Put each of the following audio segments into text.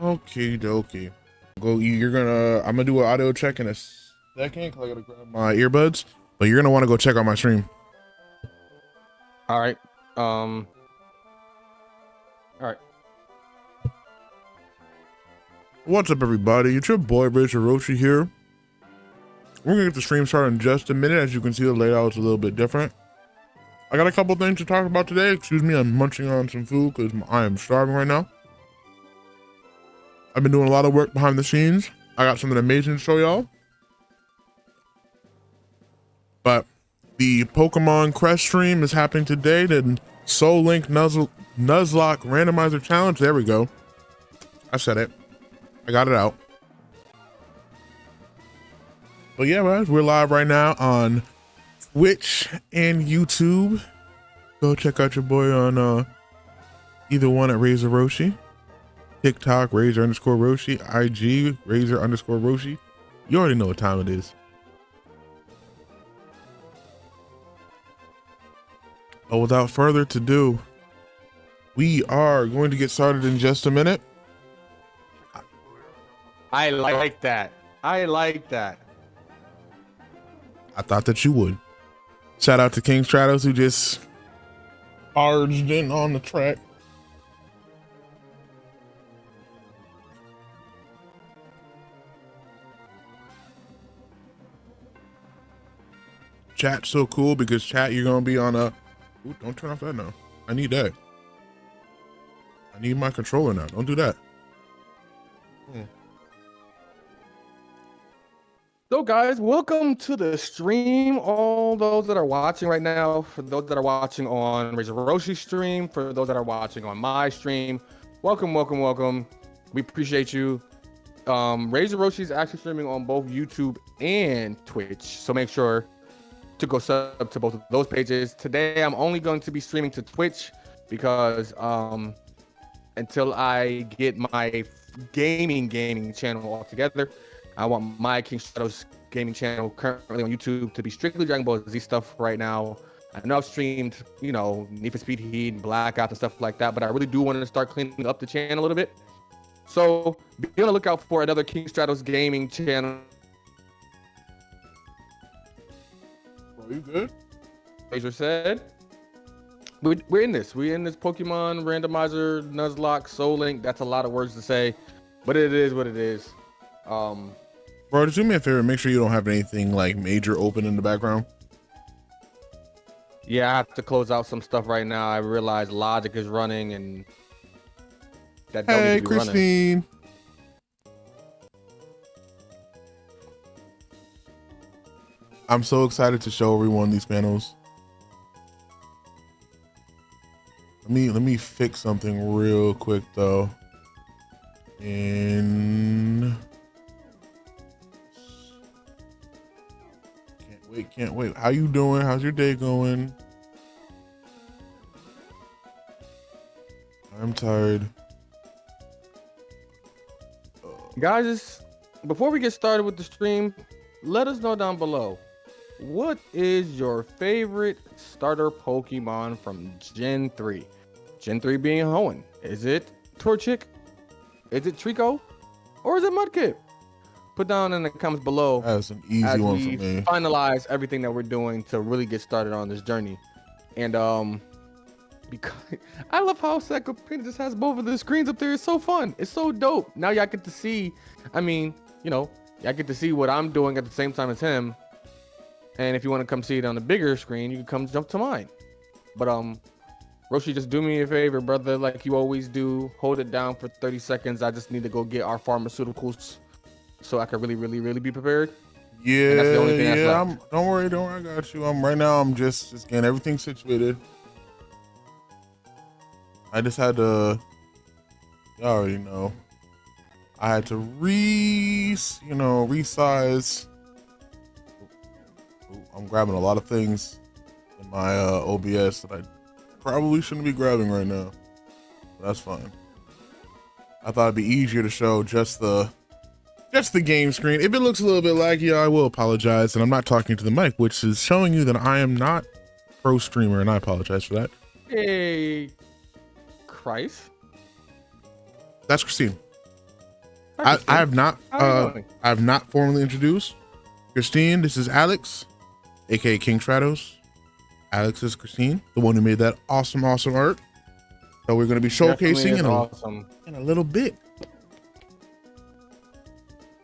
Okay, dokie. I'm gonna do an audio check in a second because I gotta grab my earbuds. But you're gonna want to go check out my stream. All right. All right. What's up, everybody? It's your boy Roshi here. We're gonna get the stream started in just a minute. As you can see, the layout's a little bit different. I got a couple things to talk about today. Excuse me, I'm munching on some food because I am starving right now. I've been doing a lot of work behind the scenes. I got something amazing to show y'all. But the Pokemon Crest stream is happening today. The Soul Link Nuzlocke randomizer challenge. There we go. I said it. I got it out. But yeah, guys, we're live right now on Twitch and YouTube. Go check out your boy on either one at Razor Roshi. TikTok, Razor_Roshi, IG, Razor_Roshi. You already know what time it is. But without further ado, we are going to get started in just a minute. I like that. I like that. I thought that you would. Shout out to King Stratos who just barged in on the track. Chat's so cool because chat, you're gonna be on a. Ooh, don't turn off that now. I need that. I need my controller now. Don't do that. So guys, welcome to the stream. All those that are watching right now, for those that are watching on Razor Roshi stream, for those that are watching on my stream, welcome. We appreciate you. Razor Roshi is actually streaming on both YouTube and Twitch, so make sure to go sub to both of those pages. Today, I'm only going to be streaming to Twitch because until I get my gaming channel all together, I want my King Stratos gaming channel currently on YouTube to be strictly Dragon Ball Z stuff right now. I know I've streamed, you know, Need for Speed Heat and Blackout and stuff like that, but I really do want to start cleaning up the channel a little bit. So be on the lookout for another King Stratos gaming channel. Are you good? Razor said, we're in this. We're in this Pokemon randomizer, Nuzlocke, Soul Link. That's a lot of words to say, but it is what it is. Bro, just do me a favor. Make sure you don't have anything like major open in the background. Yeah, I have to close out some stuff right now. I realize Logic is running and that don't need to be Christine. running. I'm so excited to show everyone these panels. Let me fix something real quick though. Can't wait. How you doing? How's your day going? I'm tired. Guys, before we get started with the stream, let us know down below. What is your favorite starter Pokemon from Gen 3? Gen 3 being Hoenn. Is it Torchic? Is it Trico? Or is it Mudkip? Put down in the comments below. That's an easy one for me. Finalize everything that we're doing to really get started on this journey. And because I love how Psycho Pin just has both of the screens up there. It's so fun. It's so dope. Now y'all get to see, I mean, you know, y'all get to see what I'm doing at the same time as him. And if you want to come see it on the bigger screen, you can come jump to mine. But Roshi, just do me a favor, brother, like you always do. Hold it down for 30 seconds. I just need to go get our pharmaceuticals so I can really be prepared. Yeah, and that's the only thing that's left. Don't worry, I got you. Right now I'm just getting everything situated. I just had to, you already know, I had to resize. I'm grabbing a lot of things in my OBS that I probably shouldn't be grabbing right now. But that's fine. I thought it'd be easier to show just the game screen. If it looks a little bit laggy, I will apologize. And I'm not talking to the mic, which is showing you that I am not pro streamer, and I apologize for that. Hey, Christ. That's Christine. Hi, I Christine. have not How are you doing? I have not formally introduced Christine. This is Alex, aka King Stratos. Alex is Christine, the one who made that awesome art. So we're going to be Definitely showcasing is awesome. in a little bit.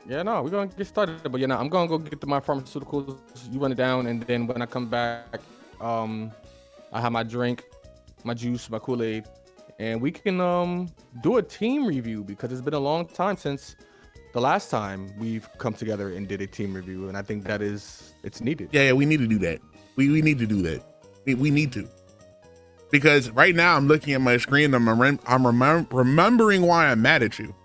Yeah, no, we're gonna get started, but I'm gonna go get to my pharmaceuticals. You run it down, and then when I come back, I have my drink, my juice, my Kool-Aid, and we can do a team review because it's been a long time since the last time we've come together and did a team review, and I think it's needed. Yeah, we need to do that. We need to do that. We need to, because right now I'm looking at my screen. I'm remembering why I'm mad at you.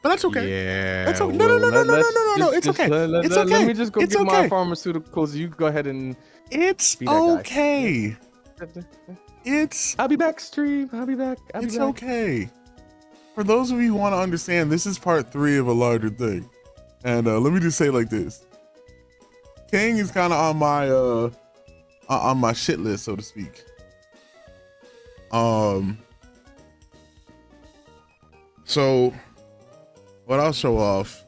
But that's okay. Yeah. That's okay. No. It's okay. It's okay. Let me just go It's get my okay. pharmaceuticals. You go ahead and. It's be that guy. okay. It's I'll be back, stream. I'll be back. It's okay. For those of you who want to understand, this is part 3 of a larger thing. And let me just say it like this. King is kind of on my shit list, so to speak. So what I'll show off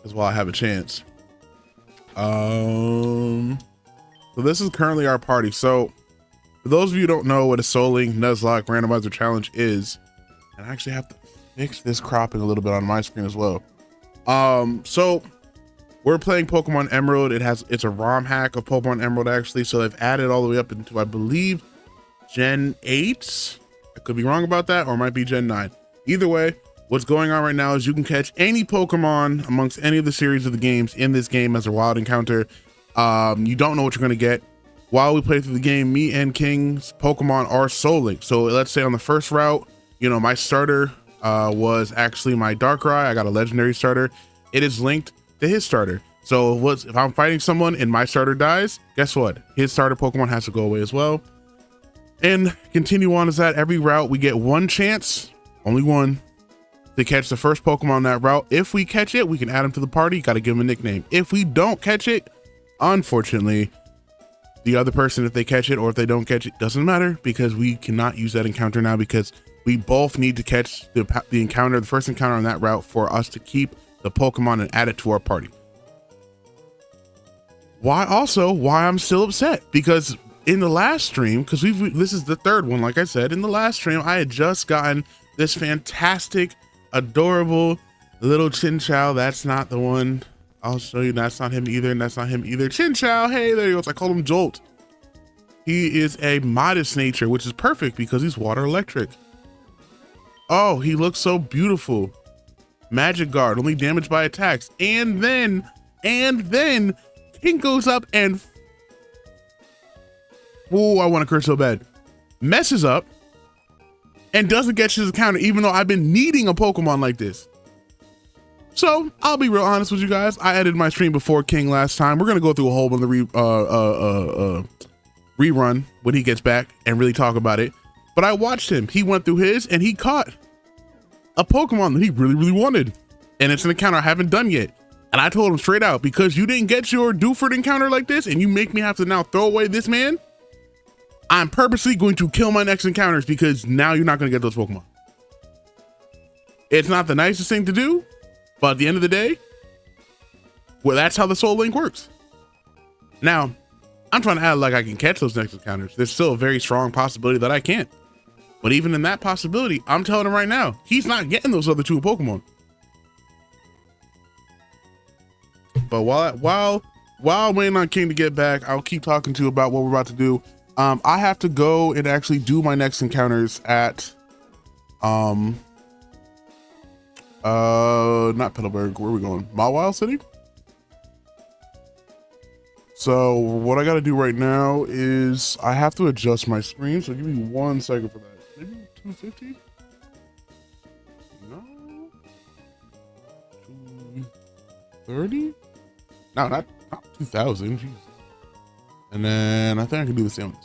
is while I have a chance. So this is currently our party. So for those of you who don't know what a Soul Link Nuzlocke randomizer challenge is, and I actually have to fix this cropping a little bit on my screen as well. So we're playing Pokemon Emerald. It's a ROM hack of Pokemon Emerald actually. So they've added all the way up into, I believe, Gen 8. I could be wrong about that, or it might be Gen 9. Either way, what's going on right now is you can catch any Pokemon amongst any of the series of the games in this game as a wild encounter. You don't know what you're going to get. While we play through the game, me and King's Pokemon are Soul Link. So let's say on the first route, my starter was actually my Darkrai. I got a legendary starter. It is linked to his starter. So if I'm fighting someone and my starter dies, guess what? His starter Pokemon has to go away as well. And continue on as that. Every route we get one chance, only one, to catch the first Pokemon on that route. If we catch it, we can add him to the party. Got to give him a nickname. If we don't catch it, unfortunately, the other person, if they catch it or if they don't catch it, doesn't matter, because we cannot use that encounter now, because we both need to catch the first encounter on that route for us to keep the Pokemon and add it to our party. Why I'm still upset, because in the last stream, because this is the third one, like I said, in the last stream, I had just gotten this fantastic, adorable little Chinchou. That's not the one. I'll show you. That's not him either, and that's not him either. Chinchou, hey, there he goes. I called him Jolt. He is a modest nature, which is perfect because he's water electric. Oh, he looks so beautiful. Magic Guard, only damaged by attacks. And then King goes up and, oh, I want to curse so bad, messes up and doesn't get his encounter, even though I've been needing a Pokemon like this. So I'll be real honest with you guys. I edited my stream before King last time. We're gonna go through a whole other rerun when he gets back and really talk about it. But I watched him. He went through his and he caught a Pokemon that he really, really wanted. And it's an encounter I haven't done yet. And I told him straight out, because you didn't get your Dewford encounter like this and you make me have to now throw away this man, I'm purposely going to kill my next encounters, because now you're not going to get those Pokemon. It's not the nicest thing to do, but at the end of the day, well, that's how the Soul Link works. Now, I'm trying to act like I can catch those next encounters. There's still a very strong possibility that I can't. But even in that possibility, I'm telling him right now, he's not getting those other 2 Pokemon. But while I'm waiting on King to get back, I'll keep talking to you about what we're about to do. I have to go and actually do my next encounters at not Petalburg. Where are we going? Mawile City? So what I got to do right now is I have to adjust my screen. So give me 1 second for that. Maybe 250? No. 230? No, not 2000. Jesus. And then I think I can do the same.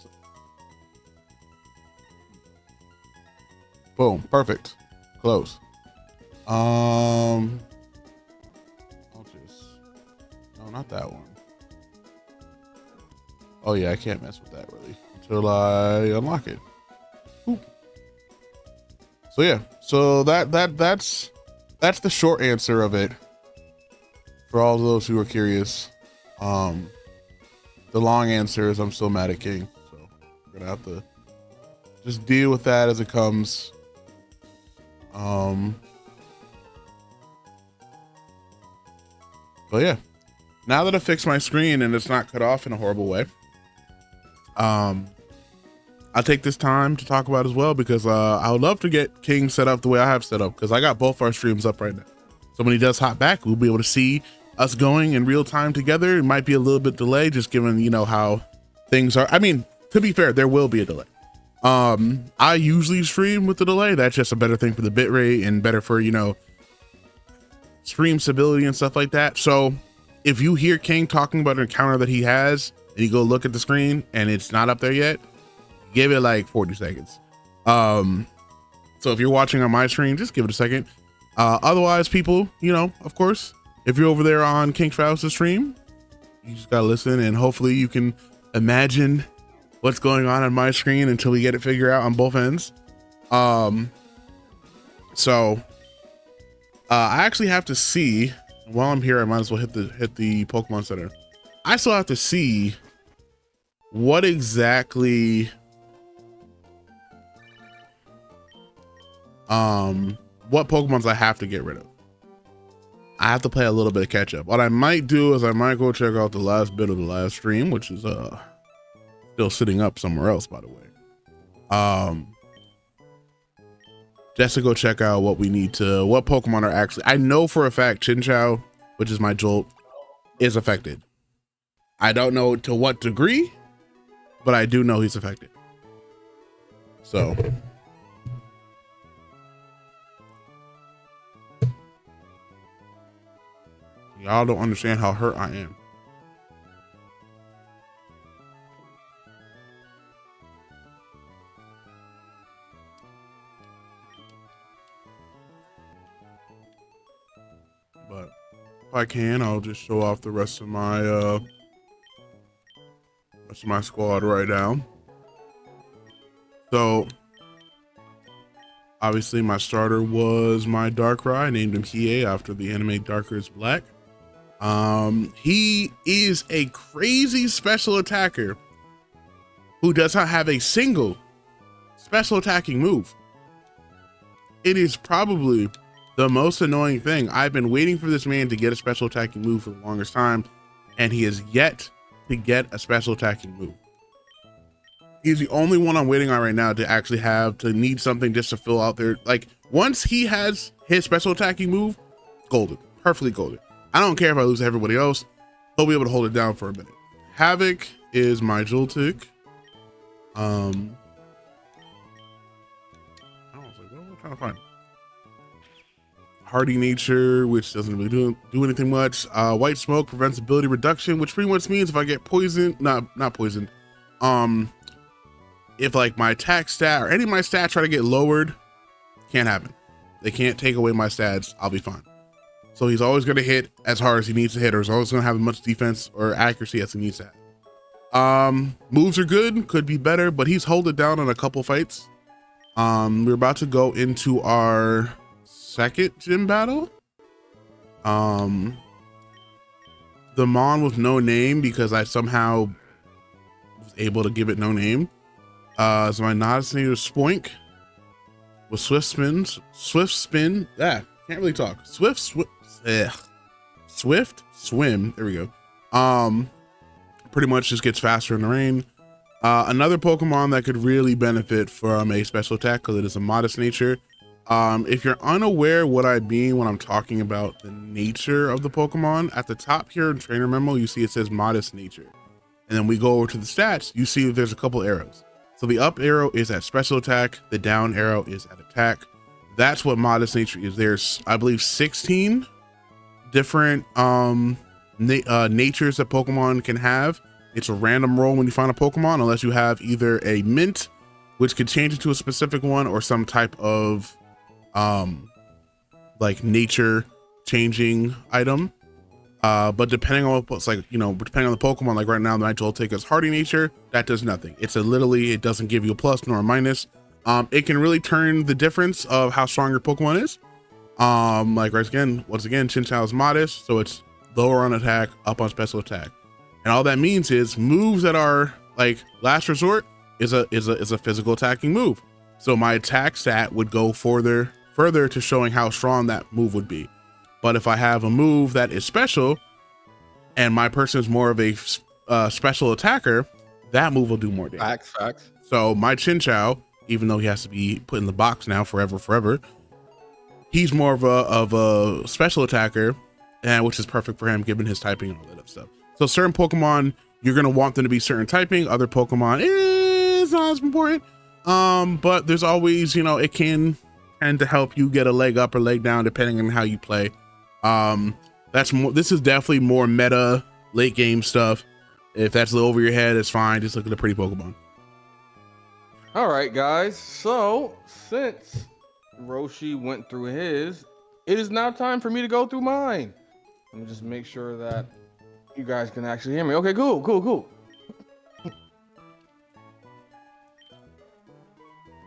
Boom. Perfect. Close. I'll just, no, not that one. Oh yeah, I can't mess with that really until I unlock it. Oop. So yeah, so that's the short answer of it. For all those who are curious, the long answer is I'm still mad at King. So we're gonna have to just deal with that as it comes. But yeah, now that I fixed my screen and it's not cut off in a horrible way, I'll take this time to talk about as well, because I would love to get King set up the way I have set up, because I got both our streams up right now. So when he does hop back, we'll be able to see us going in real time together. It might be a little bit delayed, just given, you know, how things are. I mean, to be fair, there will be a delay. I usually stream with the delay. That's just a better thing for the bitrate and better for, you know, stream stability and stuff like that. So if you hear King talking about an encounter that he has and you go look at the screen and it's not up there yet, give it like 40 seconds. So if you're watching on my screen, just give it a second. Otherwise, people, you know, of course, if you're over there on King Stratos' stream, you just gotta listen, and hopefully you can imagine what's going on my screen until we get it figured out on both ends. So I actually have to see, while I'm here, I might as well hit the Pokemon Center. I still have to see what exactly what Pokemons I have to get rid of. I have to play a little bit of catch up. What I might do is I might go check out the last bit of the last stream, which is still sitting up somewhere else, by the way. Just to go check out what we need to, what Pokemon are actually, I know for a fact Chinchou, which is my Jolt, is affected. I don't know to what degree, but I do know he's affected. So y'all don't understand how hurt I am. But if I can, I'll just show off the rest of my squad right now. So obviously my starter was my Darkrai. I named him Hiei after the anime Darker is Black. He is a crazy special attacker who does not have a single special attacking move. It is probably the most annoying thing. I've been waiting for this man to get a special attacking move for the longest time, and he has yet to get a special attacking move. He's the only one I'm waiting on right now to actually need something just to fill out there. Like, once he has his special attacking move, golden, perfectly golden. I don't care if I lose to everybody else. He'll be able to hold it down for a minute. Havoc is my Joltik. I was like, what am I trying to find? Hardy Nature, which doesn't really do anything much. White Smoke prevents ability reduction, which pretty much means if I get poisoned, not poisoned. If like my attack stat or any of my stats try to get lowered, can't happen. They can't take away my stats. I'll be fine. So he's always going to hit as hard as he needs to hit, or he's always going to have as much defense or accuracy as he needs to have. Moves are good, could be better, but he's held it down in a couple fights. We're about to go into our second gym battle. The Mon with no name, because I somehow was able to give it no name. So my Nodusnator Spoink with Swift Spin. Yeah, can't really talk. Swift Swim. There we go. Pretty much just gets faster in the rain. Another Pokemon that could really benefit from a special attack, because it is a modest nature. If you're unaware what I mean when I'm talking about the nature of the Pokemon, at the top here in trainer memo, you see it says modest nature. And then we go over to the stats, you see that there's a couple arrows. So the up arrow is at special attack, the down arrow is at attack. That's what modest nature is. There's, I believe, 16 different natures that Pokemon can have. It's a random roll when you find a Pokemon, unless you have either a mint, which could change it to a specific one, or some type of like nature changing item. But depending on what's like, you know, depending on the Pokemon, like right now, my Joltik is Hardy Nature. That does nothing. It's literally, it doesn't give you a plus nor a minus it can really turn the difference of how strong your Pokemon is. Like once again, Chinchou is modest, so it's lower on attack, up on special attack. And all that means is moves that are like Last Resort is a physical attacking move. So my attack stat would go further to showing how strong that move would be. But if I have a move that is special and my person is more of a special attacker, that move will do more damage. Facts. So my Chinchou, even though he has to be put in the box now forever, he's more of a special attacker, and which is perfect for him given his typing and all that other stuff. So certain Pokemon, you're gonna want them to be certain typing. Other Pokemon is not as important. But there's always, it can tend to help you get a leg up or leg down depending on how you play. This is definitely more meta late game stuff. If that's a little over your head, it's fine. Just look at the pretty Pokemon. All right, guys. So since Roshi went through his, it is now time for me to go through mine. Let me just make sure that you guys can actually hear me. Okay, cool.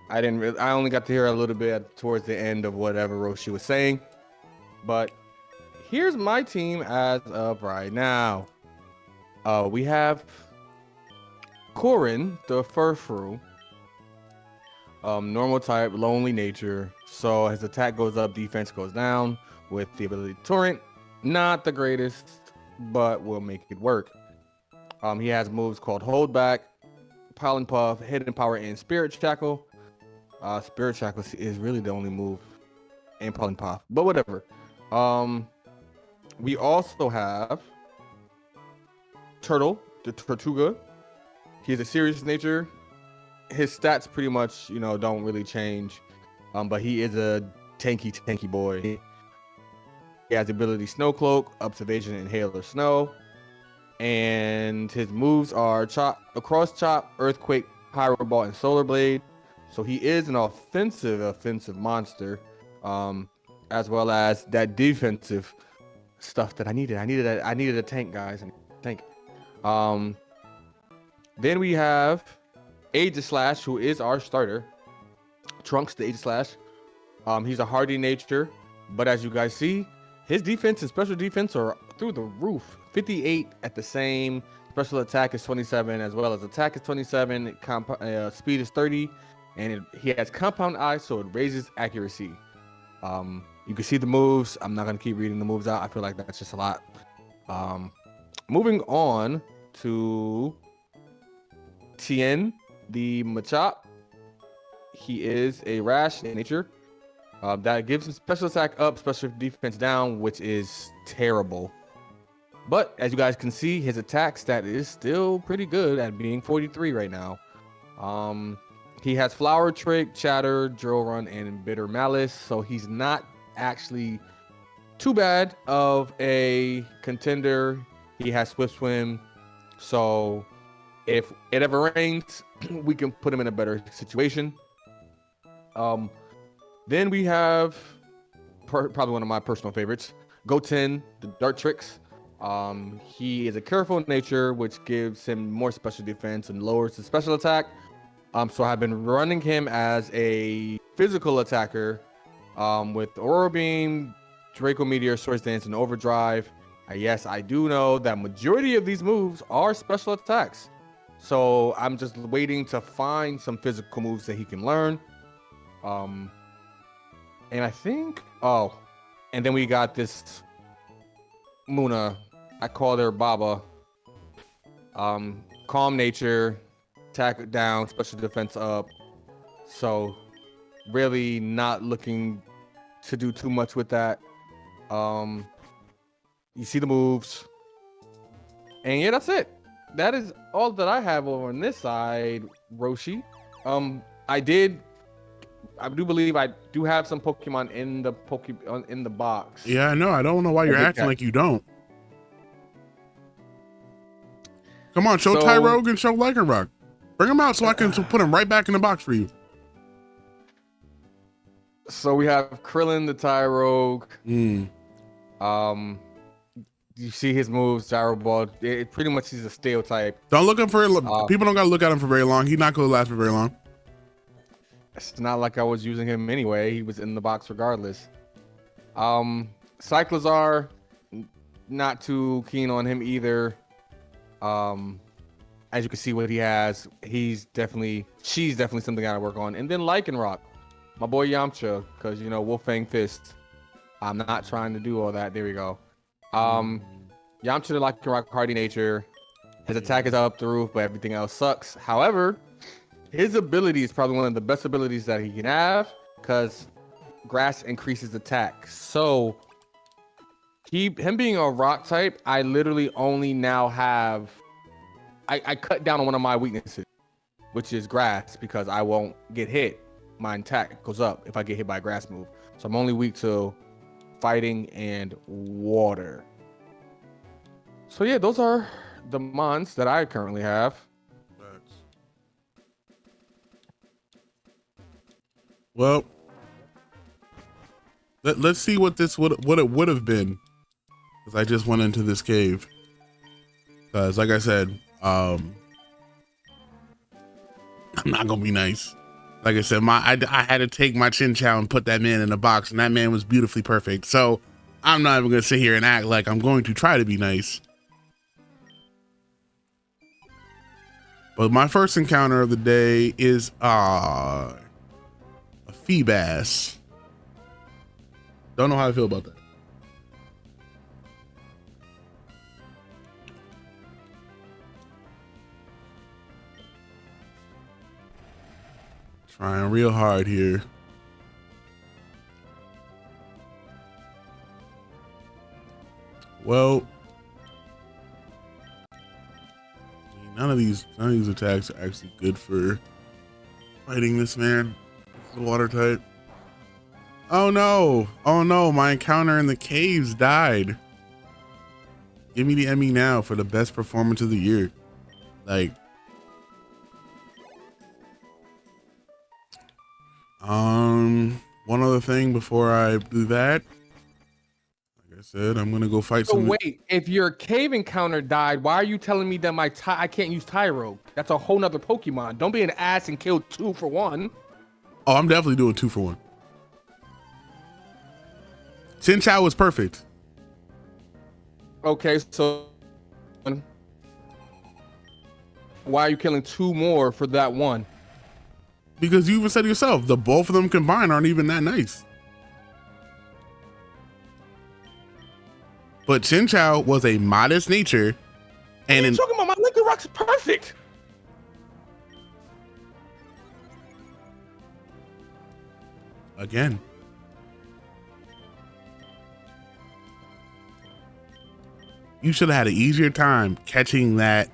I only got to hear a little bit towards the end of whatever Roshi was saying, but here's my team as of right now. We have Corin, the Furfrou, normal type, lonely nature. So his attack goes up, defense goes down with the ability Torrent. Not the greatest, but will make it work. He has moves called Hold Back, Pollen Puff, Hidden Power, and Spirit Shackle. Spirit Shackle is really the only move in Pollen Puff, but whatever. We also have Turtle, the Tortuga. He's a serious nature. His stats pretty much, don't really change. But he is a tanky boy. He has the ability Snow Cloak, Observation, and Hail or Snow. And his moves are Cross Chop, Earthquake, Pyro Ball, and Solar Blade. So he is an offensive monster. As well as that defensive stuff that I needed. I needed a tank, guys. Tank. Then we have Aegislash, who is our starter. Trunks, the Aegislash. He's a hardy nature, but as you guys see, his defense and special defense are through the roof. 58 at the same. Special attack is 27, as well as attack is 27. Speed is 30, and he has compound eye, so it raises accuracy. You can see the moves. I'm not gonna keep reading the moves out. I feel like that's just a lot. Moving on to Tien, the Machop. He is a rash nature. That gives him special attack up, special defense down, which is terrible. But as you guys can see, his attack stat is still pretty good at being 43 right now. He has Flower Trick, Chatter, Drill Run, and Bitter Malice, so he's not actually too bad of a contender. He has Swift Swim, so if it ever rains, we can put him in a better situation. Then we have probably one of my personal favorites, Goten, the Dart Tricks. He is a careful nature, which gives him more special defense and lowers his special attack. So I've been running him as a physical attacker with Aurora Beam, Draco Meteor, Swords Dance, and Overdrive. Yes, I do know that majority of these moves are special attacks. So I'm just waiting to find some physical moves that he can learn. And I think, and then we got this Muna. I called her Baba. Calm nature, attack down, special defense up. So really not looking to do too much with that. You see the moves. And yeah, that's it. That is all that I have over on this side, Roshi. I do believe I do have some Pokemon in the box. Yeah, I know. I don't know why you're acting like you don't. Come on, show Tyrogue and show Lycanroc. Bring them out so I can put them right back in the box for you. So we have Krillin, the Tyrogue. You see his moves, Gyro Ball. It pretty much is a steel type. Don't look him for people don't gotta look at him for very long. He's not gonna last for very long. It's not like I was using him anyway. He was in the box regardless. Cyclozar, not too keen on him either. As you can see what he has, she's definitely something I gotta work on. And then Lycanroc, my boy Yamcha, because Wolfang Fist. I'm not trying to do all that. There we go. Yamcha the Lycanroc, hardy nature. His attack is up the roof, but everything else sucks. However, his ability is probably one of the best abilities that he can have, because grass increases attack. So him being a rock type, I literally only now have I cut down on one of my weaknesses, which is grass, because I won't get hit. My attack goes up if I get hit by a grass move. So I'm only weak to fighting and water. So yeah, those are the mons that I currently have. Well, let's see what it would have been, because I just went into this cave. Because like I said, I'm not gonna be nice. Like I said, I had to take my Chinchou and put that man in a box, and that man was beautifully perfect. So I'm not even gonna sit here and act like I'm going to try to be nice. But my first encounter of the day is a Feebas. Don't know how I feel about that. Trying real hard here. Well, none of these attacks are actually good for fighting this man. This is a water type. Oh no! Oh no! My encounter in the caves died. Give me the Emmy now for the best performance of the year. Like, one other thing before I do that. Like I said, I'm gonna go fight some. Wait, if your cave encounter died, why are you telling me that I can't use Tyro? That's a whole nother Pokemon. Don't be an ass and kill 2 for 1. Oh, I'm definitely doing 2 for 1. Chinchou was perfect. Okay, so why are you killing 2 more for that 1? Because you even said yourself, the both of them combined aren't even that nice. But Chinchou was a modest nature, and what are you talking about? My Lycanroc's perfect. Again. You should have had an easier time catching the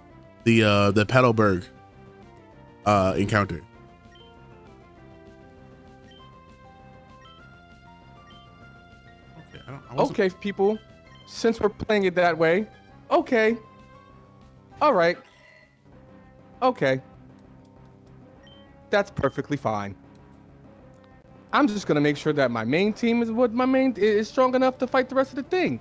Petalburg encounter. Okay, people, since we're playing it that way, okay, all right, okay, that's perfectly fine. I'm just gonna make sure that my main team is strong enough to fight the rest of the thing,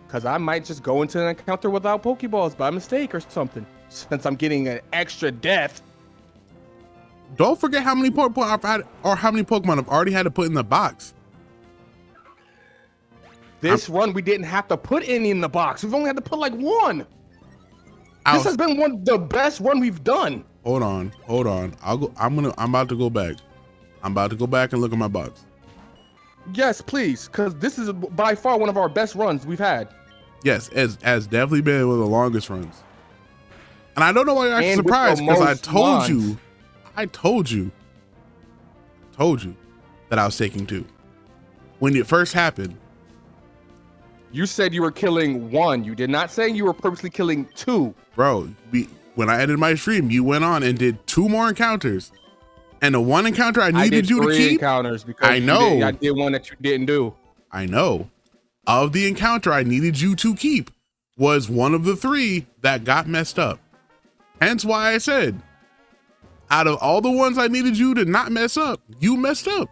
because I might just go into an encounter without Pokeballs by mistake or something, since I'm getting an extra death. Don't forget how many Pokemon I've had, or how many Pokemon I've already had to put in the box. This run, we didn't have to put any in the box. We've only had to put like 1. This has been one of the best run we've done. Hold on. I'm about to go back. I'm about to go back and look at my box. Yes, please, because this is by far one of our best runs we've had. Yes, has definitely been one of the longest runs. And I don't know why you're actually surprised, because I told you that I was taking 2. When it first happened. You said you were killing 1. You did not say you were purposely killing 2. Bro, when I ended my stream, you went on and did 2 more encounters. And the 1 encounter I needed you to keep. 3 encounters because I know. I did one that you didn't do. I know. Of the encounter I needed you to keep was one of the 3 that got messed up. Hence why I said, out of all the ones I needed you to not mess up, you messed up.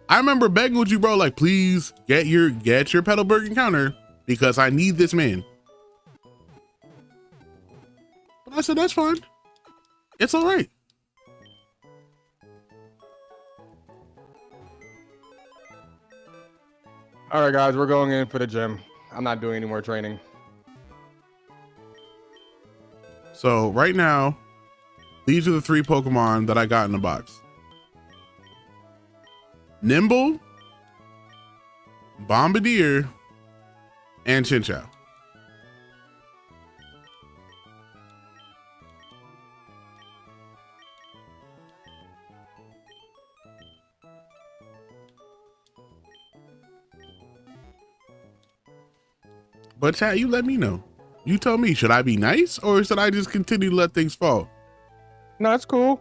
I remember begging with you, bro, like, please get your Petalburg encounter because I need this man. But I said, that's fine. It's all right. All right, guys, we're going in for the gym. I'm not doing any more training. So right now, these are the 3 Pokemon that I got in the box. Nimble, Bombardier, and Chinchou. But chat, you let me know. You tell me, should I be nice or should I just continue to let things fall? No, it's cool.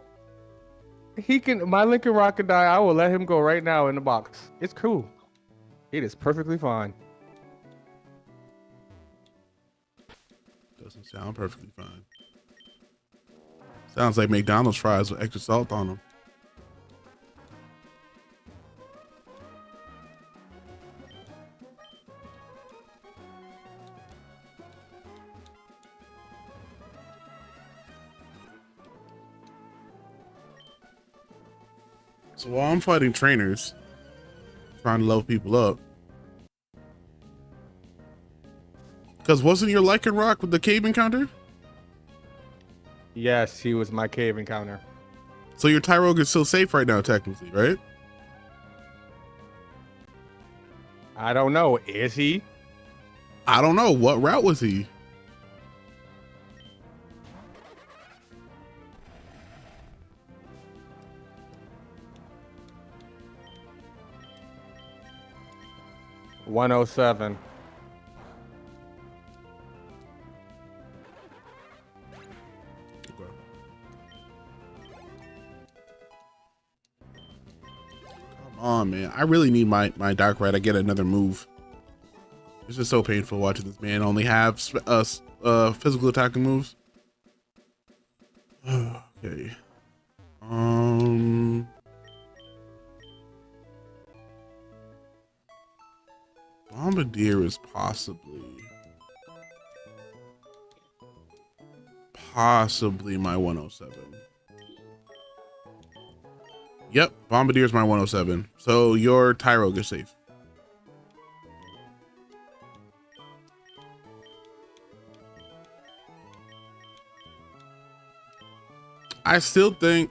He can. My Lincoln Rocket die. I will let him go right now in the box. It's cool. It is perfectly fine. Doesn't sound perfectly fine. Sounds like McDonald's fries with extra salt on them. So while I'm fighting trainers, trying to level people up, because wasn't your Lycan Rock with the cave encounter? Yes, he was my cave encounter. So your Tyrogue is still safe right now, technically, right? I don't know. Is he? I don't know. What route was he? $107. Oh man, I really need my Dark Ride. I get another move. It's just so painful watching this man only have physical attacking moves. Okay. Bombardier is possibly my 107. Yep, Bombardier is my 107. So your Tyrogue is safe. I still think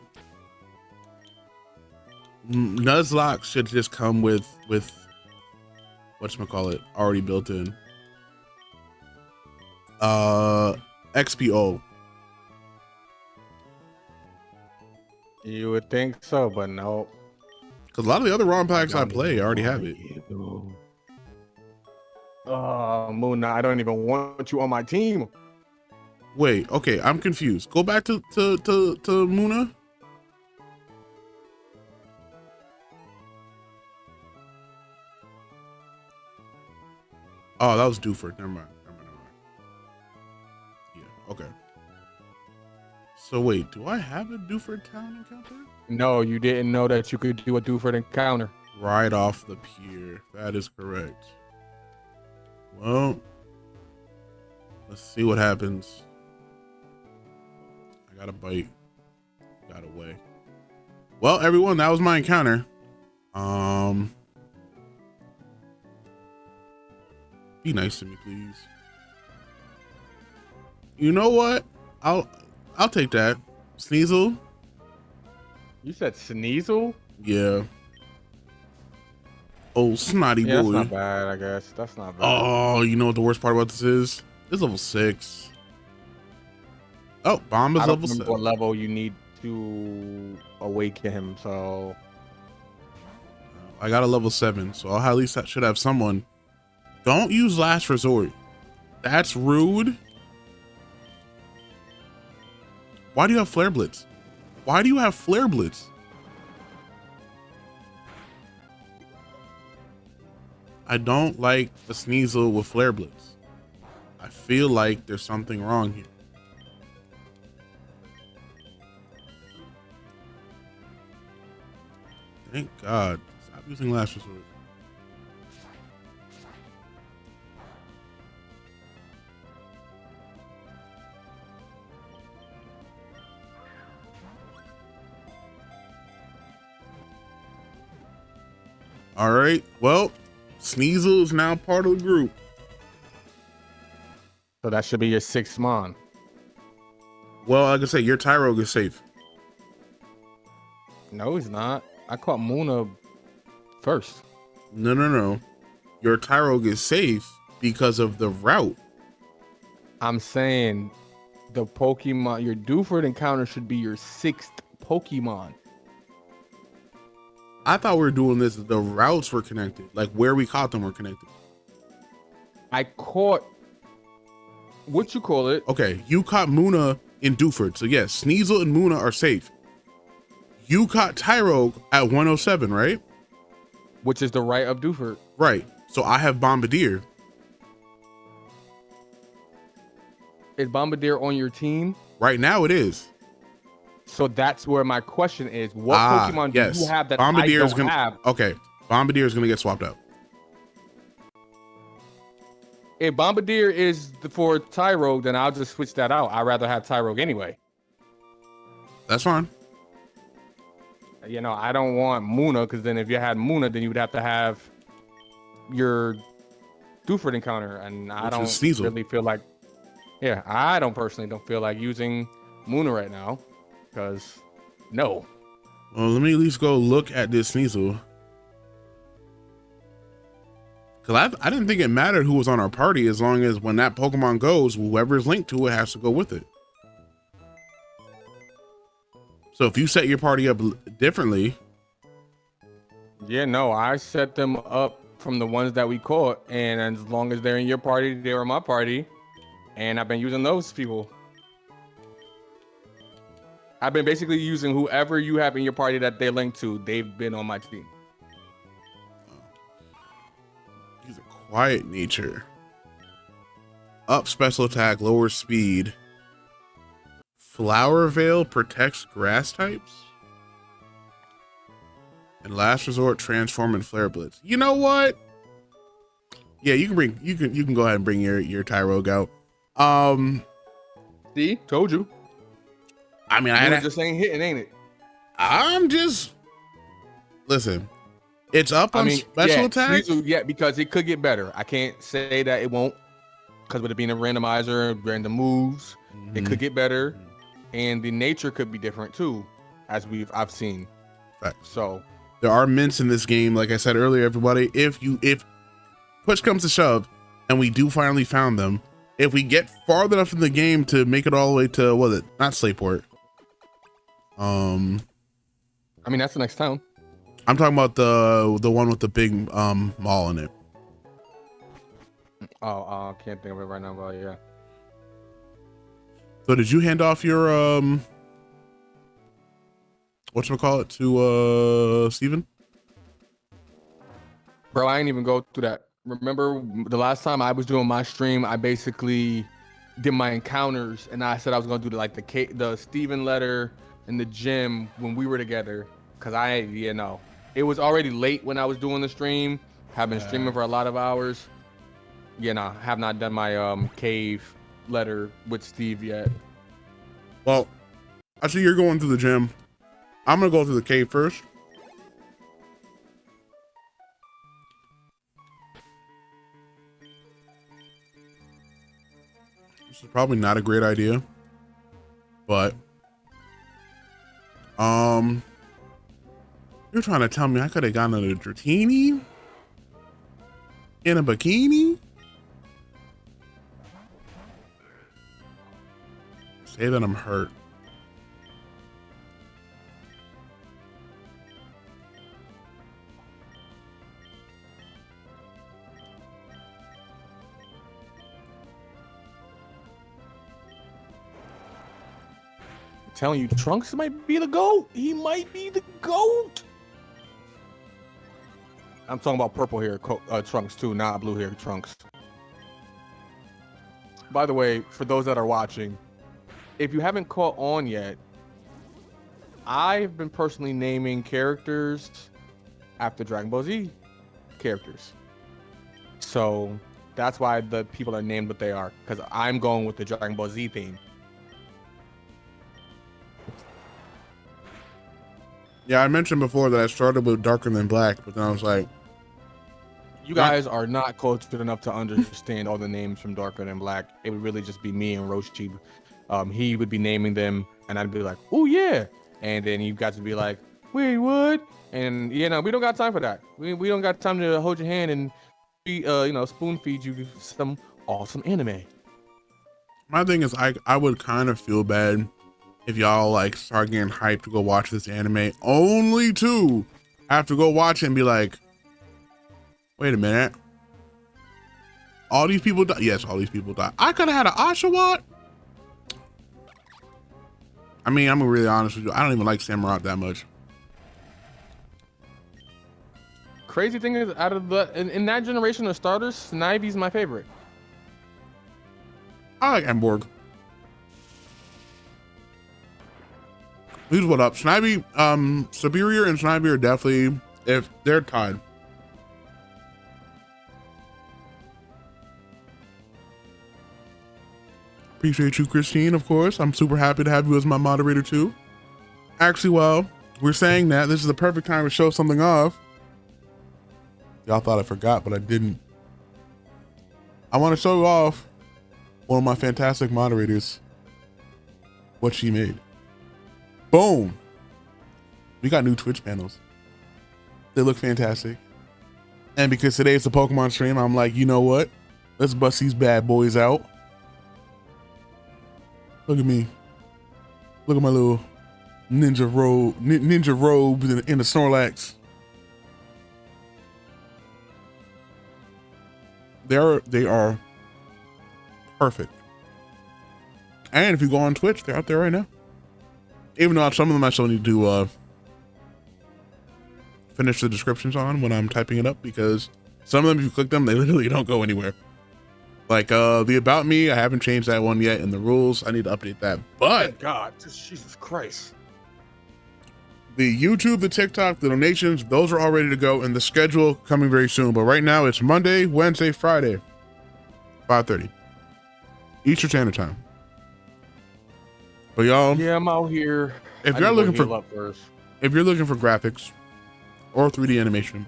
Nuzlocke should just come with whatchamacallit already built in. XPO. You would think so, but no. Because a lot of the other ROM packs I play already have it. Moon Knight, I don't even want you on my team. Wait, okay, I'm confused. Go back to Muna. Oh, that was Dewford. Never mind. Yeah, okay. So wait, do I have a Dewford Town encounter? No, you didn't know that you could do a Dewford encounter. Right off the pier. That is correct. Well, let's see what happens. I got a bite. Got away. Well, everyone, that was my encounter. Be nice to me, please. You know what? I'll take that. Sneasel. You said Sneasel? Yeah. Oh, snotty boy. That's not bad, I guess. That's not bad. Oh, you know what the worst part about this is? It's level 6. Oh, Bomb is level 7. What level you need to awaken him, so I got a level 7, so I'll at least should have someone. Don't use Last Resort. That's rude. Why do you have Flare Blitz? Why do you have Flare Blitz? I don't like the Sneasel with Flare Blitz. I feel like there's something wrong here. Thank God. Stop using Last Resort. All right. Well, Sneasel is now part of the group. So that should be your 6th Mon. Well, like I say, your Tyrogue is safe. No, he's not. I caught Muna first. No. Your Tyrogue is safe because of the route. I'm saying the Pokemon, your Dewford encounter should be your 6th Pokemon. I thought we were doing this. The routes were connected. Like where we caught them were connected. I caught, what you call it? Okay, you caught Muna in Dewford. So yes, Sneasel and Muna are safe. You caught Tyrogue at 107, right? Which is the right of Dewford. Right. So I have Bombardier. Is Bombardier on your team? Right now it is. So that's where my question is. What Pokemon do you have that Bombardier I don't have? Okay, Bombardier is going to get swapped out. If Bombardier is for Tyrogue, then I'll just switch that out. I'd rather have Tyrogue anyway. That's fine. You know, I don't want Muna, because then if you had Muna, then you would have to have your Dewford encounter, and I don't really feel like, I personally don't feel like using Muna right now, because no. Well, let me at least go look at this Sneasel. Because I didn't think it mattered who was on our party, as long as when that Pokemon goes, whoever's linked to it has to go with it. So if you set your party up differently. Yeah, no, I set them up from the ones that we caught, and as long as they're in your party, they were my party, and I've been using those people. I've been basically using whoever you have in your party that they're linked to. They've been on my team. He's a quiet nature. Up special attack, lower speed. Flower Veil protects grass types. And last resort, transform and flare blitz. You know what? Yeah, you can go ahead and bring your Tyrogue out. See, told you. I mean, I just ain't hitting, ain't it? I'm just listen. It's up on special attack. Yeah, because it could get better. I can't say that it won't, because with it being a randomizer and random moves, it could get better, and the nature could be different too, as I've seen. Fact. So there are mints in this game, like I said earlier, everybody. If push comes to shove, and we do finally found them, if we get far enough in the game to make it all the way to not Slayport. I mean, that's the next town. I'm talking about the one with the big mall in it. I can't think of it right now, but yeah. So did you hand off your whatchamacallit to Steven? Bro, I ain't even go through that. Remember the last time I was doing my stream, I basically did my encounters, and I said I was gonna do the Steven letter in the gym when we were together, because it was already late when I was doing the stream. Have been streaming for a lot of hours. Have not done my cave letter with Steve yet. Well, I see you're going to the gym. I'm gonna go to the cave first. This is probably not a great idea, but you're trying to tell me I could have gotten a Dratini in a bikini? Say that I'm hurt. I'm telling you, Trunks might be the GOAT. He might be the GOAT. I'm talking about purple hair Trunks too, not blue hair Trunks. By the way, for those that are watching, if you haven't caught on yet, I've been personally naming characters after Dragon Ball Z characters. So that's why the people are named what they are, because I'm going with the Dragon Ball Z theme. Yeah, I mentioned before that I started with Darker Than Black, but then I was like, You guys are not cultured enough to understand all the names from Darker Than Black. It would really just be me and Roshi. He would be naming them, and I'd be like, "Oh yeah," and then you guys would be like, "Wait, what?" And we don't got time for that. We don't got time to hold your hand and spoon feed you some awesome anime. My thing is, I would kind of feel bad if y'all like start getting hyped to go watch this anime, only to have to go watch it and be like, wait a minute, all these people die. Yes, all these people die. I could have had an Oshawott. I mean, I'm really honest with you. I don't even like Samurai that much. Crazy thing is, out of in that generation of starters, Snivy's my favorite. I like Emborg. Here's what up. Snivy, Superior and Snivy are definitely, if they're tied. Appreciate you, Christine, of course. I'm super happy to have you as my moderator too. Actually, while we're saying that, this is the perfect time to show something off. Y'all thought I forgot, but I didn't. I want to show off one of my fantastic moderators, what she made. Boom. We got new Twitch panels. They look fantastic. And because today is the Pokemon stream, I'm like, you know what? Let's bust these bad boys out. Look at me. Look at my little ninja robe in the Snorlax. They are perfect. And if you go on Twitch, they're out there right now. Even though some of them I still need to finish the descriptions on when I'm typing it up, because some of them, if you click them, they literally don't go anywhere. Like the About Me, I haven't changed that one yet in the rules. I need to update that. But thank God, Jesus Christ. The YouTube, the TikTok, the donations, those are all ready to go, and the schedule coming very soon. But right now it's Monday, Wednesday, Friday, 5:30 Eastern Standard Time. But y'all, yeah, I'm out here. If you're looking for graphics or 3D animation,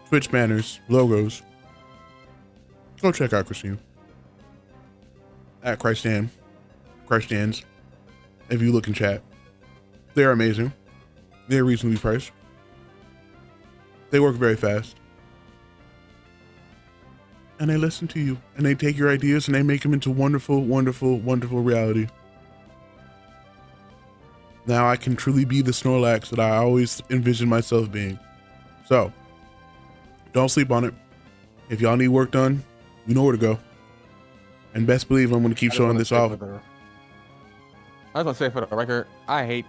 Twitch banners, logos, go check out Christine at Christans. If you look in chat, they're amazing. They're reasonably priced. They work very fast. And they listen to you, and they take your ideas and they make them into wonderful, wonderful, wonderful reality. Now I can truly be the Snorlax that I always envisioned myself being. So, don't sleep on it. If y'all need work done, you know where to go. And best believe I'm going to keep showing this off. I was going to say, for the record, I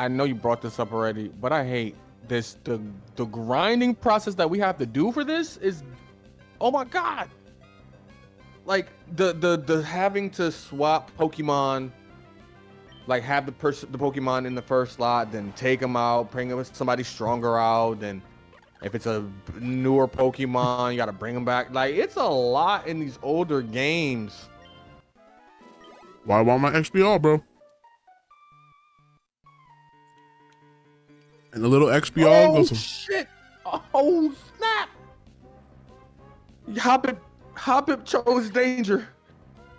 know you brought this up already, but I hate this. The grinding process that we have to do for this is, oh my God. Like the having to swap Pokemon, like have the Pokemon in the first slot, then take them out, bring somebody stronger out, and if it's a newer Pokemon, you got to bring them back. Like, it's a lot in these older games. Why want my XPR, bro? And the little XPR goes. Oh shit! Oh snap! Hoppip chose danger.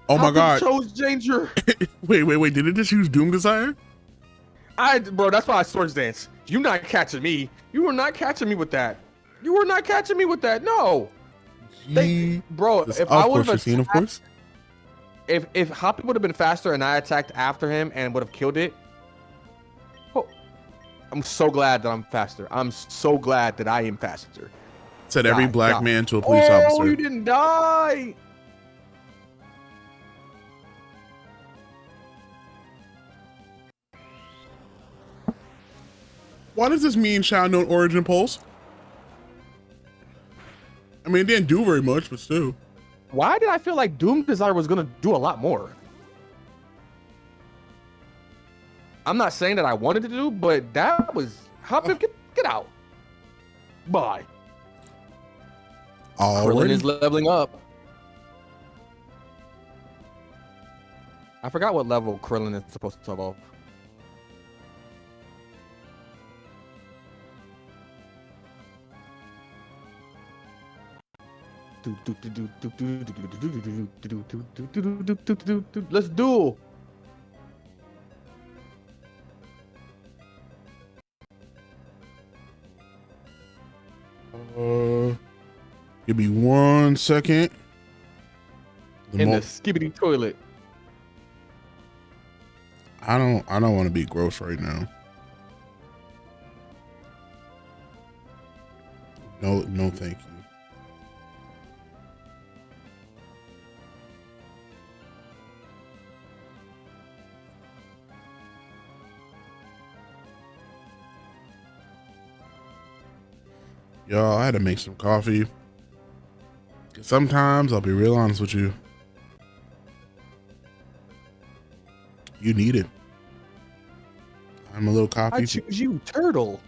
Oh my God! Chose danger. wait! Did it just use Doom Desire? Bro, that's why I Swords Dance. You not catching me. You were not catching me with that. You were not catching me with that. No. Bro, if I would have seen, of course. If Hoppip would have been faster and I attacked after him and would have killed it. Oh, I'm so glad that I'm faster. I'm so glad that I am faster. Said every black man to a police officer. Oh, you didn't die. Why does this mean Child Known Origin Pulse? I mean, it didn't do very much, but still. Why did I feel like Doom Desire was going to do a lot more? I'm not saying that I wanted to do, but that was... Hoppip, get out. Bye. Krillin is leveling up. I forgot what level Krillin is supposed to evolve. Let's duel. Give me 1 second. In the skibbity toilet. I don't want to be gross right now. No, thank you. Y'all, I had to make some coffee. Sometimes, I'll be real honest with you, you need it. I'm a little coffee. I choose you, turtle.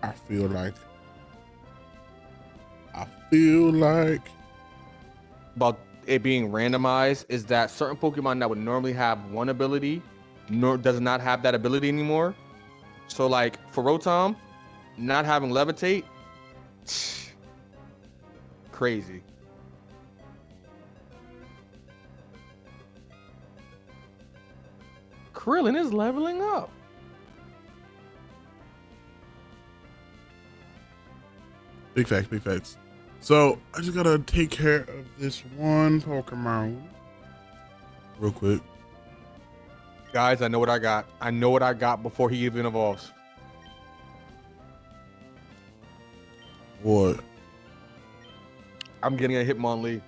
I feel like about it being randomized is that certain Pokemon that would normally have one ability does not have that ability anymore. So like for Rotom, not having levitate, crazy. Krillin is leveling up. Big facts. So I just gotta take care of this one Pokemon real quick. Guys, I know what I got. I know what I got before he even evolves. What? I'm getting a Hitmonlee.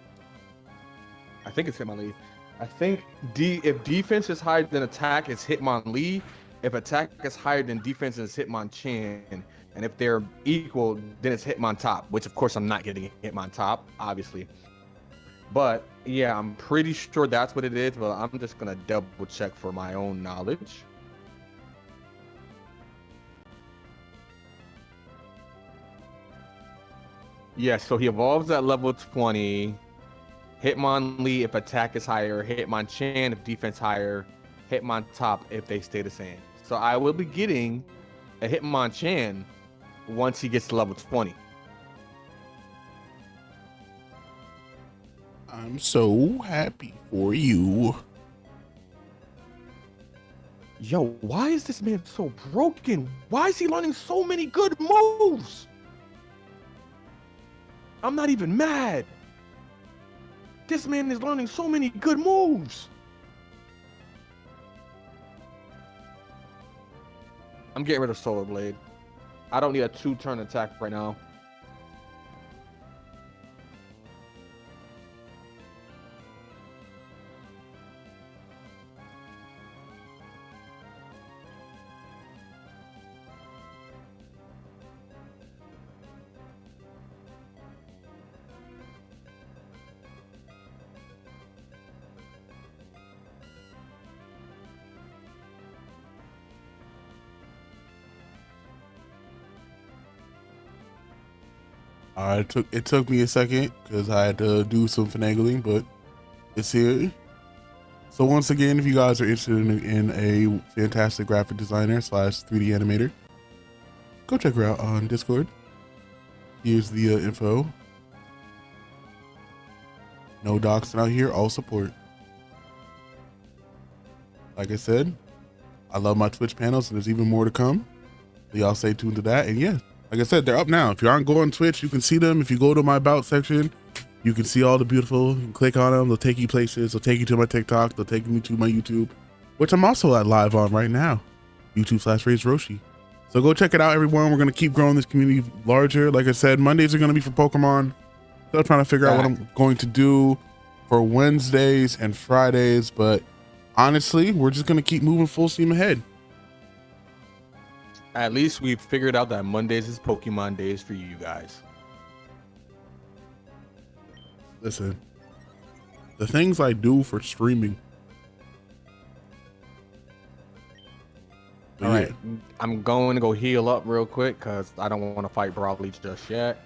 I think it's Hitmonlee. I think if defense is higher than attack, it's Hitmonlee. If attack is higher than defense, it's Hitmonchan. And if they're equal, then it's Hitmontop, which of course I'm not getting Hitmontop, obviously. But yeah, I'm pretty sure that's what it is, but I'm just gonna double check for my own knowledge. Yeah, so he evolves at level 20. Hitmonlee if attack is higher, Hitmonchan if defense higher, Hitmontop if they stay the same. So I will be getting a Hitmonchan once he gets to level 20. I'm so happy for you. Yo, why is this man so broken? Why is he learning so many good moves? I'm not even mad. This man is learning so many good moves. I'm getting rid of Solar Blade. I don't need a 2-turn attack right now. It took me a second because I had to do some finagling, but it's here. So once again, if you guys are interested in a fantastic graphic designer / 3D animator, go check her out on Discord. Here's the info. No doxing out here, all support. Like I said, I love my Twitch panels and there's even more to come. So y'all stay tuned to that. And yeah, like I said, they're up now. If you aren't going on Twitch, you can see them. If you go to my about section, you can see all the beautiful, you can click on them. They'll take you places. They'll take you to my TikTok. They'll take me to my YouTube, which I'm also at live on right now, YouTube /RaisRoshi. So go check it out, everyone. We're going to keep growing this community larger. Like I said, Mondays are going to be for Pokemon. Still trying to figure out what I'm going to do for Wednesdays and Fridays, but honestly, we're just going to keep moving full steam ahead. At least we've figured out that Mondays is Pokemon days for you guys. Listen, the things I do for streaming. All right, I'm going to go heal up real quick because I don't want to fight Brawly just yet.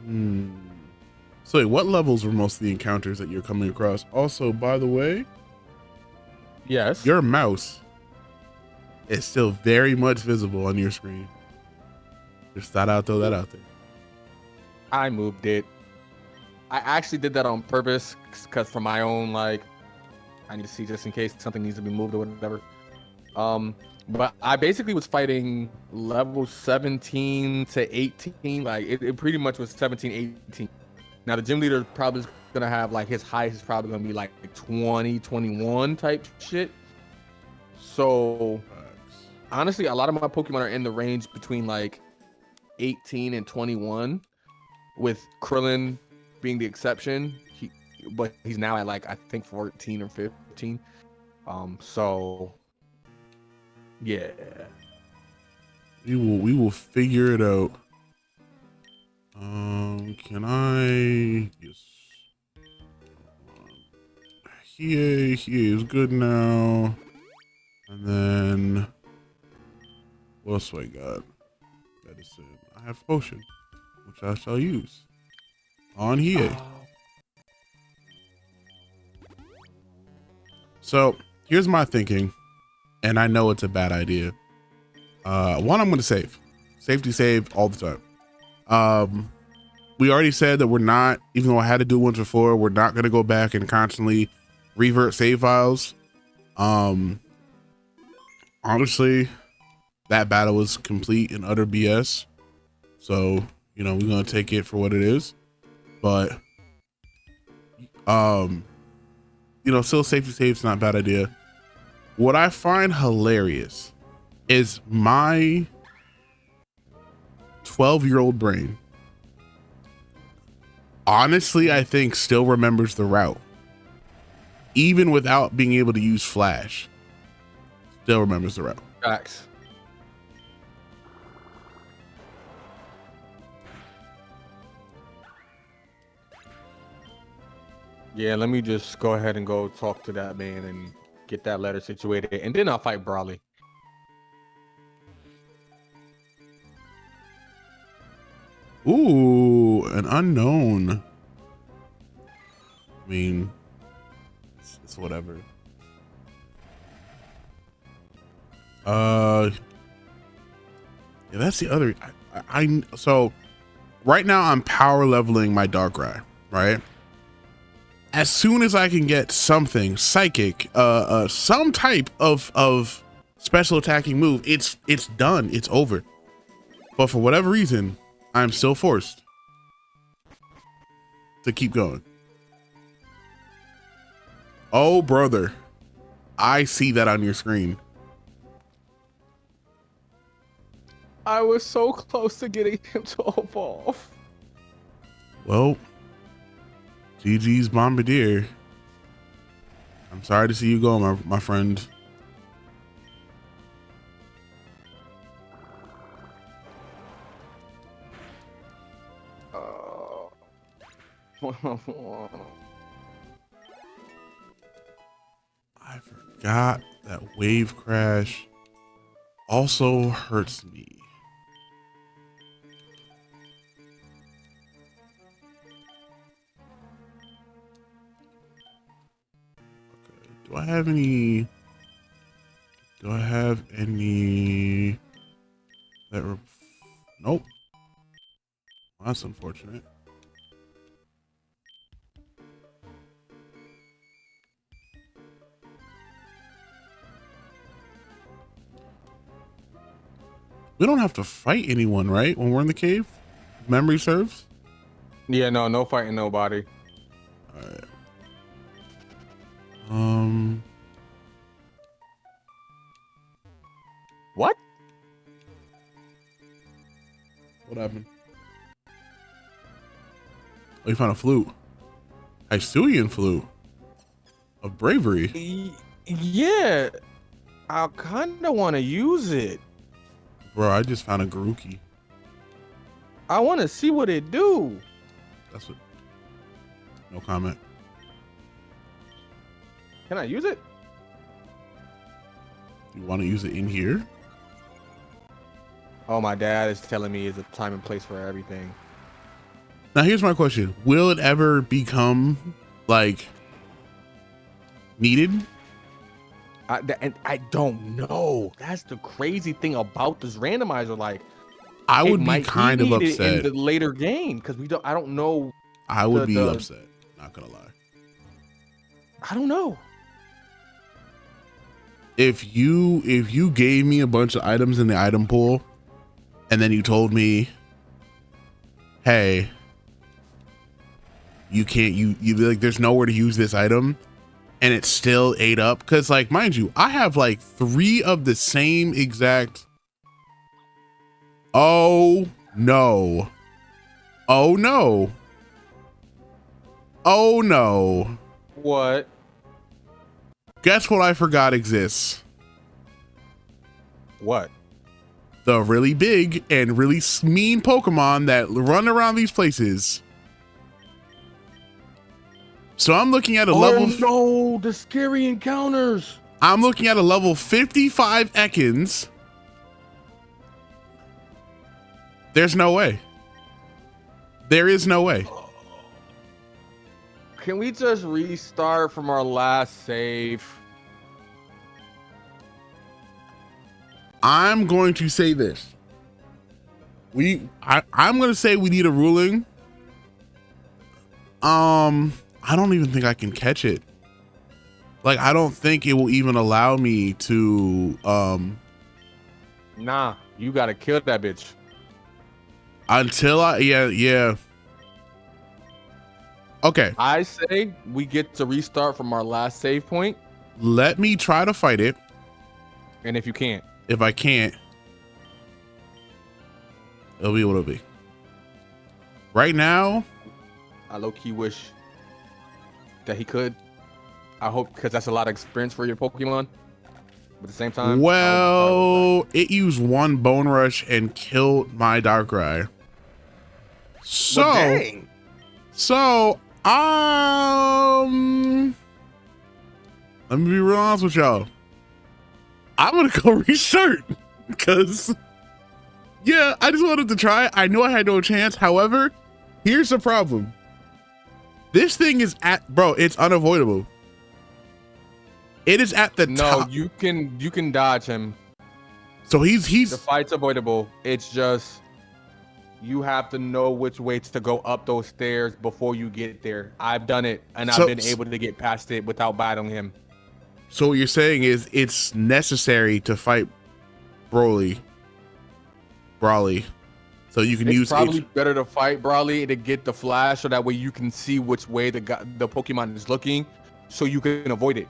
So wait, what levels were most of the encounters that you're coming across? Also, by the way, Yes. your mouse is still very much visible on your screen. Just throw that out there. I moved it. I actually did that on purpose because for my own, like, I need to see just in case something needs to be moved or whatever. But I basically was fighting level 17 to 18. Like, it pretty much was 17, 18. Now, the gym leader probably is going to have, like, his highest is probably going to be, like, 20, 21 type shit. So, honestly, a lot of my Pokemon are in the range between, like, 18 and 21, with Krillin being the exception. But he's now at, like, I think 14 or 15. So, yeah. We will figure it out. Can I? Yes. He is good now. And then what else do I got? Medicine. I have potion, which I shall use on here. So here's my thinking, and I know it's a bad idea. One, I'm going to save. Safety save all the time. We already said that we're not, even though I had to do ones before, we're not going to go back and constantly revert save files. Honestly, that battle was complete and utter BS. So, you know, we're going to take it for what it is. But, you know, still safety save's not a bad idea. What I find hilarious is my 12-year-old brain, honestly, I think still remembers the route. Even without being able to use Flash, still remembers the route. Facts. Yeah, let me just go ahead and go talk to that man and get that letter situated, and then I'll fight Brawley. Ooh, an unknown. I mean, it's whatever. Yeah, that's the other. So right now I'm power leveling my Darkrai, right? As soon as I can get something psychic, some type of special attacking move, it's done. It's over. But for whatever reason, I'm still forced to keep going. Oh, brother, I see that on your screen. I was so close to getting him to evolve. Well, GG's Bombardier. I'm sorry to see you go, my friend. I forgot that wave crash also hurts me. Do I have any that were, nope. Well, that's unfortunate. We don't have to fight anyone, right? When we're in the cave? Memory serves? Yeah, no fighting nobody. All right. What? What happened? Oh, you found a flute. Hystean flute of bravery. Yeah, I kind of want to use it. Bro, I just found a Garuki. I want to see what it do. That's what. No comment. Can I use it? You want to use it in here? Oh, my dad is telling me it's a time and place for everything. Now, here's my question. Will it ever become, like, needed? And I don't know. That's the crazy thing about this randomizer. Like, I would be might kind of needed upset in the later game because I don't know. I would be upset. Not gonna lie. I don't know. If you gave me a bunch of items in the item pool, and then you told me, hey, you can't you like there's nowhere to use this item, and it still ate up, because like mind you, I have like 3 of the same exact. Oh no. Oh no. Oh no. What? Guess what I forgot exists? What? The really big and really mean Pokemon that run around these places. So I'm looking at a level. Oh no, the scary encounters. I'm looking at a level 55 Ekans. There's no way. There is no way. Can we just restart from our last save? I'm going to say this. I'm going to say we need a ruling. I don't even think I can catch it. Like, I don't think it will even allow me to, Nah, you gotta kill that bitch. Until yeah. Okay. I say we get to restart from our last save point. Let me try to fight it. And if you can't. If I can't, it'll be what it'll be. Right now, I low-key wish that he could. I hope, because that's a lot of experience for your Pokemon. But at the same time, well, it used 1 Bone Rush and killed my Darkrai. So, well, dang. Let me be real honest with y'all. I'm gonna go restart because, yeah, I just wanted to try. I know I had no chance. However, here's the problem. This thing is it's unavoidable. It is at the top. No, you can dodge him. So he's the fight's avoidable. It's just you have to know which way to go up those stairs before you get there. I've done it, and I've been able to get past it without battling him. So what you're saying is it's necessary to fight Brawly. So you can use. It's probably better to fight Brawly to get the flash, so that way you can see which way the Pokemon is looking, so you can avoid it.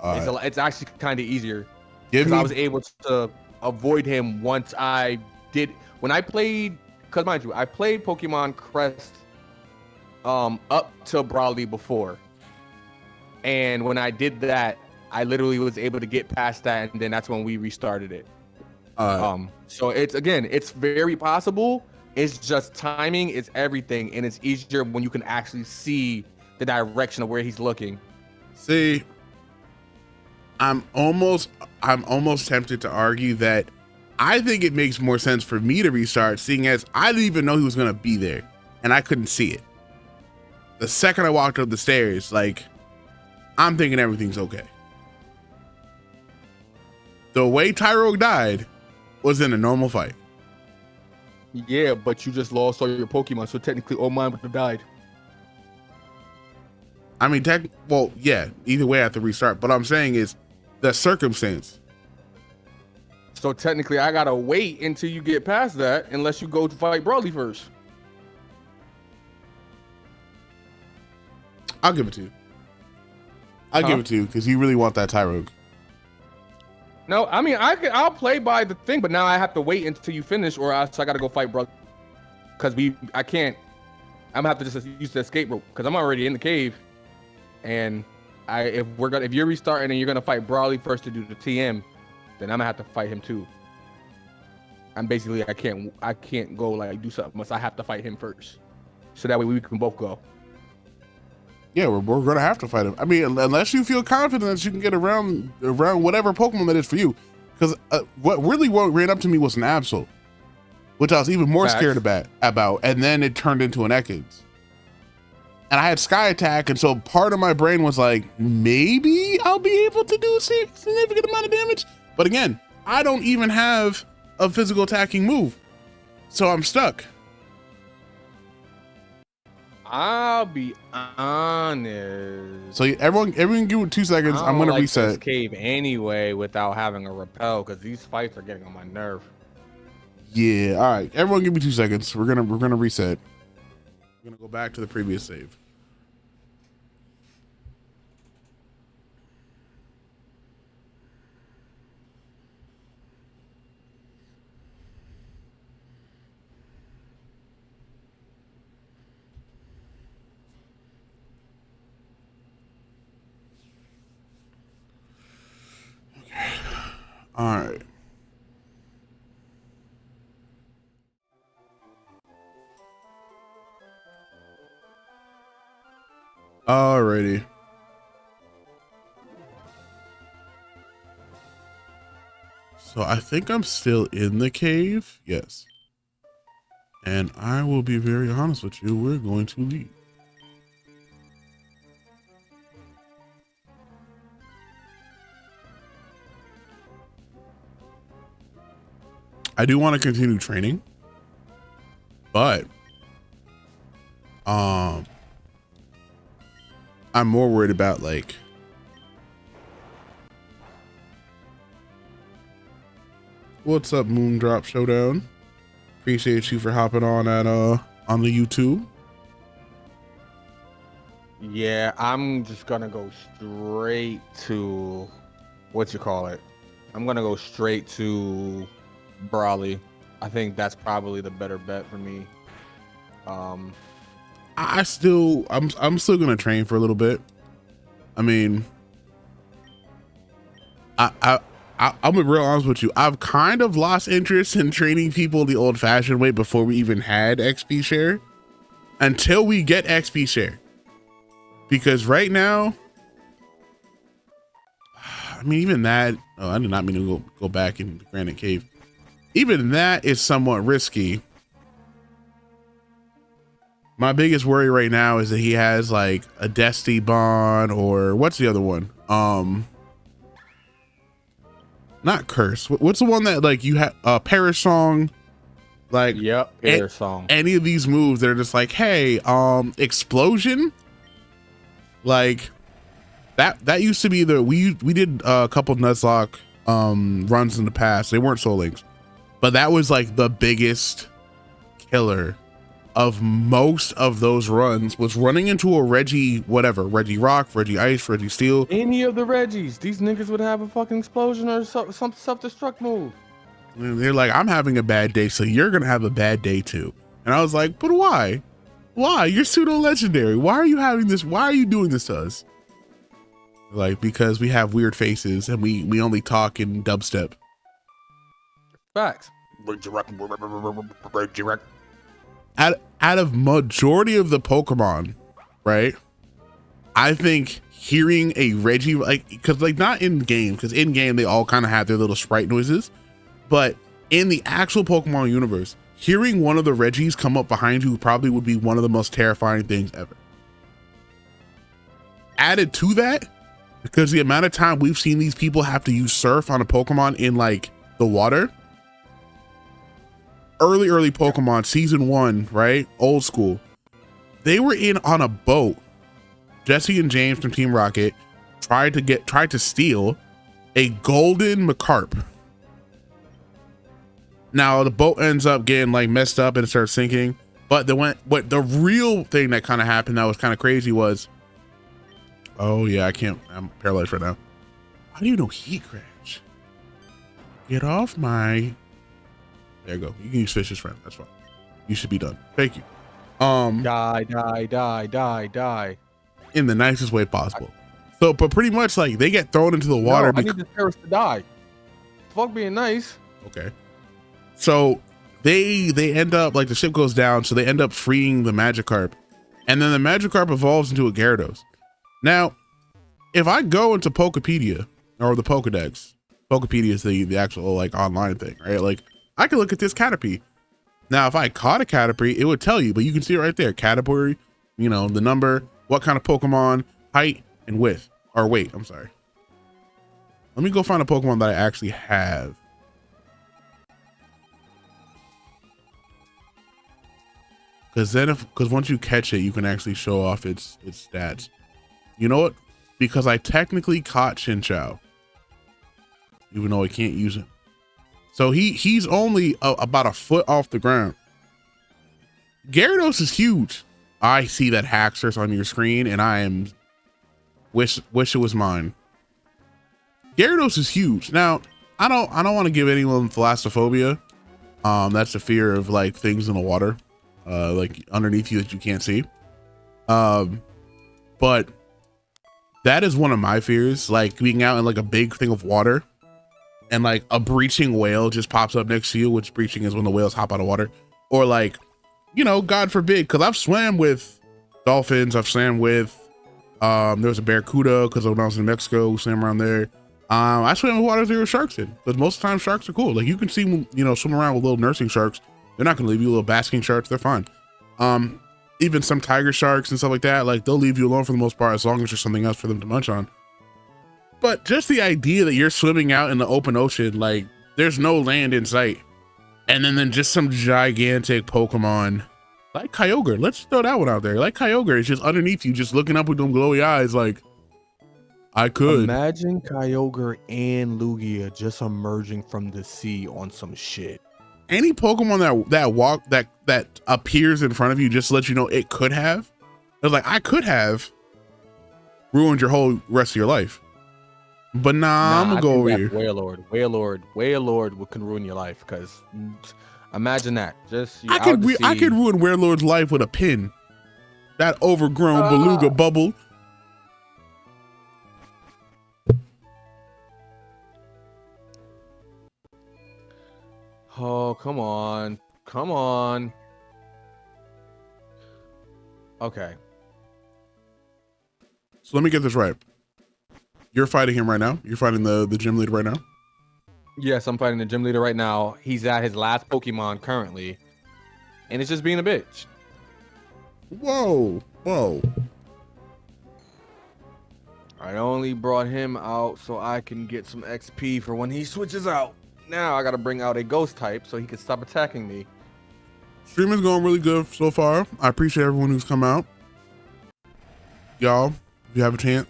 It's actually kind of easier because I was able to avoid him once I did when I played. Because mind you, I played Pokemon Crest up to Brawly before, and when I did that, I literally was able to get past that, and then that's when we restarted it. So it's very possible. It's just timing is everything, and it's easier when you can actually see the direction of where he's looking. See, I'm almost tempted to argue that I think it makes more sense for me to restart, seeing as I didn't even know he was gonna be there, and I couldn't see it. The second I walked up the stairs, like, I'm thinking everything's okay. The way Tyrogue died was in a normal fight. Yeah, but you just lost all your Pokemon, so technically all mine would have died. I mean, well, yeah, either way I have to restart, but I'm saying is the circumstance. So technically I gotta wait until you get past that, unless you go to fight Brawly first. I'll give it to you. I'll give it to you because you really want that Tyrogue. No, I mean I'll play by the thing, but now I have to wait until you finish, or else I gotta go fight Brawly. Because I can't. I'm gonna have to just use the escape rope because I'm already in the cave, and if you're restarting and you're gonna fight Brawly first to do the TM, then I'm gonna have to fight him too. I'm basically I can't go like do something unless I have to fight him first, so that way we can both go. Yeah, we're gonna have to fight him. I mean, unless you feel confident that you can get around whatever Pokemon that is for you, because what ran up to me was an Absol, which I was even more scared about, and then it turned into an Ekans. and I had sky attack, and so part of my brain was like, maybe I'll be able to do a significant amount of damage. But again, I don't even have a physical attacking move, so I'm stuck. I'll be honest. So everyone give it 2 seconds. I'm gonna reset this cave anyway without having a repel, because these fights are getting on my nerve. Yeah, all right, everyone give me 2 seconds. We're gonna reset. We're gonna go back to the previous save. All right. Alrighty. So I think I'm still in the cave. Yes. And I will be very honest with you. We're going to leave. I do want to continue training, but I'm more worried about like what's up, Moondrop Showdown. Appreciate you for hopping on at on the YouTube. Yeah, I'm just gonna go straight to what you call it. I'm gonna go straight to Brawley. I think that's probably the better bet for me. I'm still gonna train for a little bit. I mean, I'm gonna be real honest with you. I've kind of lost interest in training people the old-fashioned way before we even had XP share, until we get XP share. Because right now, I mean, even that. Oh, I did not mean to go back in the Granite Cave. Even that is somewhat risky. My biggest worry right now is that he has like a Destiny Bond, or what's the other one? Not Curse. What's the one that like you have Perish Song? Like, yep, Perish Song. Any of these moves that are just like, hey, Explosion. Like that used to be we did a couple nuzlocke runs in the past. They weren't soul links, but that was like the biggest killer of most of those runs, was running into a Reggie Reggie Rock, Reggie Ice, Reggie Steel. Any of the Reggies, these niggas would have a fucking explosion or some self-destruct move. And they're like, I'm having a bad day, so you're gonna have a bad day too. And I was like, but why? Why? You're pseudo legendary. Why are you having this? Why are you doing this to us? Like, because we have weird faces and we only talk in dubstep. Facts. Out of majority of the Pokemon, right? I think hearing a Reggie, like, because like not in game, because in game they all kind of have their little sprite noises, but in the actual Pokemon universe, hearing one of the Reggies come up behind you probably would be one of the most terrifying things ever. Added to that, because the amount of time we've seen these people have to use Surf on a Pokemon in like the water. Early Pokemon season 1, right? Old school. They were on a boat. Jesse and James from Team Rocket tried to steal a golden Macarp. Now the boat ends up getting like messed up and it starts sinking. But the real thing that kind of happened that was kind of crazy was, oh yeah, I'm paralyzed right now. How do you know heat crash? Get off my. There you go. You can use fish as friend. That's fine. You should be done. Thank you. Die. In the nicest way possible. So, but pretty much like they get thrown into the water. No, I need the terrorists to die. Fuck being nice. Okay. So they end up like the ship goes down, so they end up freeing the Magikarp, and then the Magikarp evolves into a Gyarados. Now, if I go into Pokepedia or the Pokedex, Pokepedia is the actual like online thing, right? Like I can look at this Caterpie. Now, if I caught a Caterpie, it would tell you, but you can see it right there. Caterpie you know, the number, what kind of Pokemon, height, and width, or weight, I'm sorry. Let me go find a Pokemon that I actually have. Because once you catch it, you can actually show off its stats. You know what? Because I technically caught Chinchou, even though I can't use it. So he's only about a foot off the ground. Gyarados is huge. I see that Haxorus on your screen, and I am wish it was mine. Gyarados is huge. Now, I don't want to give anyone thalassophobia. That's the fear of like things in the water, like underneath you that you can't see. But that is one of my fears, like being out in like a big thing of water and like a breaching whale just pops up next to you, which breaching is when the whales hop out of water, or like, you know, God forbid, because I've swam with dolphins, I've swam with, there was a barracuda because when I was in Mexico, we swam around there. I swam in waters there were sharks in, because most of the time sharks are cool. Like you can see, you know, swim around with little nursing sharks. They're not going to leave you. Little basking sharks, they're fine. Even some tiger sharks and stuff like that, like they'll leave you alone for the most part as long as there's something else for them to munch on. But just the idea that you're swimming out in the open ocean, like there's no land in sight, and then just some gigantic Pokemon like Kyogre, let's throw that one out there, like Kyogre is just underneath you, just looking up with them glowy eyes, like I could imagine Kyogre and Lugia just emerging from the sea on some shit. Any Pokemon that appears in front of you just to let you know it could have. It's like I could have ruined your whole rest of your life. But nah, I'm gonna go over here. Wailord can ruin your life, because imagine that. Just I could ruin Wailord's life with a pin. That overgrown beluga bubble. Oh, come on. Come on. Okay. So let me get this right. You're fighting him right now? You're fighting the gym leader right now? Yes, I'm fighting the gym leader right now. He's at his last Pokemon currently, and it's just being a bitch. Whoa. Whoa. I only brought him out so I can get some XP for when he switches out. Now I gotta bring out a ghost type so he can stop attacking me. Stream is going really good so far. I appreciate everyone who's come out. Y'all, if you have a chance,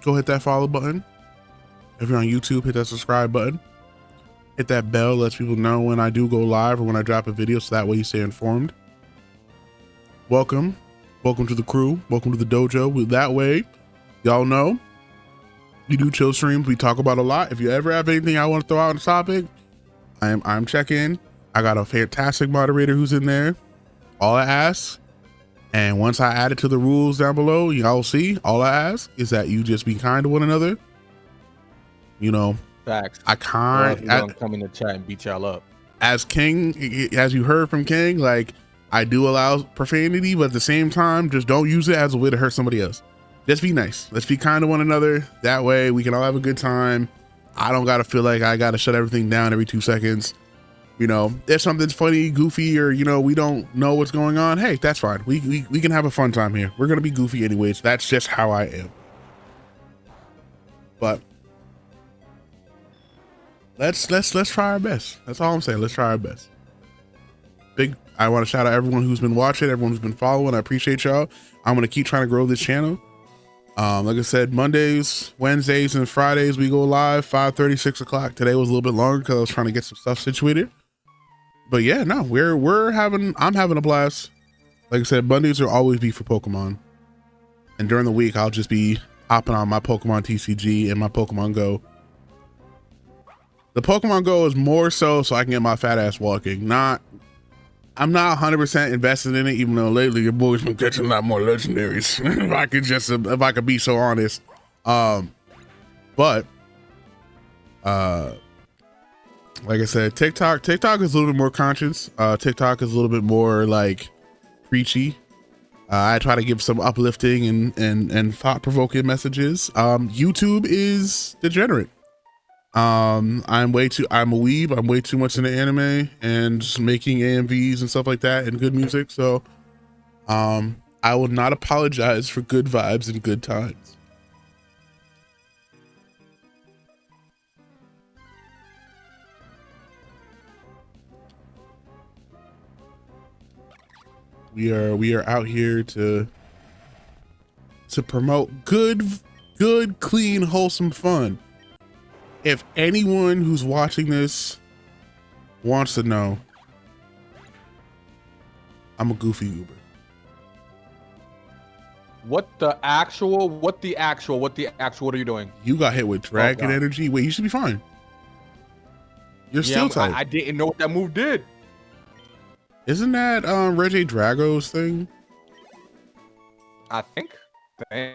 go hit that follow button. If you're on YouTube, hit that subscribe button. Hit that bell, lets people know when I do go live or when I drop a video, so that way you stay informed. Welcome to the crew. Welcome to the dojo. That way, y'all know we do chill streams. We talk about a lot. If you ever have anything I want to throw out on the topic, I'm checking. I got a fantastic moderator who's in there. All I ask, and once I add it to the rules down below, y'all see, all I ask is that you just be kind to one another. You know, facts. I can't come in the chat and beat y'all up. As King, as you heard from King, like I do allow profanity, but at the same time, just don't use it as a way to hurt somebody else. Just be nice. Let's be kind to one another. That way we can all have a good time. I don't gotta feel like I gotta shut everything down every 2 seconds. You know, if something's funny, goofy, or, you know, we don't know what's going on, hey, that's fine. We can have a fun time here. We're gonna be goofy anyways. That's just how I am. But let's try our best. That's all I'm saying. Let's try our best. I want to shout out everyone who's been watching, everyone who's been following. I appreciate y'all. I'm gonna keep trying to grow this channel. Like I said, Mondays, Wednesdays, and Fridays we go live 5:30, 6 o'clock. Today was a little bit longer because I was trying to get some stuff situated. But yeah, no, I'm having a blast. Like I said, Mondays will always be for Pokemon, and during the week I'll just be hopping on my Pokemon TCG and my Pokemon Go. The Pokemon Go is more so I can get my fat ass walking. I'm not 100% invested in it, even though lately your boy's been catching a lot more legendaries. if I could be so honest. But like I said, TikTok is a little bit more conscious. TikTok is a little bit more like preachy. I try to give some uplifting and thought-provoking messages. YouTube is degenerate. I'm a weeb. I'm way too much into anime and just making AMVs and stuff like that and good music. So I will not apologize for good vibes and good times. We are out here to promote good, clean, wholesome fun. If anyone who's watching this wants to know, I'm a goofy goober. What the actual? What are you doing? You got hit with dragon energy. Wait, you should be fine. You're still tight. I didn't know what that move did. Isn't that Reggie Drago's thing? I think. Dang.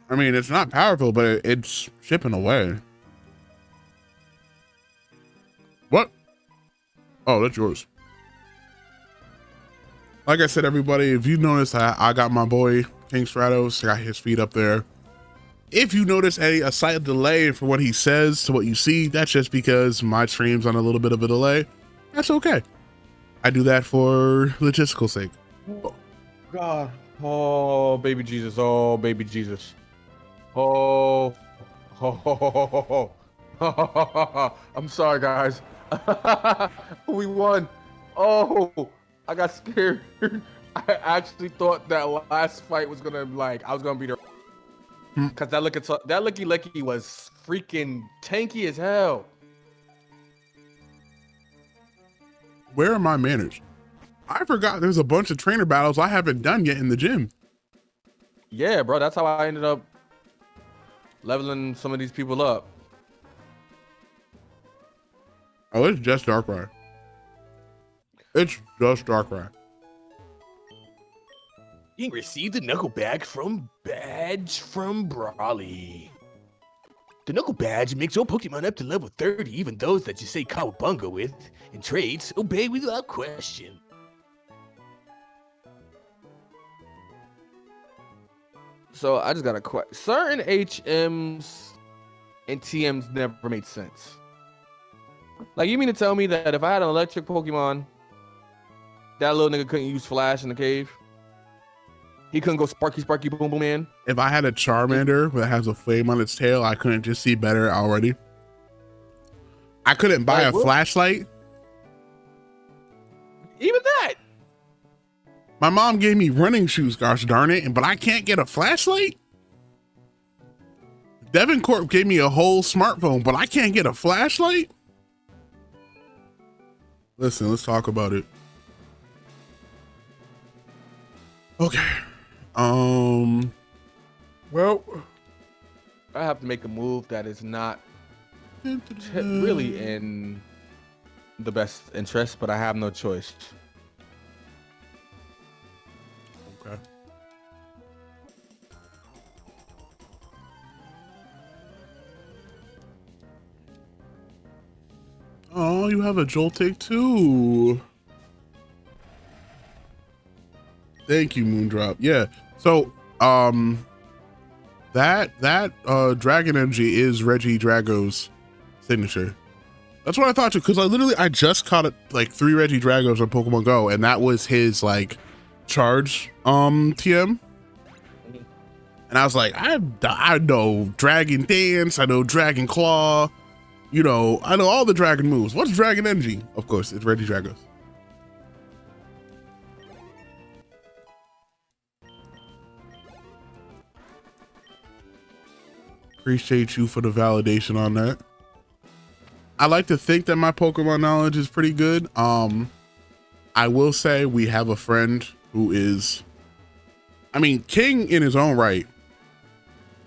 I mean, it's not powerful, but it's shipping away. What? Oh, that's yours. Like I said, everybody, if you notice, I got my boy King Stratos, got his feet up there. If you notice a slight delay from what he says to what you see, that's just because my stream's on a little bit of a delay. That's okay. I do that for logistical sake. Oh, God. Oh, baby Jesus. Oh, baby Jesus. Oh. I'm sorry, guys. We won. Oh, I got scared. I actually thought that last fight was gonna I was gonna beat her. Cause that Licky was freaking tanky as hell. Where are my manners? I forgot there's a bunch of trainer battles I haven't done yet in the gym. Yeah, bro, that's how I ended up leveling some of these people up. Oh, it's just Darkrai. It's just Darkrai. You received a knuckle badge from Brawly. The knuckle badge makes all Pokemon up to level 30, even those that you say Cowabunga with, and traits obey without question. So I just got a question. Certain HMs and TMs never made sense. Like, you mean to tell me that if I had an electric Pokemon, that little nigga couldn't use Flash in the cave? He couldn't go Sparky, boom, boom, man? If I had a Charmander that has a flame on its tail, I couldn't just see better already. I couldn't buy a flashlight. Even that. My mom gave me running shoes, gosh darn it, but I can't get a flashlight? Devin Corp gave me a whole smartphone, but I can't get a flashlight? Listen, let's talk about it. Okay. Well, I have to make a move that is not really in the best interest, but I have no choice. Okay. Oh, you have a Joltik too. Thank you, Moondrop. Yeah. So, that Dragon Energy is Reggie Drago's signature. That's what I thought too, because I just caught like 3 Reggie Dragos on Pokemon Go, and that was his like charge TM. And I was like, I know Dragon Dance, I know Dragon Claw, you know, I know all the dragon moves. What's Dragon Energy? Of course, it's Reggie Dragos. Appreciate you for the validation on that. I like to think that my Pokemon knowledge is pretty good. I will say we have a friend who is, I mean, king in his own right.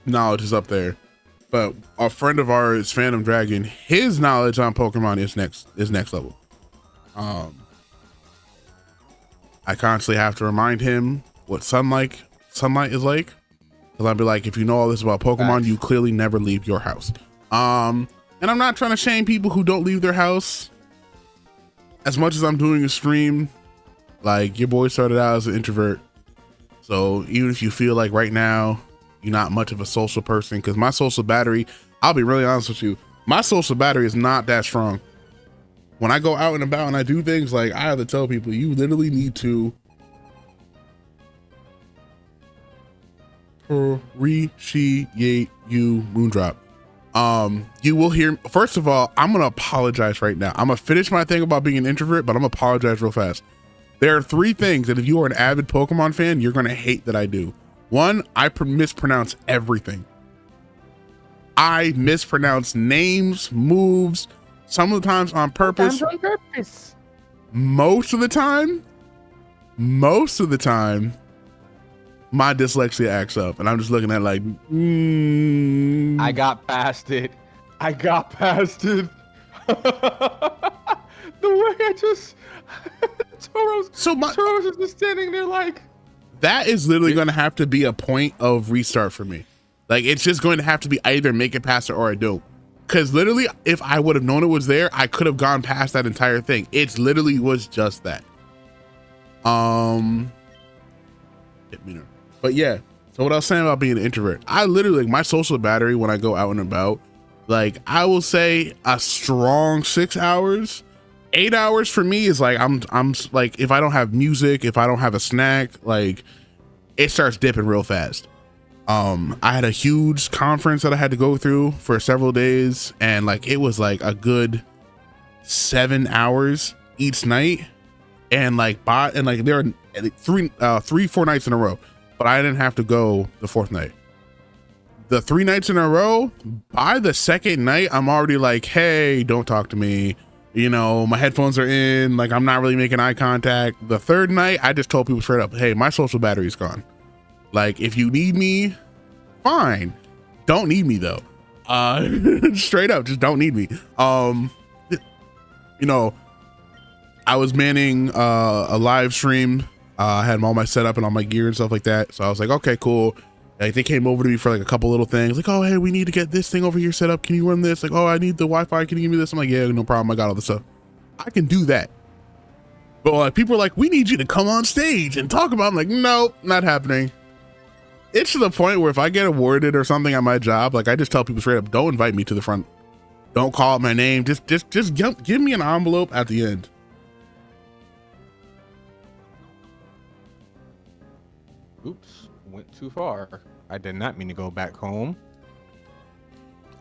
Knowledge is up there, but a friend of ours, Phantom Dragon, his knowledge on Pokemon is next level. I constantly have to remind him what sunlight is like. Cause I'd be like, if you know all this about Pokemon, you clearly never leave your house. And I'm not trying to shame people who don't leave their house. As much as I'm doing a stream, like, your boy started out as an introvert. So even if you feel like right now, you're not much of a social person, because my social battery, I'll be really honest with you, my social battery is not that strong. When I go out and about and I do things, like I have to tell people, you literally need to appreciate you, Moondrop. You will hear, first of all, I'm gonna apologize right now. I'm gonna finish my thing about being an introvert, but I'm gonna apologize real fast. There are 3 things that if you are an avid Pokemon fan, you're gonna hate that I do. 1, I mispronounce everything. I mispronounce names, moves, some of the times on purpose. Sometimes on purpose. Most of the time, my dyslexia acts up, and I'm just looking at like, I got past it. The way I just Toros is just standing there like. that is literally going to have to be a point of restart for me. Like, it's just going to have to be either make it past it or I don't. Because literally, if I would have known it was there, I could have gone past that entire thing. It's literally was just that. But yeah, so what I was saying about being an introvert, I literally, like, my social battery when I go out and about, like, I will say a strong 6 hours. 8 hours for me is like, I'm like, if I don't have music, if I don't have a snack, like, it starts dipping real fast. I had a huge conference that I had to go through for several days, and like it was like a good 7 hours each night, and like there are 3-4 nights in a row, but I didn't have to go the 4th night. The 3 nights in a row, by the 2nd night, I'm already like, hey, don't talk to me. You know, my headphones are in, like I'm not really making eye contact. The 3rd night, I just told people straight up, hey, my social battery's gone. Like, if you need me, fine. Don't need me though. Straight up, just don't need me. You know, I was manning a live stream. I had all my setup and all my gear and stuff like that. So I was like, okay, cool. Like, they came over to me for like a couple little things. Like, oh, hey, we need to get this thing over here set up. Can you run this? Like, oh, I need the Wi-Fi. Can you give me this? I'm like, yeah, no problem. I got all the stuff. I can do that. But like, people are like, we need you to come on stage and talk about it. I'm like, nope, not happening. It's to the point where if I get awarded or something at my job, like I just tell people straight up, don't invite me to the front. Don't call out my name. Just give me an envelope at the end. Oops, went too far. I did not mean to go back home.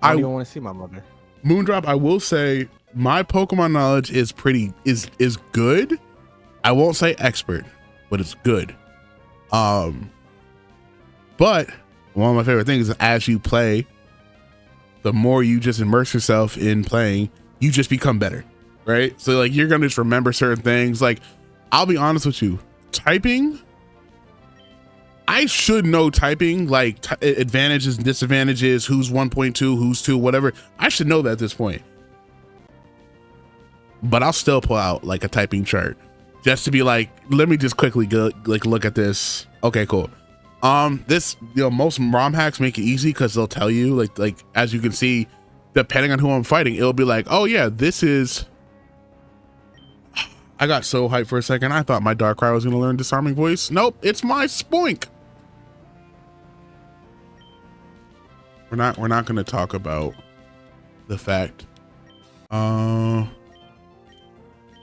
I don't even want to see my mother. Moondrop, I will say my Pokemon knowledge is is good. I won't say expert, but it's good. But one of my favorite things is as you play, the more you just immerse yourself in playing, you just become better, right? So like, you're gonna just remember certain things. Like, I'll be honest with you, typing, I should know typing, like advantages and disadvantages, who's 1.2, who's 2, whatever. I should know that at this point. But I'll still pull out like a typing chart just to be like, let me just quickly go, like, look at this. Okay, cool. This, you know, most ROM hacks make it easy because they'll tell you, like as you can see, depending on who I'm fighting, it'll be like, oh yeah, this is. I got so hyped for a second. I thought my Darkrai was gonna learn Disarming Voice. Nope, it's my Spoink. We're not gonna talk about the fact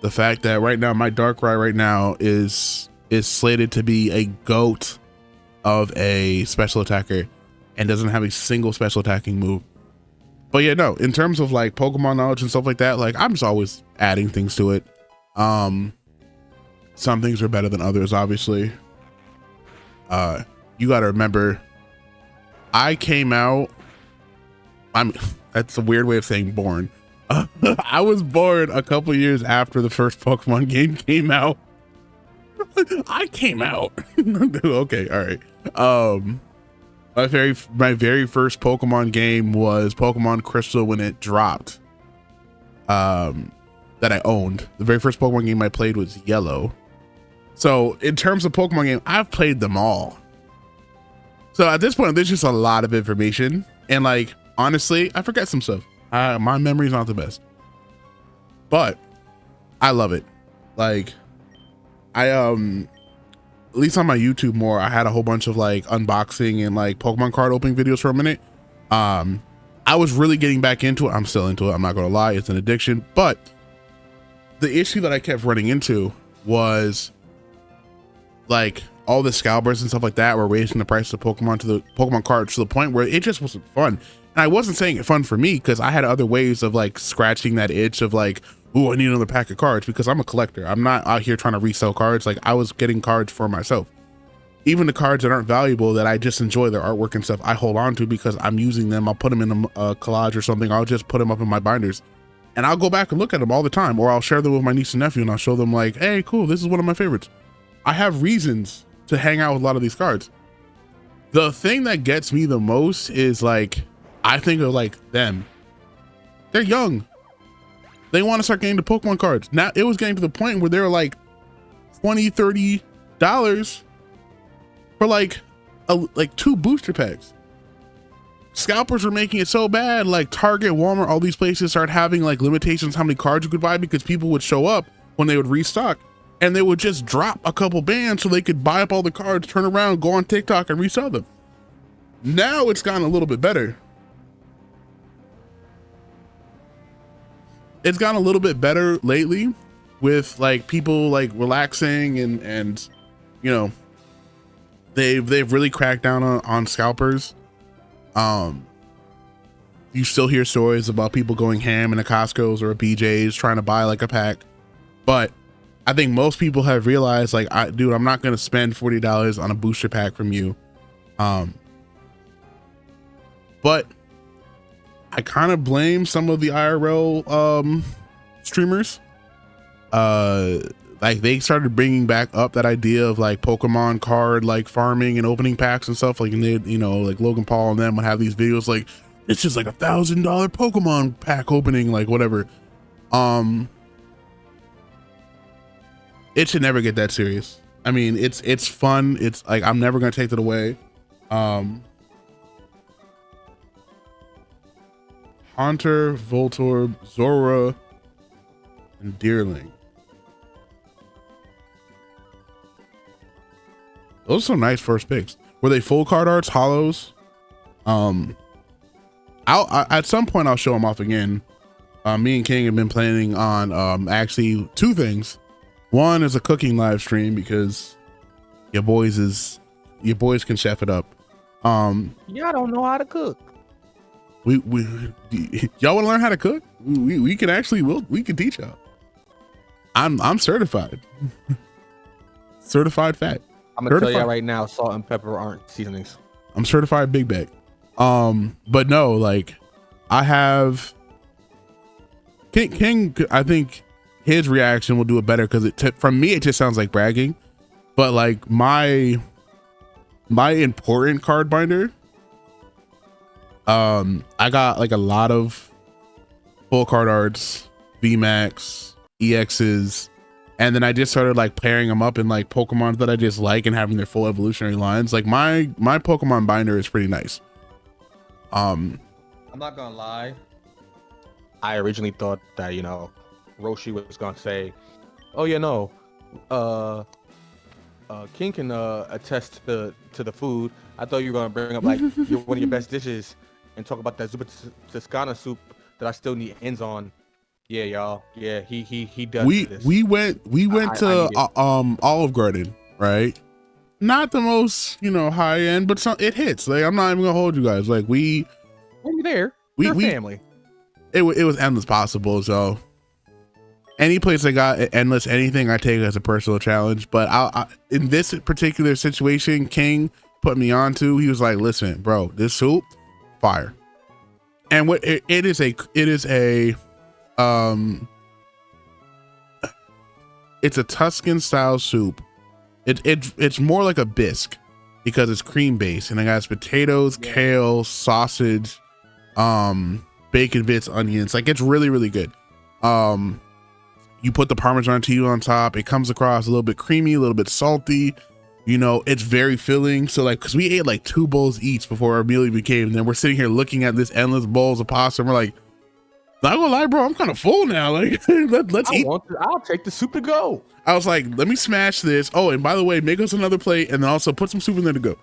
that right now my Darkrai right now is slated to be a GOAT of a special attacker and doesn't have a single special attacking move. But yeah, no, in terms of like Pokemon knowledge and stuff like that, like I'm just always adding things to it. Some things are better than others, obviously. You got to remember, I came out, that's a weird way of saying born. I was born a couple years after the first Pokemon game came out. I came out. Okay, all right. My very first Pokemon game was Pokemon Crystal when it dropped. That I owned. The very first Pokemon game I played was Yellow. So in terms of Pokemon game, I've played them all. So at this point, there's just a lot of information, and like honestly, I forget some stuff. My memory's not the best, but I love it. Like at least on my YouTube more, I had a whole bunch of like unboxing and like Pokemon card opening videos for a minute. I was really getting back into it. I'm still into it. I'm not gonna lie, it's an addiction. But the issue that I kept running into was like all the scalpers and stuff like that were raising the price of Pokemon cards to the point where it just wasn't fun. And I wasn't saying it fun for me because I had other ways of like scratching that itch of like, oh, I need another pack of cards because I'm a collector. I'm not out here trying to resell cards. Like I was getting cards for myself. Even the cards that aren't valuable that I just enjoy their artwork and stuff, I hold on to because I'm using them. I'll put them in a collage or something. I'll just put them up in my binders and I'll go back and look at them all the time, or I'll share them with my niece and nephew and I'll show them like, hey, cool, this is one of my favorites. I have reasons to hang out with a lot of these cards. The thing that gets me the most is like, I think of like them. They're young. They want to start getting the Pokemon cards. Now it was getting to the point where they're like $20, $30 for like 2 booster packs. Scalpers were making it so bad, like Target, Walmart, all these places started having like limitations how many cards you could buy because people would show up when they would restock and they would just drop a couple bands so they could buy up all the cards, turn around, go on TikTok and resell them. Now it's gotten a little bit better. It's gotten a little bit better lately with like people like relaxing and you know, they've really cracked down on scalpers. You still hear stories about people going ham in a Costco's or a BJ's trying to buy like a pack, but I think most people have realized like, dude, I'm not gonna spend $40 on a booster pack from you. But I kind of blame some of the IRL streamers. Like they started bringing back up that idea of like Pokemon card like farming and opening packs and stuff. Like, and they, you know, like Logan Paul and them would have these videos like it's just like $1,000 Pokemon pack opening, like whatever. It should never get that serious. I mean, it's fun. It's like I'm never gonna take that away. Haunter, Voltorb, Zora, and Deerling. Those are some nice first picks. Were they full card arts, hollows? I'll at some point I'll show them off again. Me and King have been planning on actually 2 things. One is a cooking live stream because your boys can chef it up. Y'all don't know how to cook. We y'all want to learn how to cook? We can actually we can teach y'all. I'm certified. Certified fat. I'm gonna tell you right now, salt and pepper aren't seasonings. I'm certified big bag. But no, like I have King. I think his reaction will do it better because from me it just sounds like bragging. But like my important card binder, I got like a lot of full card arts, VMAX, EXs, and then I just started like pairing them up in like Pokemon that I just like and having their full evolutionary lines. Like my Pokemon binder is pretty nice. I'm not gonna lie. I originally thought that, you know, Roshi was gonna say, "Oh yeah, no, King can attest to the food." I thought you were gonna bring up like one of your best dishes and talk about that Zupa Toscana soup that I still need ends on. Yeah, y'all. Yeah, he does. We went to Olive Garden, right? Not the most, you know, high end, but it hits. Like I'm not even gonna hold you guys. Like we were there. We're family. It was endless possible. So any place I got endless anything, I take it as a personal challenge. But I in this particular situation, King put me on to. He was like, "Listen, bro, this soup, fire." And what it is a it's a Tuscan style soup. It's more like a bisque because it's cream based and it has potatoes, kale, sausage, bacon bits, onions. Like it's really, really good. You put the Parmesan cheese on top. It comes across a little bit creamy, a little bit salty. You know, it's very filling. So like, cause we ate like 2 bowls each before our meal even came. And then we're sitting here looking at this endless bowls of pasta. And we're like, not gonna lie, bro, I'm kind of full now. Like, let's eat. I'll take the soup to go. I was like, let me smash this. Oh, and by the way, make us another plate and then also put some soup in there to go.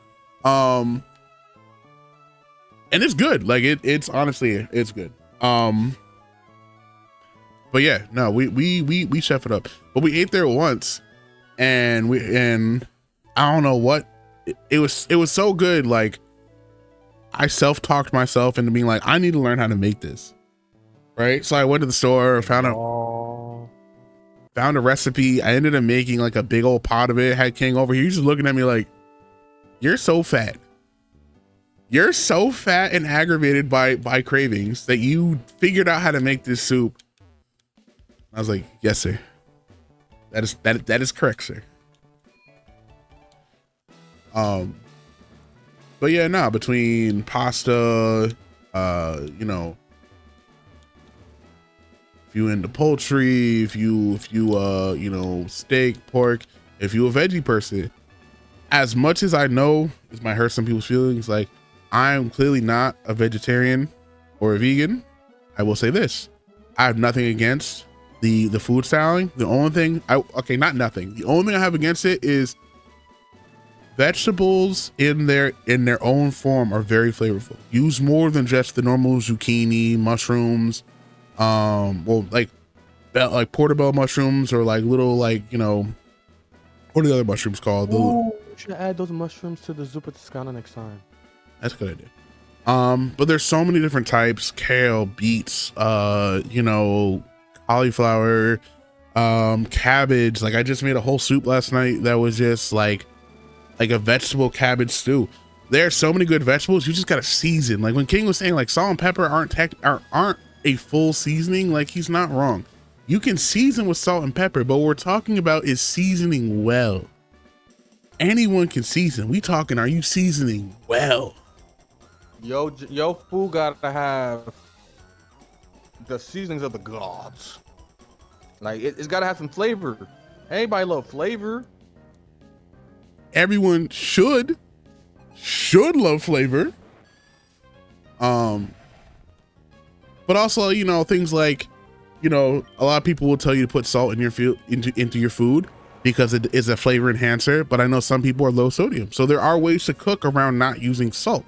and it's good. Like it's honestly, it's good. But yeah, no, we chef it up. But we ate there once, and I don't know what it was so good. Like I self-talked myself into being like, I need to learn how to make this. Right. So I went to the store, found a recipe. I ended up making like a big old pot of it. Had King over here. He's just looking at me like, you're so fat. You're so fat and aggravated by cravings that you figured out how to make this soup. I was like, yes, sir. That is correct, sir. But yeah, no, between pasta, you know, if you into poultry, if you you know, steak, pork, if you a veggie person, as much as I know this might hurt some people's feelings, like I'm clearly not a vegetarian or a vegan. I will say this: I have nothing against the food styling. The only thing not nothing. The only thing I have against it is vegetables in their own form are very flavorful. Use more than just the normal zucchini, mushrooms, well, like portobello mushrooms, or like little, like, you know, what are the other mushrooms called? Ooh, you should add those mushrooms to the zuppa toscana next time. That's a good idea. But there's so many different types: kale, beets, you know, cauliflower, cabbage. Like I just made a whole soup last night that was just like a vegetable cabbage stew. There are so many good vegetables. You just gotta season. Like when King was saying like salt and pepper aren't a full seasoning, like he's not wrong. You can season with salt and pepper, but what we're talking about is seasoning well. Anyone can season. We talking, are you seasoning well? Yo, food gotta have the seasonings of the gods. Like it's gotta have some flavor. Everybody love flavor. Everyone should love flavor. But also, you know, things like, you know, a lot of people will tell you to put salt in your into your food because it is a flavor enhancer. But I know some people are low sodium, so there are ways to cook around not using salt.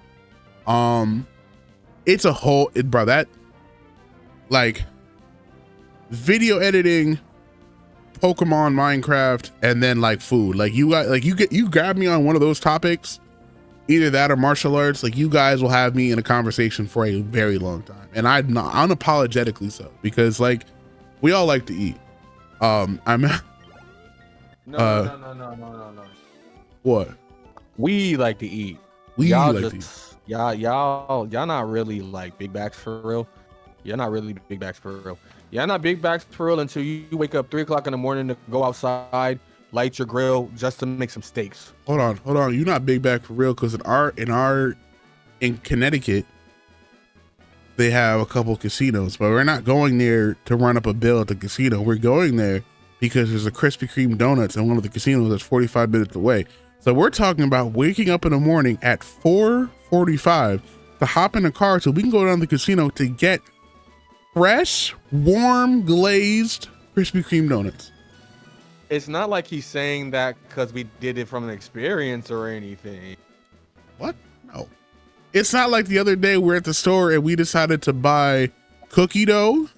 It's a whole, bro, that like video editing, Pokemon, Minecraft, and then like food. Like you grab me on one of those topics, either that or martial arts. Like you guys will have me in a conversation for a very long time, and I'm not unapologetically so, because like we all like to eat. I'm No. What? We like to eat. Y'all not really like big bags for real. You're not really big bags for real. You're not big bags for real until you wake up 3 o'clock in the morning to go outside, light your grill just to make some steaks. Hold on. You're not big bag for real, because in Connecticut, they have a couple casinos, but we're not going there to run up a bill at the casino. We're going there because there's a Krispy Kreme donuts in one of the casinos that's 45 minutes away. So we're talking about waking up in the morning at 4:45 to hop in a car so we can go down to the casino to get fresh, warm, glazed Krispy Kreme donuts. It's not like he's saying that because we did it from an experience or anything. What? No. It's not like the other day we're at the store and we decided to buy cookie dough.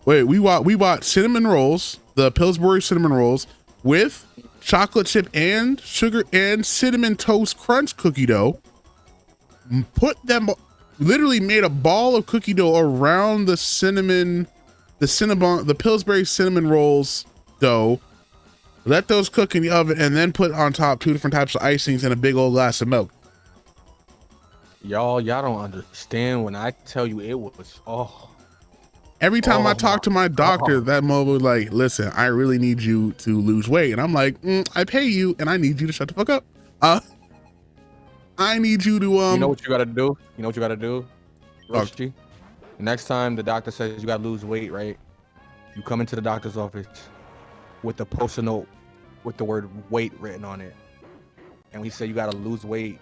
Wait, we bought cinnamon rolls, the Pillsbury cinnamon rolls, with chocolate chip and sugar and cinnamon toast crunch cookie dough. Literally made a ball of cookie dough around the Pillsbury cinnamon rolls dough. Let those cook in the oven and then put on top 2 different types of icings and a big old glass of milk. Y'all don't understand when I tell you it was, Every time I talk to my doctor, that mobile was like, listen, I really need you to lose weight. And I'm like, I pay you and I need you to shut the fuck up. I need you to, You know what you gotta do? Roshi? The next time the doctor says you gotta lose weight, right? You come into the doctor's office with the post-it note with the word weight written on it. And we say you gotta lose weight,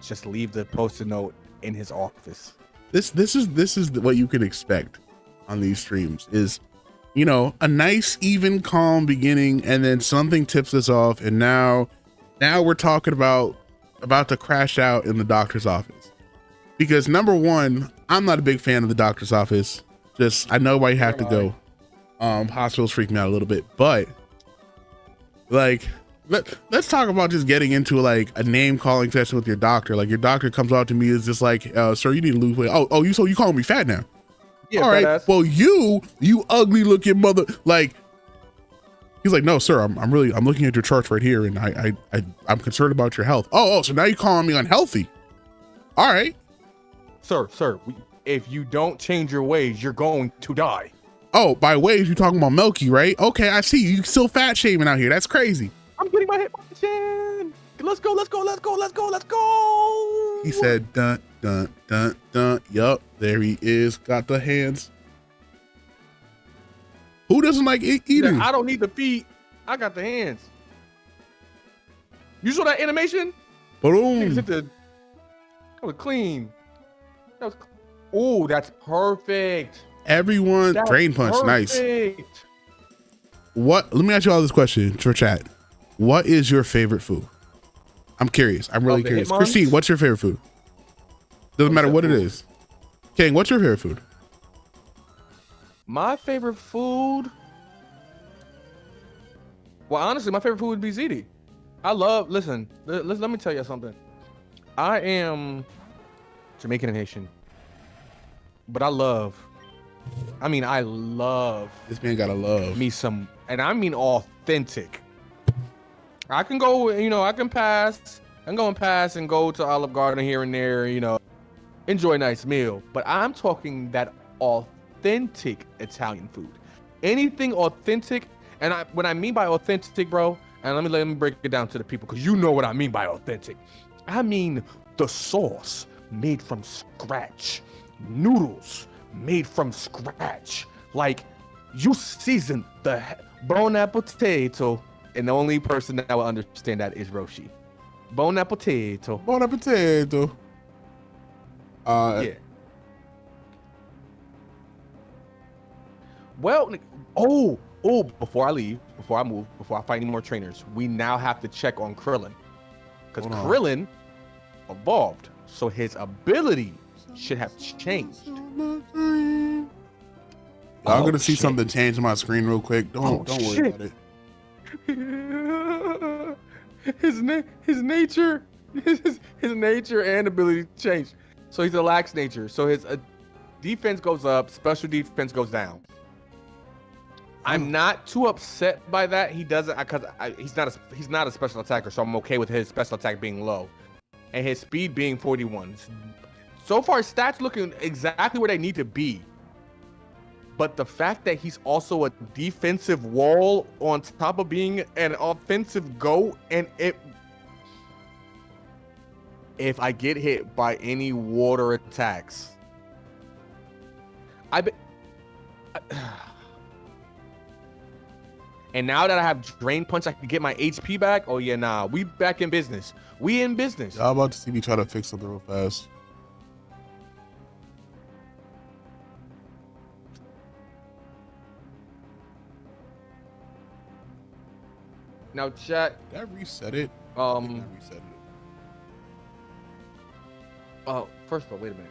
just leave the post-it note in his office. This is what you can expect on these streams is, you know, a nice, even, calm beginning, and then something tips us off, and now we're talking about to crash out in the doctor's office. because number one, I'm not a big fan of the doctor's office. Just I know why you have to go. Hospitals freak me out a little bit, but like let's talk about just getting into like a name calling session with your doctor. Like your doctor comes out to me is just like, sir, you need to lose weight. Oh, you calling me fat now? Yeah, all right. ass. Well, you ugly looking mother. Like he's like, no, sir, I'm looking at your charts right here, and I'm concerned about your health. Oh, so now you're calling me unhealthy? All right, sir. If you don't change your ways, you're going to die. Oh, by ways, you're talking about Melky, right? Okay, I see you. You still fat shaming out here. That's crazy. I'm getting my hit motion. Let's go. He said, dun, dun, dun, dun. Yup, there he is. Got the hands. Who doesn't like eating? I don't need the feet. I got the hands. You saw that animation? Boom. That was clean. Oh, that's perfect. Everyone, That's drain punch, nice. perfect. What? Let me ask you all this question for chat. What is your favorite food? I'm curious. I'm really curious. Hitmon's? Christine, what's your favorite food? Doesn't matter what it is. King, what's your favorite food? My favorite food. Well, honestly, my favorite food would be ziti. Listen, let me tell you something. I am Jamaican and Haitian, but I love This man gotta love me some, and I mean authentic. I can go, I can go and pass and go to Olive Garden here and there, enjoy a nice meal. But I'm talking that authentic Italian food. Anything authentic, and what I mean by authentic, bro, and let me break it down to the people, because you know what I mean by authentic. I mean the sauce made from scratch, noodles made from scratch. Like, you season the bon potato, and the only person that will understand that is Roshi. Bon potato. Bon potato. Yeah. Well, before I move, before I find any more trainers, we now have to check on Krillin. Because Krillin evolved, so his ability should have changed. I'm gonna see something change on my screen real quick. Don't worry about it. His nature and ability changed. So he's a lax nature. So his defense goes up, special defense goes down. I'm not too upset by that. He doesn't, because he's not a special attacker, so I'm okay with his special attack being low, and his speed being 41. So far, stats looking exactly where they need to be. But the fact that he's also a defensive wall on top of being an offensive goat, and if I get hit by any water attacks, and now that I have Drain Punch, I can get my HP back. Oh yeah, nah, we back in business. We in business. I'm about to see me try to fix something real fast. Now, chat. Did I reset it? I reset it. First of all, wait a minute.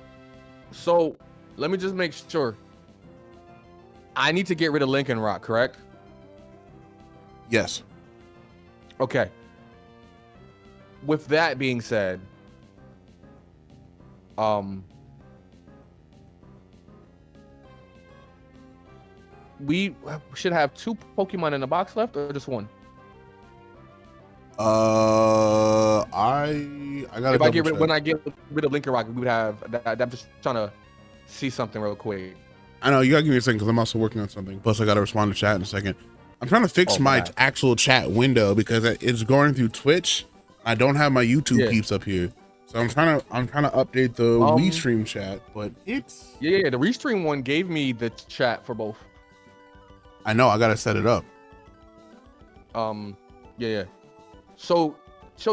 So, let me just make sure. I need to get rid of Lincoln Rock, correct? Yes. Okay. With that being said, we should have 2 Pokemon in the box left, or just 1? I gotta. When I get rid of Lincoln Rock, we would have. I'm just trying to see something real quick. I know, you gotta give me a second because I'm also working on something. Plus, I gotta respond to chat in a second. I'm trying to fix my actual chat window because it's going through Twitch. I don't have my YouTube peeps up here, so I'm trying to update the Restream chat, but it's the Restream one gave me the chat for both. I know, I gotta set it up. Yeah. So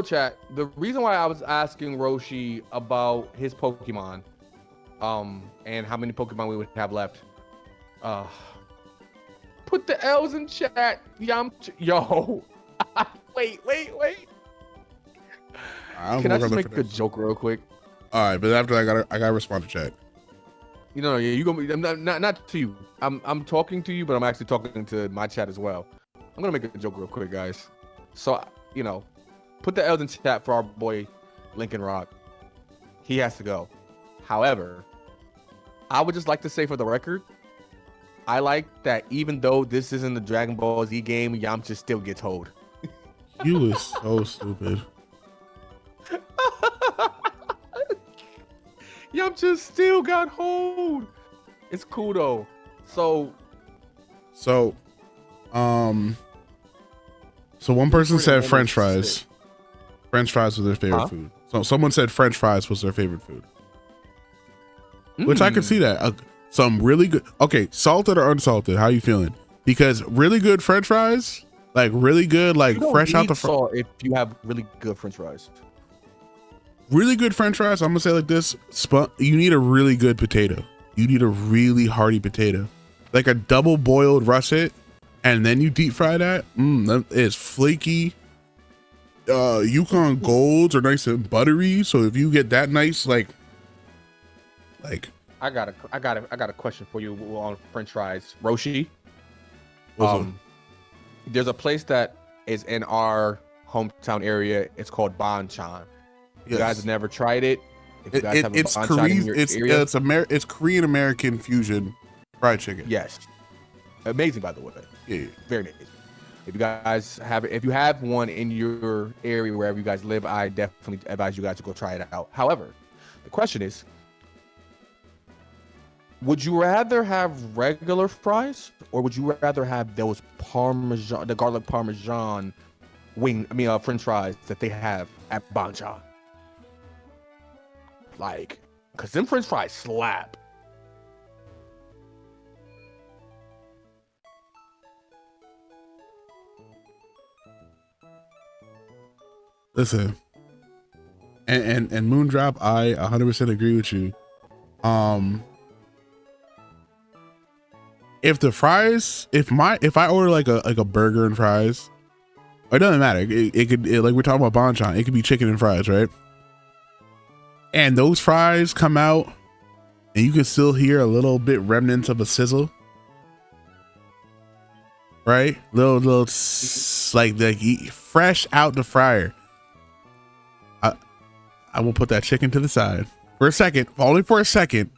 chat, the reason why I was asking Roshi about his Pokemon, and how many Pokemon we would have left, put the L's in chat. Yo, wait. Can I just make a joke real quick? All right, but after that, I gotta respond to chat. You know, yeah, you gonna I'm not to you. I'm talking to you, but I'm actually talking to my chat as well. I'm gonna make a joke real quick, guys. So you know, put the L's in chat for our boy Lincoln Rock. He has to go. However, I would just like to say for the record, I like that even though this isn't the Dragon Ball Z game, Yamcha still gets hold. You was so stupid. Yamcha still got hold. It's cool though. So one person said French fries. French fries was their favorite food. So someone said French fries was their favorite food. Which I could see that. Some really good. Okay, salted or unsalted? How you feeling? Because really good French fries, like really good, like fresh out the salt if you have really good French fries. Really good French fries. I'm gonna say like this: you need a really good potato. You need a really hearty potato, like a double boiled russet, and then you deep fry that. That is flaky. Yukon Golds are nice and buttery. So if you get that nice, like. I got a question for you on French fries, Roshi. There's a place that is in our hometown area. It's called Banchan. If you guys have never tried it, if you guys have a Banchan in your area, it's Korean American fusion fried chicken. Yes, amazing by the way. Yeah, very amazing. If you guys have it, if you have one in your area wherever you guys live, I definitely advise you guys to go try it out. However, the question is, would you rather have regular fries or would you rather have those Parmesan, the garlic Parmesan French fries that they have at Banchan? Like, cause them French fries slap. Listen, and Moondrop, I 100% agree with you. If the fries, if I order like a burger and fries, it doesn't matter. It could like we're talking about Banchan, it could be chicken and fries, right? And those fries come out, and you can still hear a little bit remnants of a sizzle, right? Little like fresh out the fryer. I will put that chicken to the side for a second, only for a second,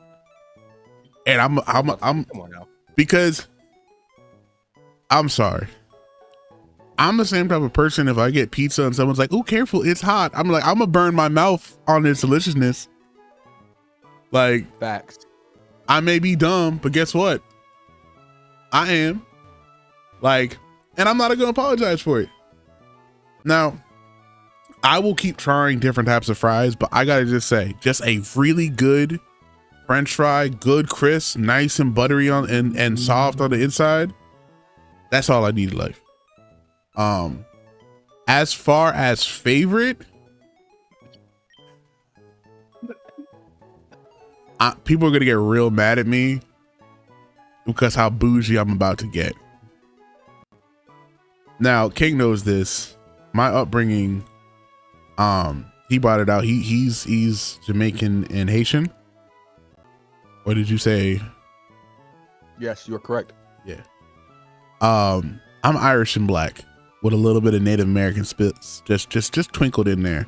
and I'm come on now. Because I'm sorry, I'm the same type of person. If I get pizza and someone's like, "Oh, careful, it's hot," I'm like, I'm gonna burn my mouth on this deliciousness. Like, facts. I may be dumb, but guess what? I am. Like, and I'm not gonna apologize for it. Now, I will keep trying different types of fries, but I gotta just say, just a really good French fry, good crisp, nice and buttery on and soft on the inside. That's all I need in life. As far as favorite, people are gonna get real mad at me because how bougie I'm about to get. Now, King knows this. My upbringing, he brought it out. He's Jamaican and Haitian. Or did you say? Yes, you're correct. Yeah. I'm Irish and black with a little bit of Native American spits, just twinkled in there,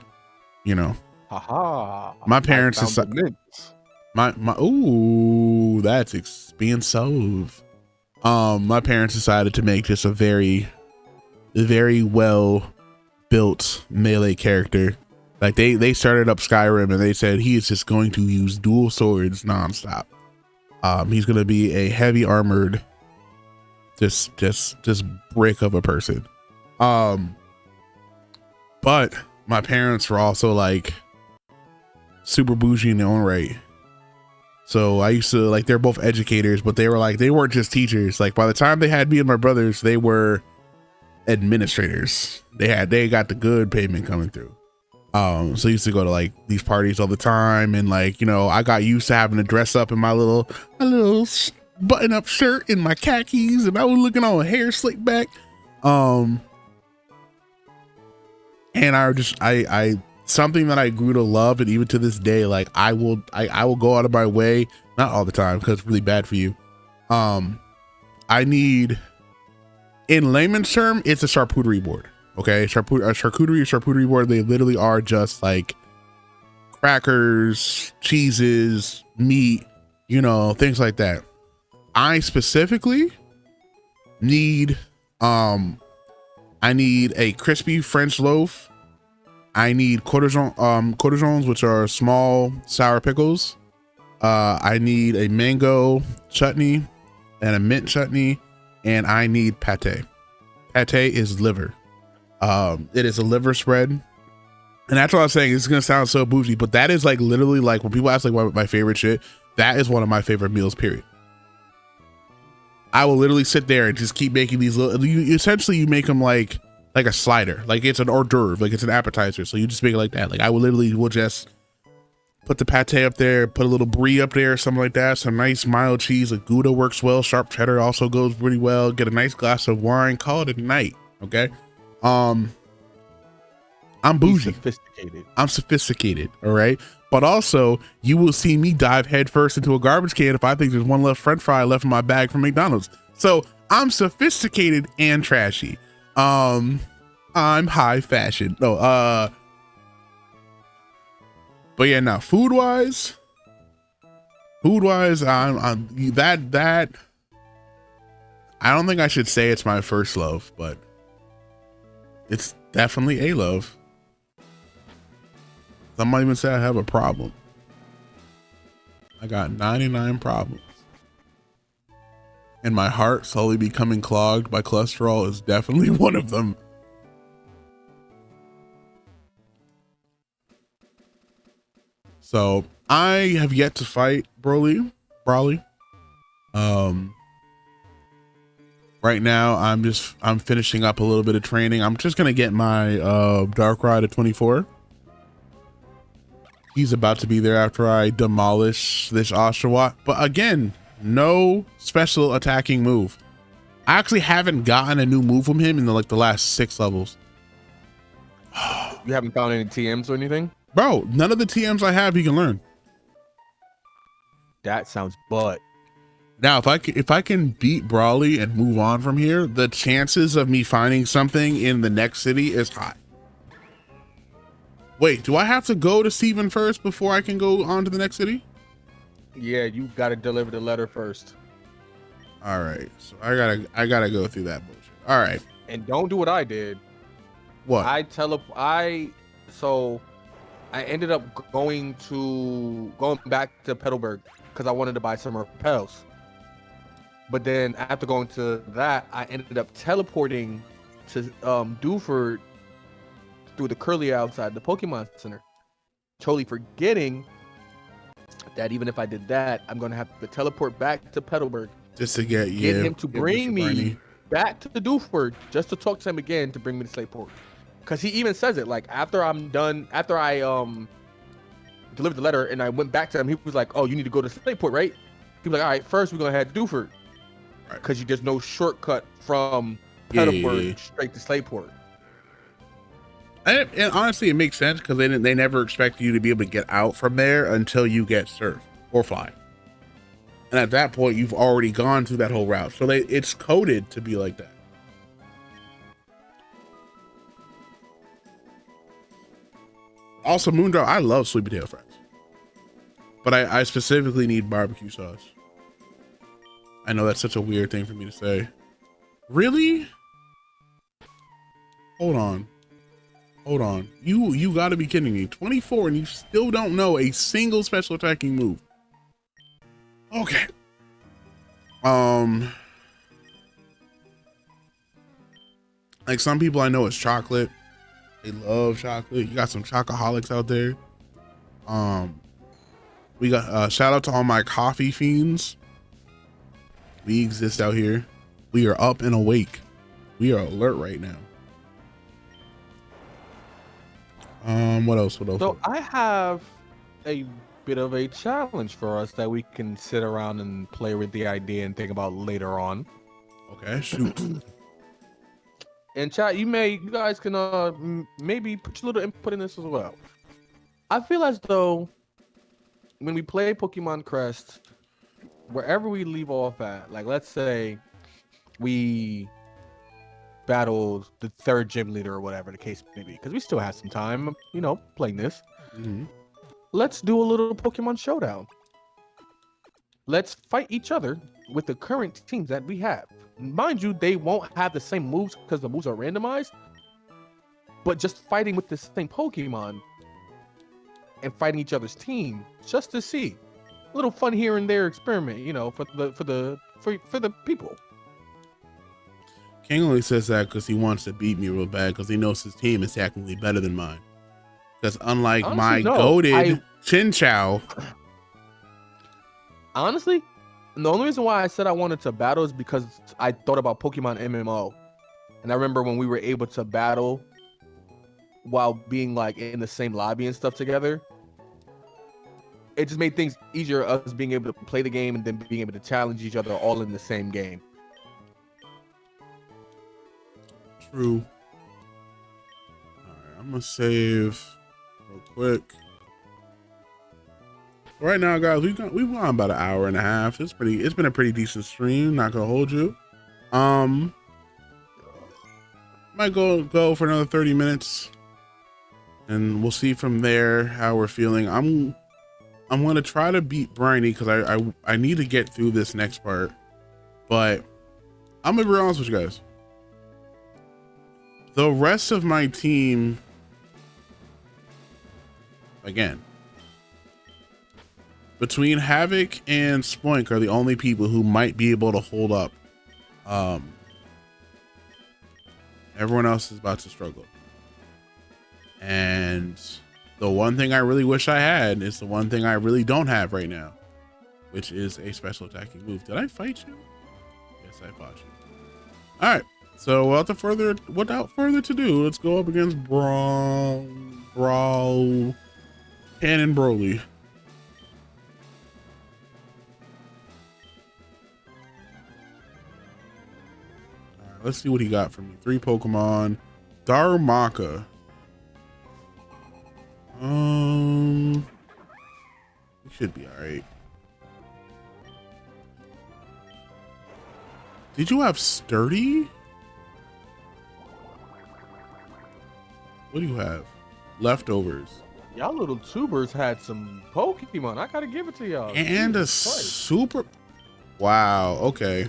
you know. Haha. My parents decided. My ooh, that's expensive. My parents decided to make just a very well built melee character. Like they started up Skyrim and they said he is just going to use dual swords nonstop. He's gonna be a heavy armored, just brick of a person. But my parents were also like super bougie in their own right. So I used to like, they're both educators, but they weren't just teachers. Like by the time they had me and my brothers, they were administrators. They got the good payment coming through. So I used to go to like these parties all the time, and like, you know, I got used to having to dress up in my little button up shirt and my khakis, and I was looking all hair slicked back. And I something that I grew to love, and even to this day, like I will go out of my way, not all the time because it's really bad for you. I need, in layman's term, it's a charcuterie board. Okay, charcuterie board. They literally are just like crackers, cheeses, meat, you know, things like that. I specifically need I need a crispy French loaf. I need courgeons, which are small sour pickles. I need a mango chutney and a mint chutney, and I need pate. Pate is liver. It is a liver spread. And that's what I was saying. It's gonna sound so bougie, but that is like literally like when people ask like what my favorite shit, that is one of my favorite meals, period. I will literally sit there and just keep making these little, essentially you make them like a slider, like it's an hors d'oeuvre, like it's an appetizer. So you just make it like that. Like I will just put the pate up there, put a little brie up there, something like that. Some nice mild cheese, like Gouda works well. Sharp cheddar also goes pretty well. Get a nice glass of wine, call it a night. Okay. I'm bougie. I'm sophisticated. All right. But also you will see me dive head first into a garbage can if I think there's one left French fry left in my bag from McDonald's. So I'm sophisticated and trashy. I'm high fashion. No, but yeah, now food wise, I'm that I don't think I should say it's my first love, but it's definitely a love. Some might even say I have a problem. I got 99 problems. And my heart slowly becoming clogged by cholesterol is definitely one of them. So I have yet to fight Brawly. Right now I'm finishing up a little bit of training. I'm just gonna get my Darkrai at 24. He's about to be there after I demolish this Oshawott. But again, no special attacking move. I actually haven't gotten a new move from him in the last 6 levels. You haven't found any TMs or anything? Bro, none of the TMs I have you can learn. That sounds butt. Now, if I can beat Brawly and move on from here, the chances of me finding something in the next city is high. Wait, do I have to go to Steven first before I can go on to the next city? Yeah, you gotta deliver the letter first. All right, so I gotta go through that bullshit. All right, and don't do what I did. What? I ended up going back to Petalburg because I wanted to buy some repels. But then after going to that, I ended up teleporting to Dewford through the curly outside the Pokemon Center, totally forgetting that even if I did that, I'm gonna have to teleport back to Petalburg just to get him to bring me back to the Dewford just to talk to him again to bring me to Slateport. Because he even says it, like after I delivered the letter and I went back to him, he was like, "Oh, you need to go to Slateport, right?" He was like, "All right, first we're gonna head to Dewford, because there's no shortcut from Petalburg straight to Slateport." And honestly, it makes sense because they never expect you to be able to get out from there until you get surf or fly, and at that point you've already gone through that whole route. So it's coded to be like that. Also, Moondrop, I love sweet potato fries, but I specifically need barbecue sauce. I know that's such a weird thing for me to say. Really? Hold on. You gotta be kidding me. 24 and you still don't know a single special attacking move. Okay. Like some people I know it's chocolate. They love chocolate. You got some chocoholics out there. We got shout out to all my coffee fiends. We exist out here. We are up and awake. We are alert right now. What else? So I have a bit of a challenge for us that we can sit around and play with the idea and think about later on. Okay, shoot. And chat, you guys can maybe put your little input in this as well. I feel as though when we play Pokemon Crest, wherever we leave off at, like let's say we battled the third gym leader or whatever the case may be, because we still have some time, you know, playing this. Mm-hmm. Let's do a little Pokemon showdown. Let's fight each other with the current teams that we have. Mind you, they won't have the same moves because the moves are randomized, but just fighting with the same Pokemon and fighting each other's team just to see a little fun here and there experiment, you know, for the people. King only says that because he wants to beat me real bad because he knows his team is technically better than mine. Because unlike Honestly, my no, goated Chinchou, honestly, the only reason why I said I wanted to battle is because I thought about Pokemon MMO. And I remember when we were able to battle while being like in the same lobby and stuff together. It just made things easier, us being able to play the game and then being able to challenge each other all in the same game. true. Alright, I'm gonna save real quick. Right now, guys, we've gone about an hour and a half. It's been a pretty decent stream, not gonna hold you. Might go for another 30 minutes. And we'll see from there how we're feeling. I'm gonna try to beat Briny because I need to get through this next part. But I'm gonna be honest with you guys. The rest of my team, again, between Havoc and Spoink are the only people who might be able to hold up. Everyone else is about to struggle. And the one thing I really wish I had is the one thing I really don't have right now, which is a special attacking move. Did I fight you? Yes, I fought you. All right. So without further ado, let's go up against Brawl Cannon Broly. All right, let's see what he got for me. 3 Pokemon. Darumaka. He should be all right. Did you have Sturdy? What do you have? Leftovers. Y'all little tubers had some Pokemon. I gotta give it to y'all. And a super. Wow. Okay.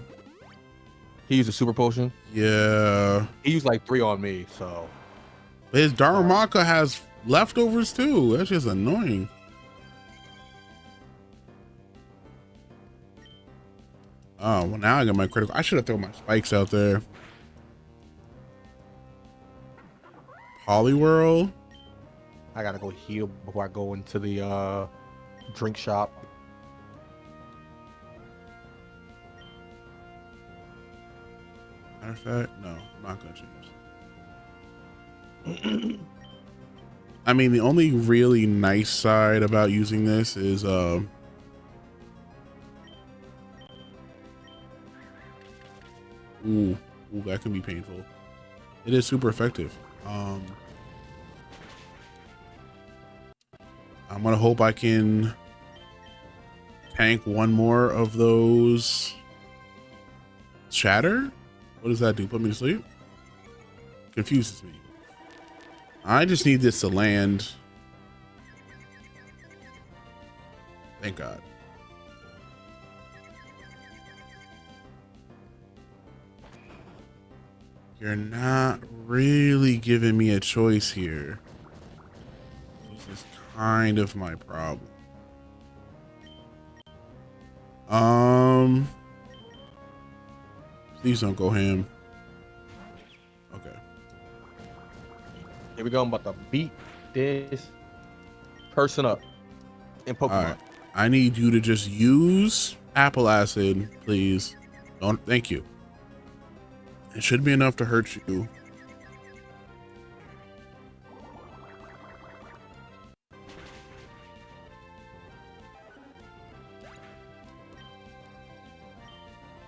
He used a super potion. Yeah. He used like 3 on me, so. But his Darumaka has leftovers too. That's just annoying. Oh, well, now I got my critical. I should have thrown my spikes out there. Poliwhirl. I gotta go heal before I go into the drink shop. Matter of fact, no, I'm not gonna change. I mean, the only really nice side about using this is ooh, that can be painful. It is super effective. I'm gonna hope I can tank one more of those. Shatter? What does that do? Put me to sleep? Confuses me. I just need this to land. Thank God. You're not really giving me a choice here. This is kind of my problem. Please don't go ham. Okay. Here we go. I'm about to beat this person up in Pokemon. All right. I need you to just use apple acid, please. Don't. Thank you. It should be enough to hurt you.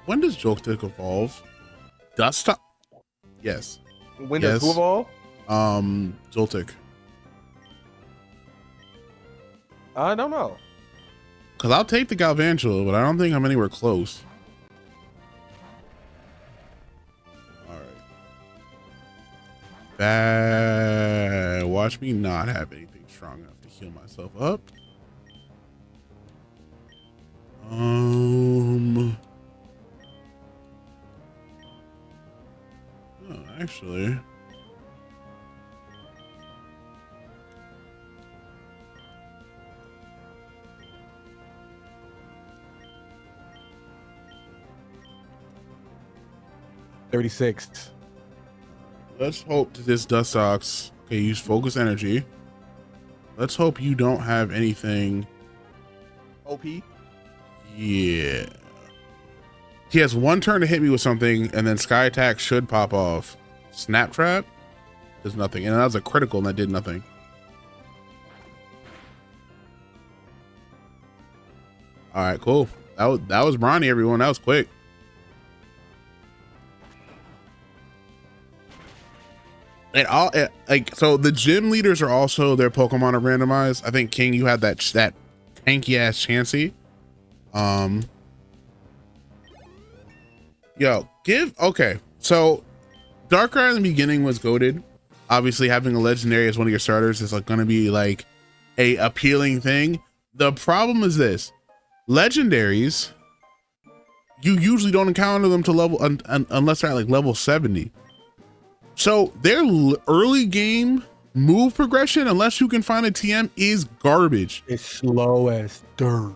When does Joltik evolve? Dust? Yes. When does who Yes. evolve? Zoltik. I don't know. Cause I'll take the Galvantula, but I don't think I'm anywhere close. All right. Bad. Watch me not have anything strong enough to heal myself up. Oh, actually. $36. Let's hope that this Dustox. Okay, use focus energy. Let's hope you don't have anything. OP. Yeah. He has one turn to hit me with something, and then Sky Attack should pop off. Snap Trap does nothing, and that was a critical, and that did nothing. All right, cool. That was Bronny, everyone. That was quick. So the gym leaders are also their Pokemon are randomized. I think King, you had that tanky ass Chansey. Okay. So Darkrai in the beginning was goated. Obviously, having a legendary as one of your starters is like going to be like a appealing thing. The problem is this: legendaries, you usually don't encounter them to level unless they're at like level 70. So their early game move progression, unless you can find a TM, is garbage. It's slow as dirt.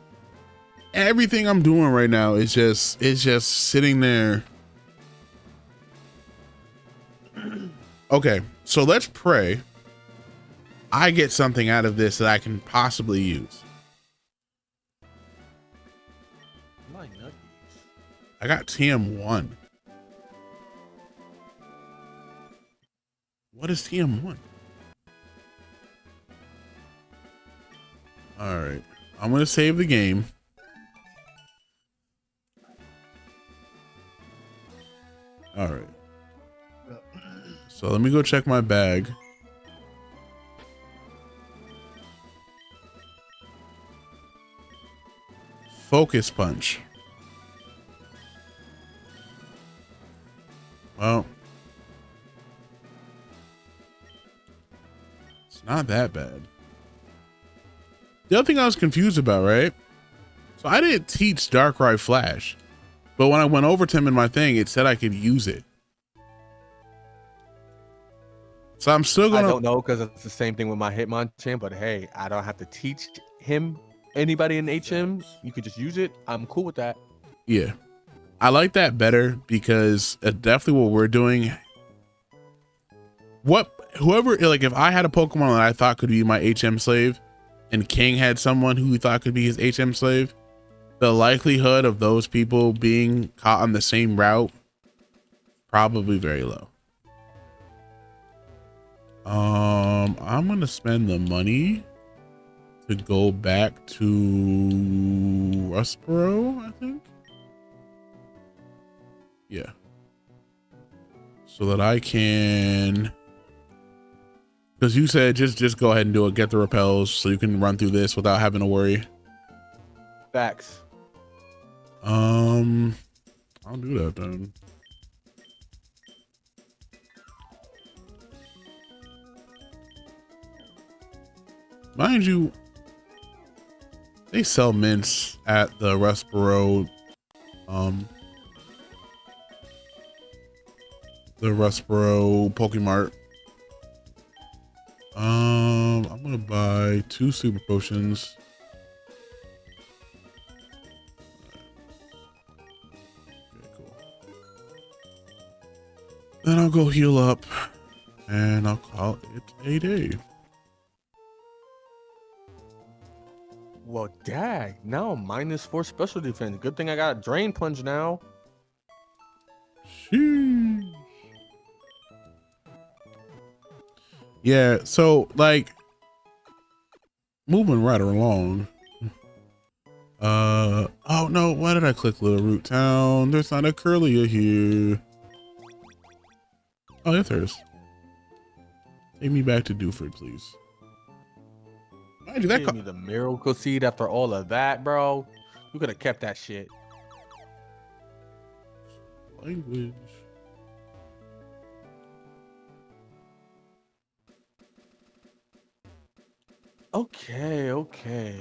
Everything I'm doing right now is just sitting there. Okay, so let's pray I get something out of this that I can possibly use. My nuggies. I got TM1. What is TM1? All right, I'm gonna save the game. All right. So let me go check my bag. Focus Punch. Well, it's not that bad. The other thing I was confused about, right? So I didn't teach Darkrai Flash, but when I went over to him in my thing, it said I could use it. So I'm still gonna. I don't know because it's the same thing with my Hitmonchan, but hey, I don't have to teach him anybody in HM. You could just use it. I'm cool with that. Yeah, I like that better because definitely what we're doing. Whoever, like, if I had a Pokemon that I thought could be my HM slave, and King had someone who he thought could be his HM slave, the likelihood of those people being caught on the same route probably very low. I'm gonna spend the money to go back to Rustboro, I think. Yeah. So that I can, because you said just go ahead and do it, get the repels so you can run through this without having to worry. Facts. I'll do that then. Mind you, they sell mints at the Rustboro, Pokemart. I'm gonna buy 2 super potions. Okay, cool. Then I'll go heal up and I'll call it a day. Well, dag. Now I'm -4 special defense. Good thing I got Drain Punch now. Sheesh. Yeah, so like moving right along. Oh no, why did I click Little Root Town? There's not a Curlia here. Oh, yeah, there is. Take me back to Dewford, please. Mind you, that Give me the miracle seed after all of that, bro. You could have kept that shit. language. Okay, okay.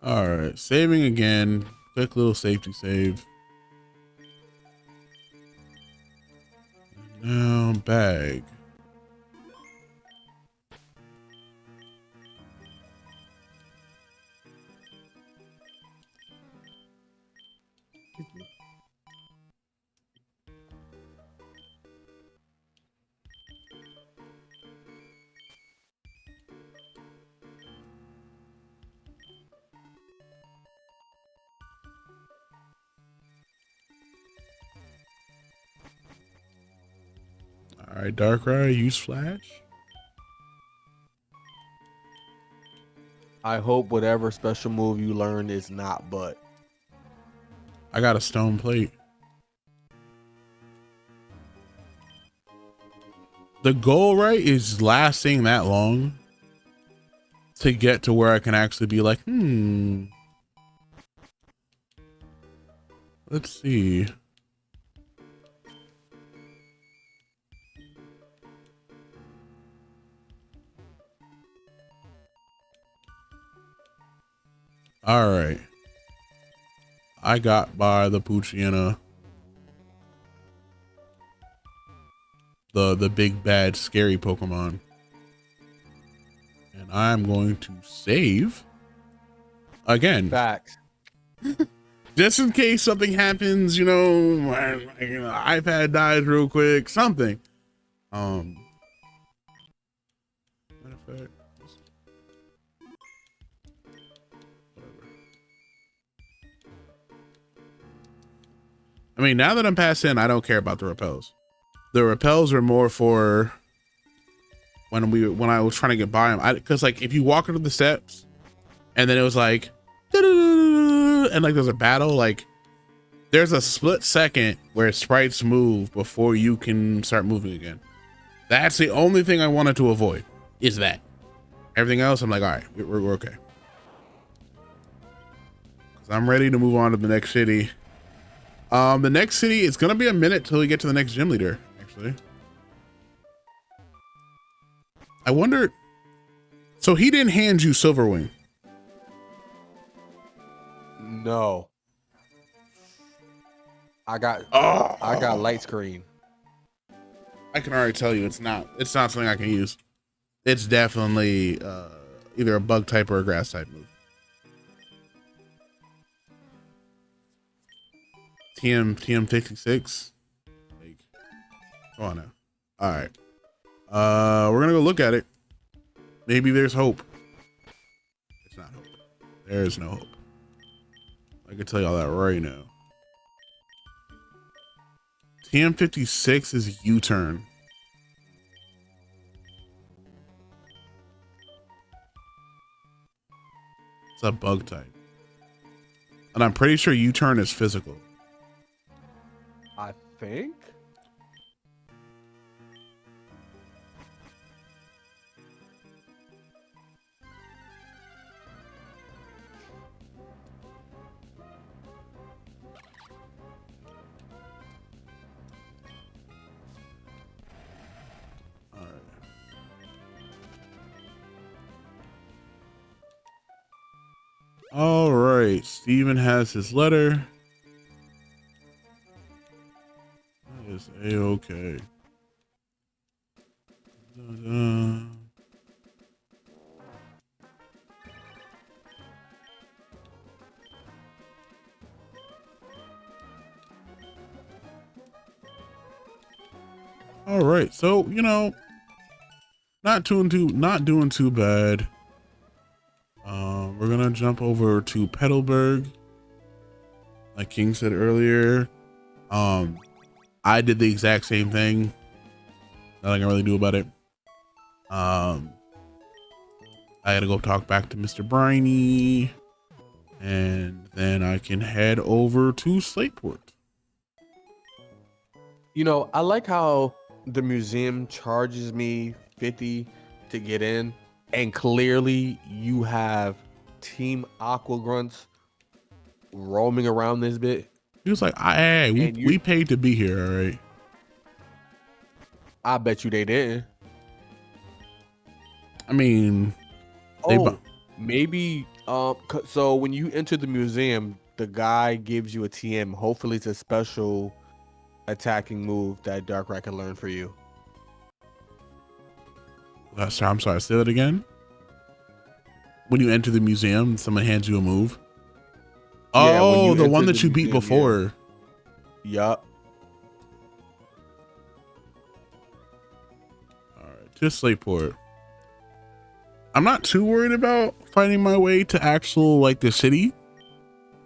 All right, saving again. Quick little safety save. Now bag. All right, Darkrai, use flash. I hope whatever special move you learned is not butt. I got a stone plate. The goal, right, is lasting that long to get to where I can actually be like, let's see. All right. I got by the Poochyena. The big bad scary Pokemon. And I'm going to save again. Facts. Just in case something happens, you know, my iPad dies real quick, something. Matter of fact, whatever. I mean, now that I'm past in, I don't care about the repels. The repels are more for when I was trying to get by them. Because like if you walk into the steps and then it was like and like there's a battle, like there's a split second where sprites move before you can start moving again. That's the only thing I wanted to avoid, is that. Everything else I'm like, all right, we're okay. Because I'm ready to move on to the next city. The next city, it's gonna be a minute till we get to the next gym leader, actually. I wonder, so he didn't hand you Silverwing? No. I got light screen. I can already tell you it's not something I can use. It's definitely either a bug type or a grass type move. TM 56. Like, come on now. All right. We're gonna go look at it. Maybe there's hope. It's not hope. There is no hope. I can tell y'all that right now. TM 56 is U-turn. It's a bug type. And I'm pretty sure U-turn is physical. I think. All right, Steven has his letter. That is a-okay. All right, so you know, not doing too bad. We're gonna jump over to Petalburg. Like King said earlier, I did the exact same thing. Nothing I can really do about it. I gotta go talk back to Mr. Briny, and then I can head over to Slateport. You know, I like how the museum charges me 50 to get in, and clearly you have Team Aqua Grunts roaming around this bit. He was like, "Hey, we paid to be here, all right." I bet you they didn't. I mean, maybe. So when you enter the museum, the guy gives you a TM. Hopefully, it's a special attacking move that Darkrai can learn for you. I'm sorry. Say that again. When you enter the museum, someone hands you a move. Yeah, oh, the one that you beat before. Yup. All right, just Slateport. I'm not too worried about finding my way to actual like the city.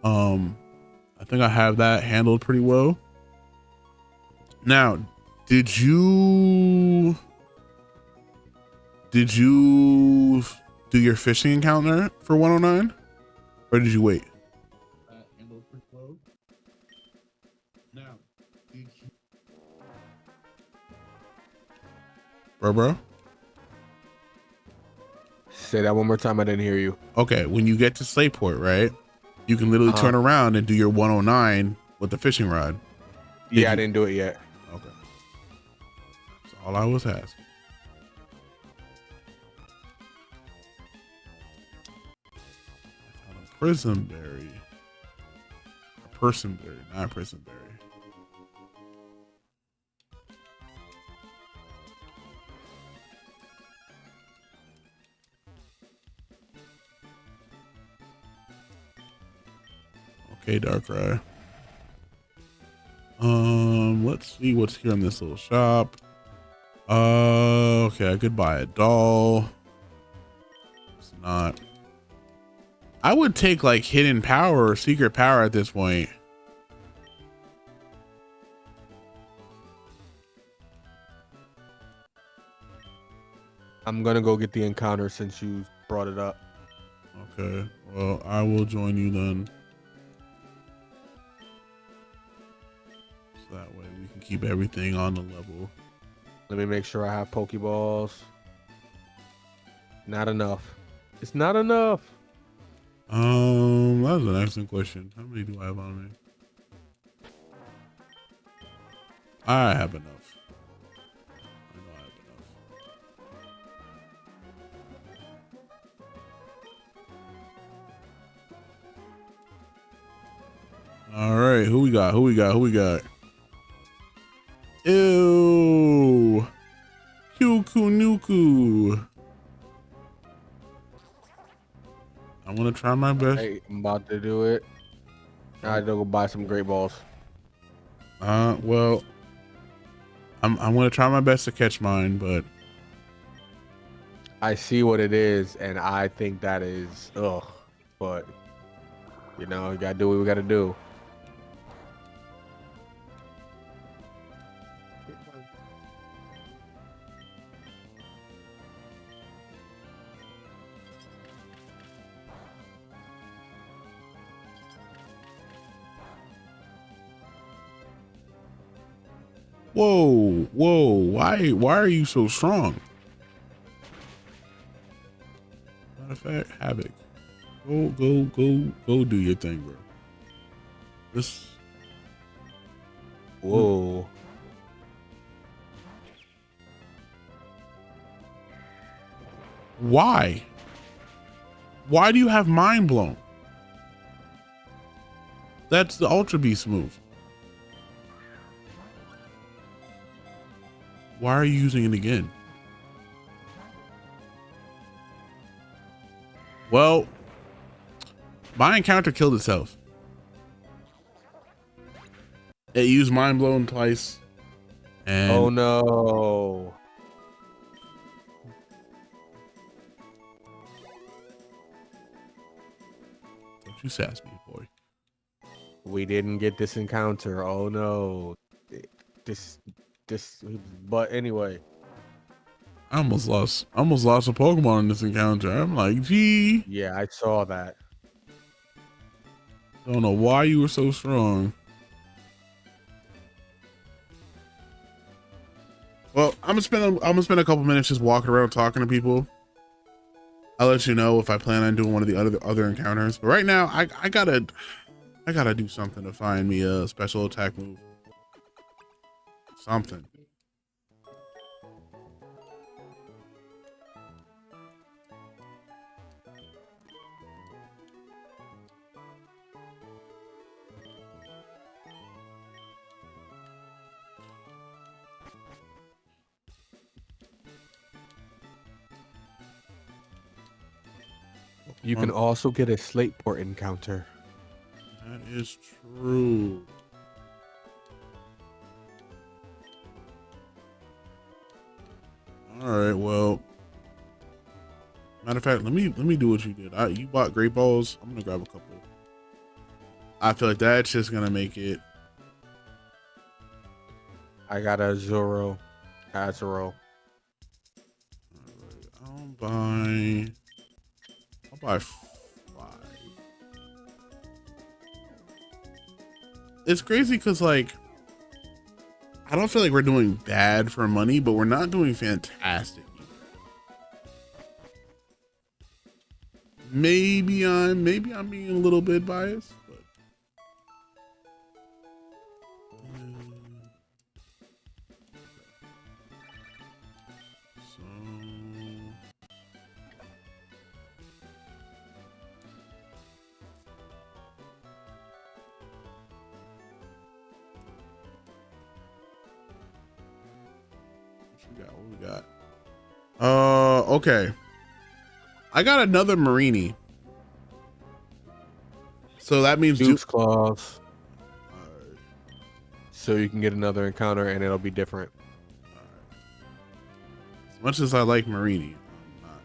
I think I have that handled pretty well. Now, did you do your fishing encounter for 109, or did you wait? Handled pretty well. Now, did you... bro? Say that one more time. I didn't hear you. Okay, when you get to Slateport, right? You can literally turn around and do your 109 with the fishing rod. I didn't do it yet. Okay. That's all I was asking. I found a prisonberry. A personberry, not a prisonberry. Okay, Darkrai. Let's see what's here in this little shop. Okay, I could buy a doll. It's not. I would take like hidden power or secret power at this point. I'm gonna go get the encounter since you brought it up. Okay, well, I will join you then. So that way we can keep everything on the level. Let me make sure I have Pokeballs. Not enough. It's not enough. That was an excellent question. How many do I have on me? I have enough. I know I have enough. All right, who we got? Ew. Nuku. I'm gonna try my best. Hey, I'm about to do it. I had to go buy some great balls. Well, I'm gonna try my best to catch mine, but I see what it is, and I think that is but you know, we gotta do what we gotta do. whoa, why are you so strong? Matter of fact, Havoc, go do your thing, bro. This. Whoa. Why do you have Mind Blown? That's the Ultra Beast move. Why are you using it again? Well, my encounter killed itself. It used Mind Blown twice. And Oh no. Don't you sass me, boy. We didn't get this encounter. Oh no. This but anyway. I almost lost a Pokemon in this encounter. I'm like, gee. Yeah, I saw that. I don't know why you were so strong. Well, I'm gonna spend a couple minutes just walking around talking to people. I'll let you know if I plan on doing one of the other encounters. But right now, I gotta do something to find me a special attack move. Something. You can also get a slate port encounter. That is true. All right. Well, matter of fact, let me do what you did. You bought great balls. I'm gonna grab a couple. I feel like that's just gonna make it. I got a Zoro. Azuro. All right, I'll buy 5. It's crazy because like I don't feel like we're doing bad for money, but we're not doing fantastic either. Maybe I'm being a little bit biased, but so what we got? Okay. I got another Marini. So that means Juice claws. So you can get another encounter and it'll be different. As much as I like Marini, I'm not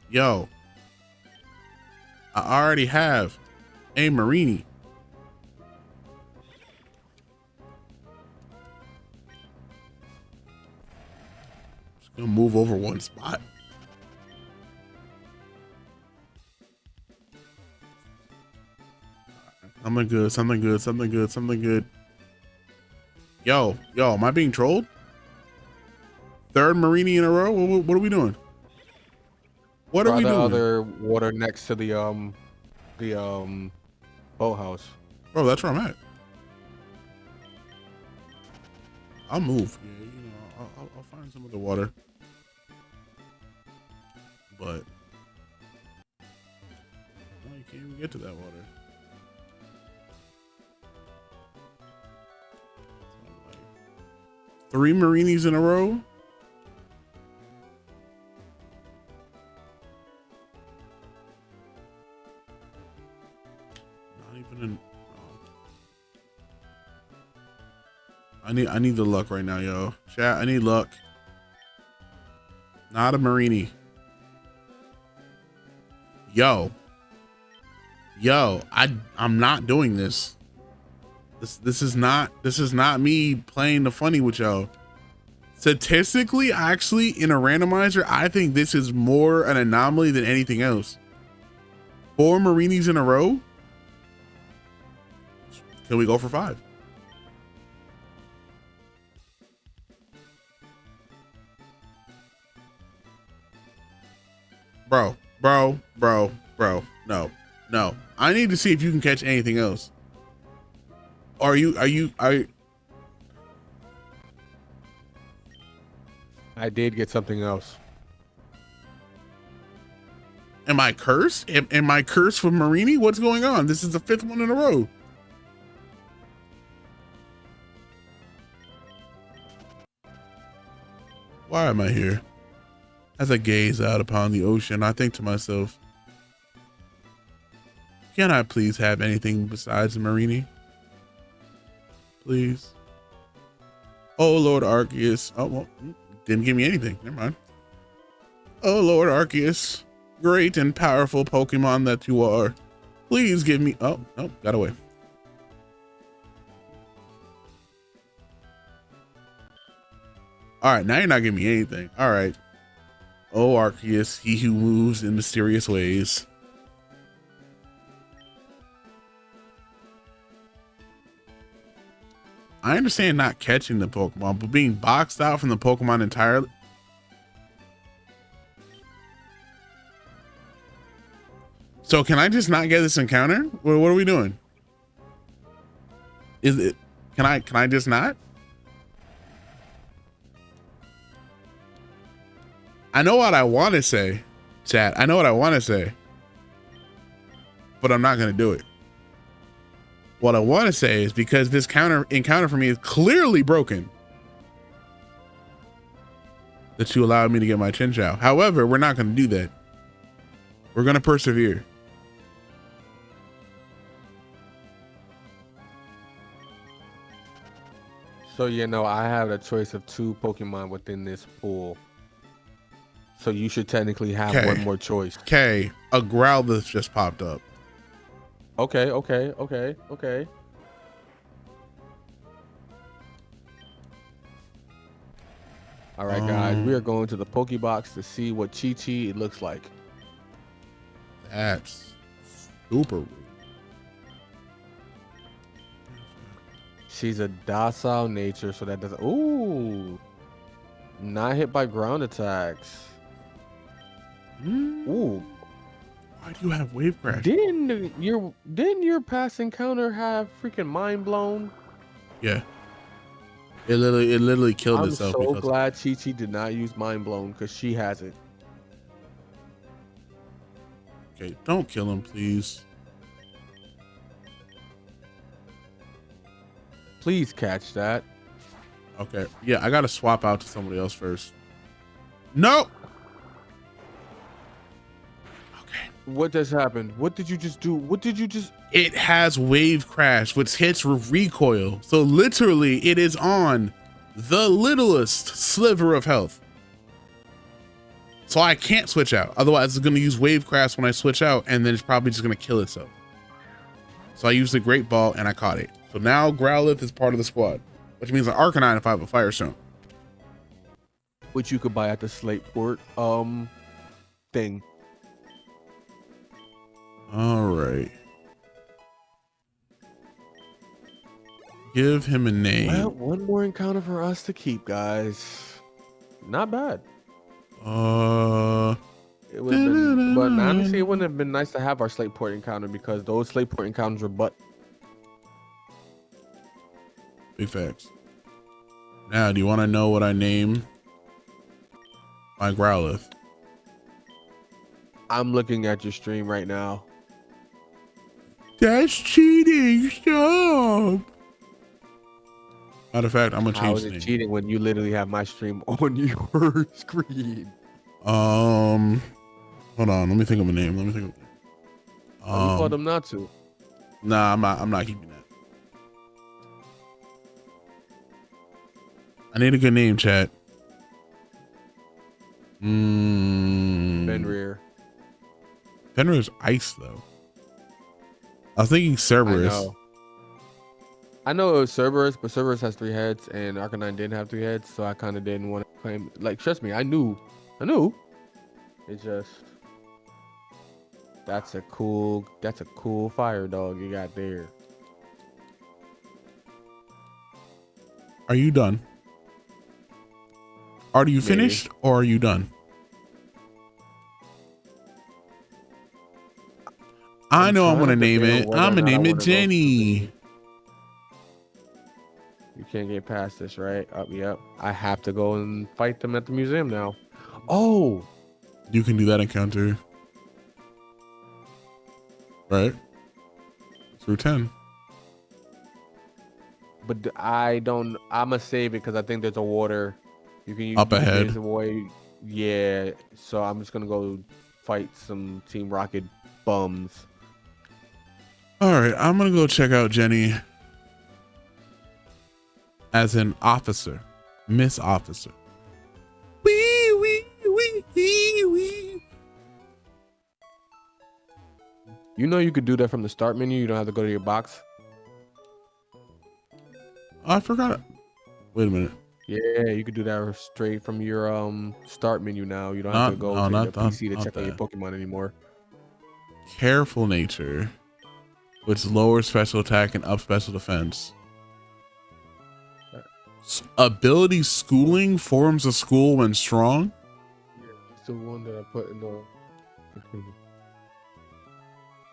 Yo, I already have a Marini. Just gonna move over one spot. Something good, something good, something good, something good. Yo, am I being trolled? Third Marini in a row? What are we doing? What are we doing? The other water next to the boathouse. Bro, that's where I'm at. I'll move. Yeah, you know, I'll find some of the water. But no, you can't even get to that water. 3 Marinis in a row. Not even an. Oh. I need the luck right now, yo. Chat, I need luck. Not a Marini. Yo, I'm not doing this. This is not me playing the funny with y'all. Statistically, actually, in a randomizer, I think this is more an anomaly than anything else. 4 Marinis in a row. Can we go for 5? Bro. No. I need to see if you can catch anything else. Are you? I did get something else. Am I cursed? Am I cursed for Marini? What's going on? This is the 5th one in a row. Why am I here? As I gaze out upon the ocean, I think to myself, can I please have anything besides a Marini? Please. Oh, Lord Arceus. Oh, well, didn't give me anything. Never mind. Oh, Lord Arceus, great and powerful Pokemon that you are. Please give me. Oh, no, got away. All right, now you're not giving me anything. All right. Oh, Arceus, he who moves in mysterious ways. I understand not catching the Pokemon, but being boxed out from the Pokemon entirely. So can I just not get this encounter? What are we doing? Is it? Can I just not? I know what I want to say, chat. I know what I want to say, but I'm not gonna do it. What I want to say is because this encounter for me is clearly broken, that you allowed me to get my Chinchou. However, we're not going to do that. We're going to persevere. So, you know, I have a choice of 2 Pokemon within this pool. So you should technically have one more choice. Okay, a Growlithe just popped up. Okay. All right, guys, we are going to the Pokebox to see what Chi-Chi looks like. That's super weird. She's a docile nature, so that doesn't. Ooh, not hit by ground attacks. Ooh. Why do you have Wave Crash? Didn't your past encounter have freaking Mind Blown? Yeah. It literally killed itself. I'm so glad Chi-Chi did not use Mind Blown because she has it. Okay, don't kill him, please. Please catch that. Okay, yeah, I gotta swap out to somebody else first. No. Okay. What just happened? What did you just do? What did you just? It has Wave Crash, which hits with recoil. So literally, it is on the littlest sliver of health. So I can't switch out. Otherwise, it's going to use Wave Crash when I switch out, and then it's probably just going to kill itself. So I used the Great Ball, and I caught it. So now Growlithe is part of the squad, which means an Arcanine if I have a Fire Stone. Which you could buy at the Slateport thing. All right. Give him a name. Well, one more encounter for us to keep, guys. Not bad. It would have been, but honestly, it wouldn't have been nice to have our Slateport encounter because those Slateport encounters were butt. Big facts. Now, do you want to know what I name my Growlithe? I'm looking at your stream right now. That's cheating. Stop. Matter of fact, I'm gonna How change is the it name. cheating when you literally have my stream on your screen? Hold on. Let me think of a name. You told them not to. Nah, I'm not keeping that. I need a good name, chat. Fenrir. Fenrir's ice though. I was thinking Cerberus. I know it was Cerberus, but Cerberus has 3 heads, and Arcanine didn't have 3 heads, so I kind of didn't want to claim. Like, trust me, I knew. It's just that's a cool fire dog you got there. Are you done? Are you finished or are you done? I know I'm gonna name it. I'm gonna name it Jenny. You can't get past this, right? Yep. I have to go and fight them at the museum now. Oh, You can do that encounter. Right? Through 10. but I'm gonna save it because I think there's a water you can use Up ahead. Yeah, so I'm just gonna go fight some Team Rocket bums. All right, I'm gonna go check out Jenny as an officer, Miss Officer. Wee wee wee wee wee. You know you could do that from the start menu. You don't have to go to your box. I forgot. Wait a minute. Yeah, you could do that straight from your start menu now. You don't have to go to your PC to check out your Pokemon anymore. Careful nature, which lowers special attack and up special defense. Ability schooling forms a school when strong. It's the one that I put in the.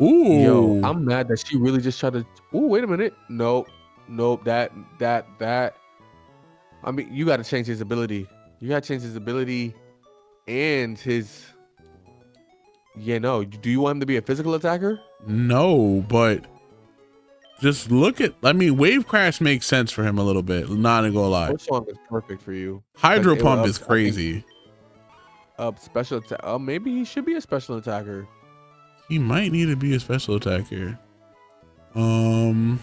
Ooh. Yo, I'm mad that she really just tried to. Ooh, wait a minute. Nope. That. I mean, you got to change his ability. You got to change his ability and his. Yeah, no. Do you want him to be a physical attacker? No, but just look at. I mean, wave crash makes sense for him a little bit. Not gonna lie. Which one is perfect for you? Hydro It pump will is crazy. Special attack. Maybe he should be a special attacker. He might need to be a special attacker. But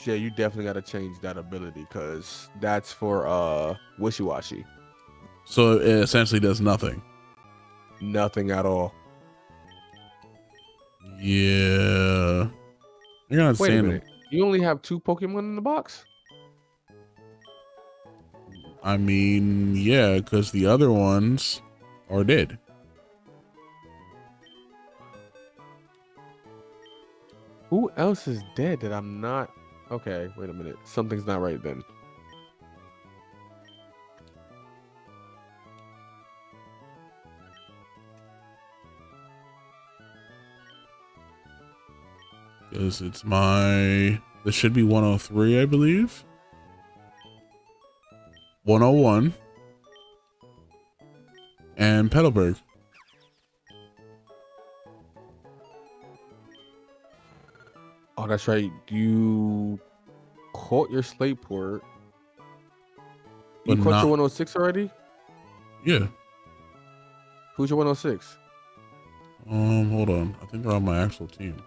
yeah, you definitely got to change that ability because that's for wishy-washy. So it essentially does nothing. Nothing at all. Yeah. You're gonna Wait a stand minute. You only have 2 Pokemon in the box? I mean, yeah, because the other ones are dead. Who else is dead that I'm not? Okay, wait a minute. Something's not right then. Because it's this should be 103, I believe. 101. And Petalburg. Oh, that's right. You caught your slate port. You But caught not- your 106 already? Yeah. Who's your 106? Hold on. I think they're on my actual team.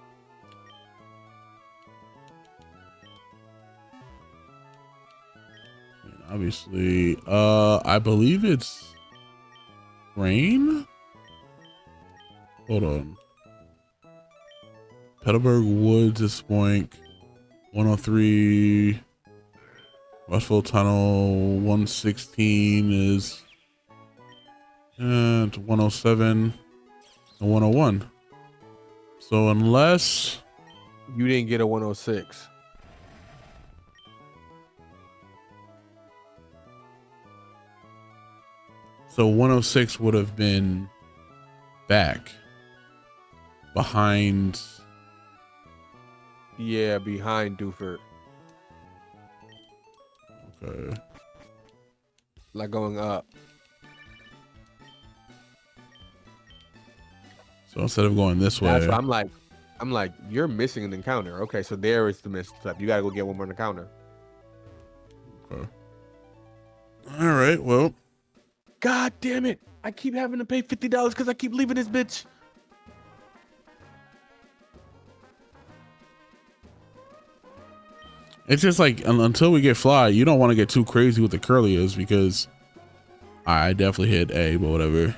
I mean, obviously, I believe it's Rain. Hold on. Petalburg Woods is Spoink. 103. Westfield Tunnel 116 is 107 and 101. So unless You didn't get a 106. so 106 would have been back behind. Yeah, behind Doofert. Okay. Like going up. So instead of going this way, That's why I'm like, you're missing an encounter. Okay, so there is the missed step. You gotta go get one more encounter. okay. All right. Well, God damn it! I keep having to pay $50 because I keep leaving this bitch. it's just like until we get Fly, you don't want to get too crazy with the Curlias because I definitely hit A, but whatever.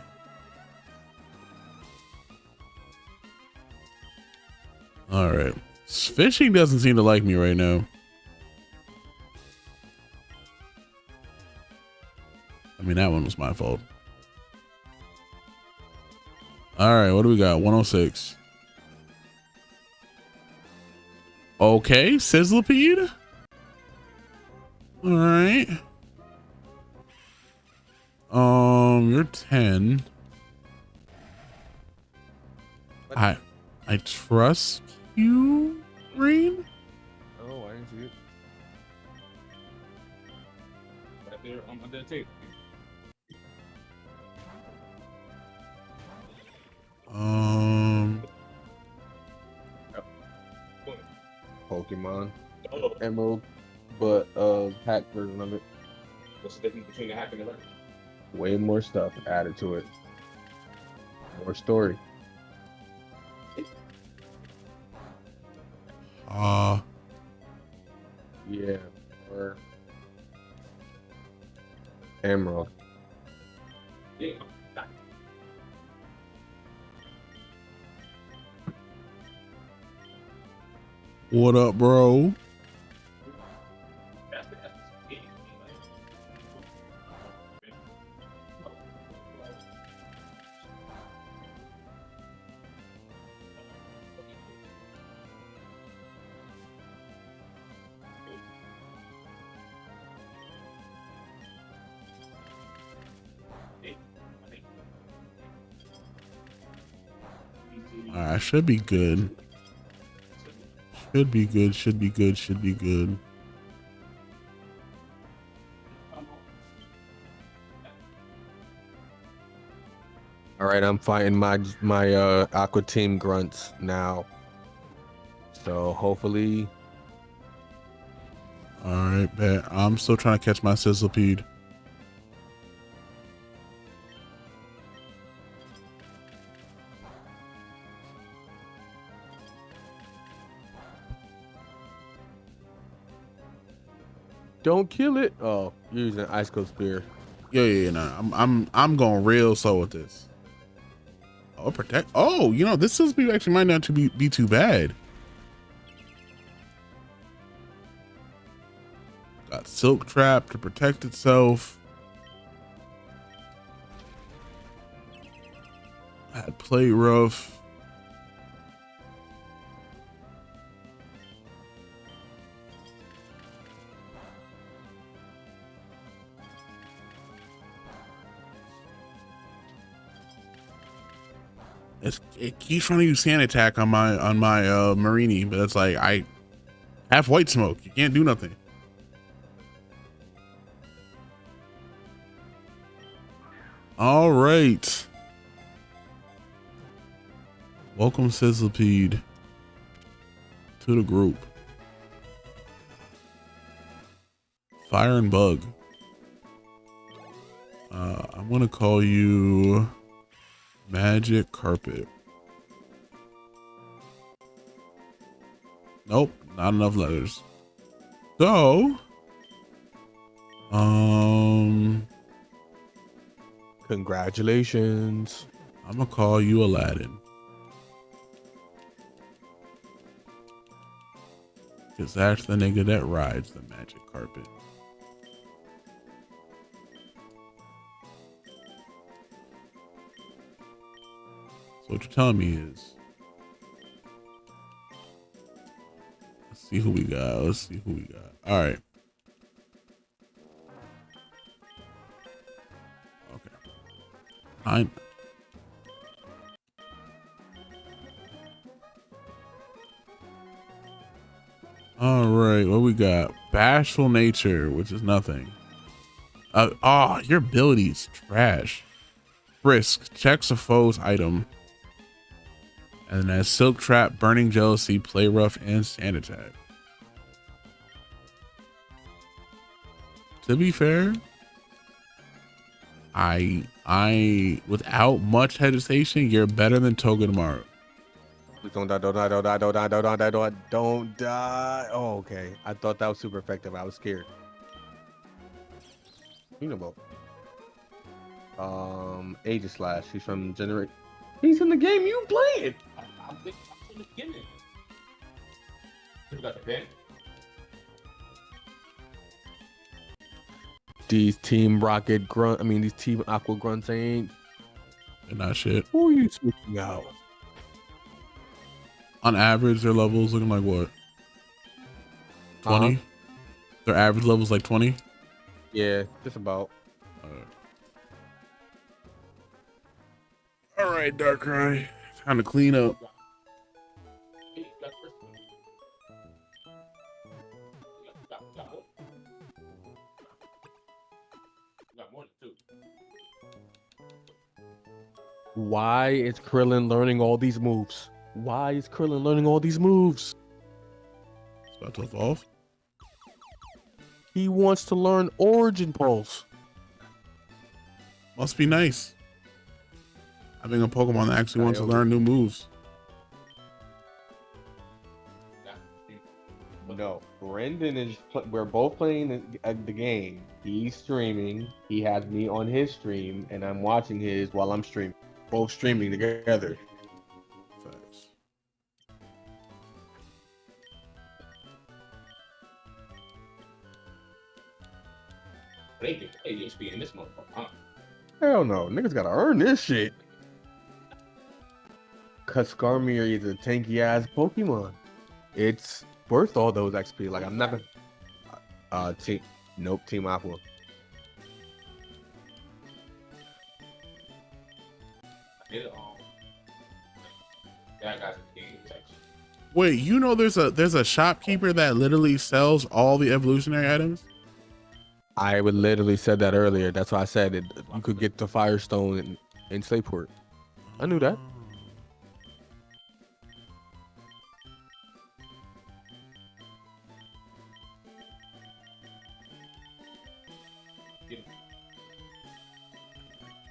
All right. Fishing doesn't seem to like me right now. I mean, that one was my fault. All right, what do we got? 106. Okay, Sizzlipede. All right. You're 10. I trust you, Rain. Oh, I didn't see it. Right there on the tape. Pokemon. Emerald, but hack version of it. What's the difference between the hack and the learn? Way more stuff added to it. More story. Yeah. Or Emerald. Yeah. What up, bro? I should be good. Should be good. Should be good. Should be good. All right, I'm fighting my Aqua Team grunts now. So hopefully. All right, bet. I'm still trying to catch my Sizzlepede. Don't kill it. Oh, you're using Ice Cold Spear. Yeah. No, I'm going real slow with this. Oh, protect. Oh, you know, this Sizzlepede actually might not be too bad. Got Silk Trap to protect itself. Had Play Rough. It keeps trying to use Sand Attack on my Marini, but it's like I have White Smoke. You can't do nothing. All right. Welcome Sizzlepede to the group. Fire and Bug. I'm gonna call you Magic Carpet. Nope, not enough letters. So, Congratulations. I'm gonna call you Aladdin. Cause that's the nigga that rides the magic carpet. So what you're telling me is, let's see who we got. Let's see who we got. All right. Okay. All right. What we got? Bashful Nature, which is nothing. Your ability is trash. Frisk checks a foe's item. And then has Silk Trap, Burning Jealousy, Play Rough, and Sand Attack. To be fair, I without much hesitation, you're better than Togedemaru. Please don't die, don't die, don't die, don't die, don't die, don't die, don't die. Oh, okay. I thought that was super effective. I was scared. You know about Aegis Slash. He's from Generate. He's in the game you playing. I'm in the beginning. You got the pen? These Team Rocket grunt. I mean, these Team Aqua grunts ain't. They're not shit. Who are you switching out? On average, their levels looking like what? 20? Their average level's like 20? Yeah, just about. All right, Darkrai. Time to clean up. Why is Krillin learning all these moves? Why is Krillin learning all these moves? It's about to evolve. He wants to learn Origin Pulse. Must be nice. Having a Pokemon that actually wants to learn new moves. No, Brendan is. We're both playing the game. He's streaming. He has me on his stream, and I'm watching his while I'm streaming. Both streaming together. Facts. They can play HP in this motherfucker, huh? Hell no, niggas gotta earn this shit. Cause Skarmory is a tanky ass Pokemon. It's worth all those XP. Like I'm not gonna. Team Aqua. That guy's a king section. Wait, you know there's a shopkeeper that literally sells all the evolutionary items? I would literally said that earlier. That's why I said it. You could get the Firestone in Slateport. I knew that.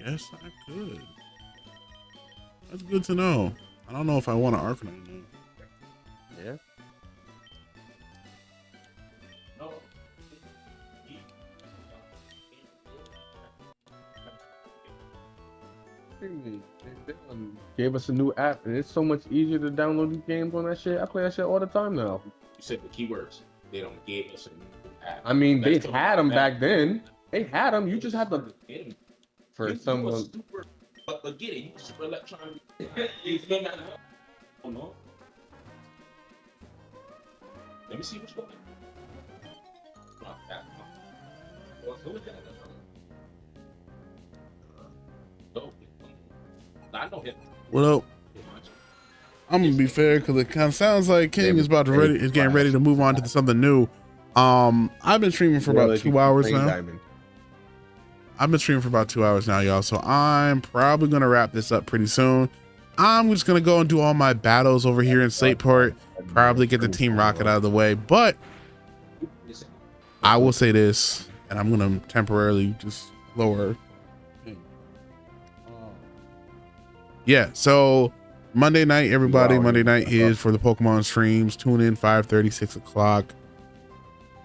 Yes, I could. That's good to know. I don't know if I want an Arcanine though. Yeah. No. They gave us a new app, and it's so much easier to download these games on that shit. I play that shit all the time now. You said the keywords. They don't give us a new app. I mean, they That's had them back then. They had them. You You just had to. For you someone. a super, but get it. You super electronic. You feel me? Oh no. Let me see what's going on. Not that one. Well, who is that? No. I know him. Well, I'm gonna be fair because it kind of sounds like King is about to is getting ready to move on to something new. I've been streaming for about 2 hours now. I've been streaming for about 2 hours now, y'all. So I'm probably gonna wrap this up pretty soon. I'm just gonna go and do all my battles over here in Slateport. Probably get the Team Rocket out of the way, but I will say this, and I'm gonna temporarily just lower. Yeah, so Monday night, everybody. Monday night is for the Pokemon streams. Tune in 5:30, 6 o'clock,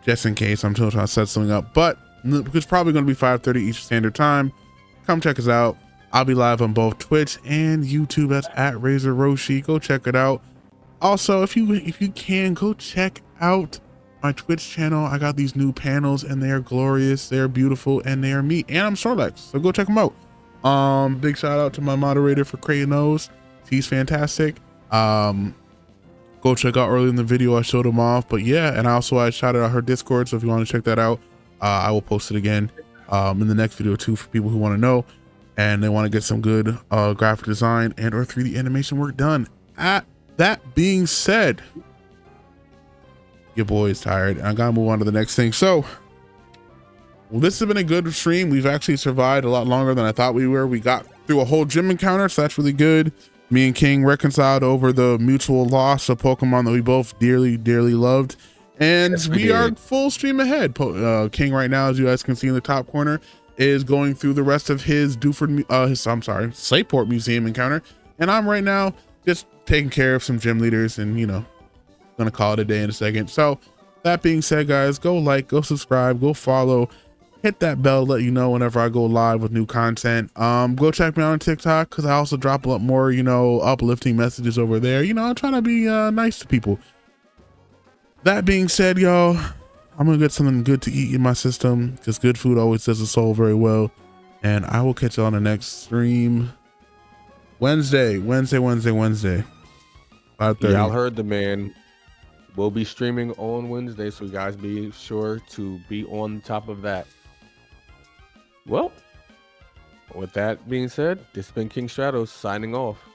just in case I'm still trying to set something up. But it's probably going to be 5:30 Eastern Standard Time. Come check us out. I'll be live on both Twitch and YouTube. That's at Razor Roshi. Go check it out. Also, if you can, go check out my Twitch channel. I got these new panels, and they are glorious. They're beautiful, and they are me. And I'm Snorlax, so go check them out. Big shout out to my moderator for creating those. He's fantastic. Go check out earlier in the video I showed him off. But yeah, and also I shouted out her Discord, so if you want to check that out, I will post it again in the next video too for people who want to know and they want to get some good graphic design and or 3D animation work done. That being said, your boy is tired and I gotta move on to the next thing. So this has been a good stream. We've actually survived a lot longer than I thought we were. We got through a whole gym encounter, so that's really good. Me and King reconciled over the mutual loss of Pokemon that we both dearly loved, and yes, we are full stream ahead. King right now, as you guys can see in the top corner, is going through the rest of his Slateport Museum encounter, and I'm right now just taking care of some gym leaders, and gonna call it a day in a second. So that being said, guys, go like, go subscribe, go follow, hit that bell to let you know whenever I go live with new content. Go check me out on TikTok because I also drop a lot more uplifting messages over there. I'm trying to be nice to people. That being said, y'all, I'm gonna get something good to eat in my system because good food always does the soul very well, and I will catch you on the next stream Wednesday 5:30. Y'all heard the man. We'll be streaming on Wednesday, so you guys be sure to be on top of that. Well, with that being said, this has been King Stratos signing off.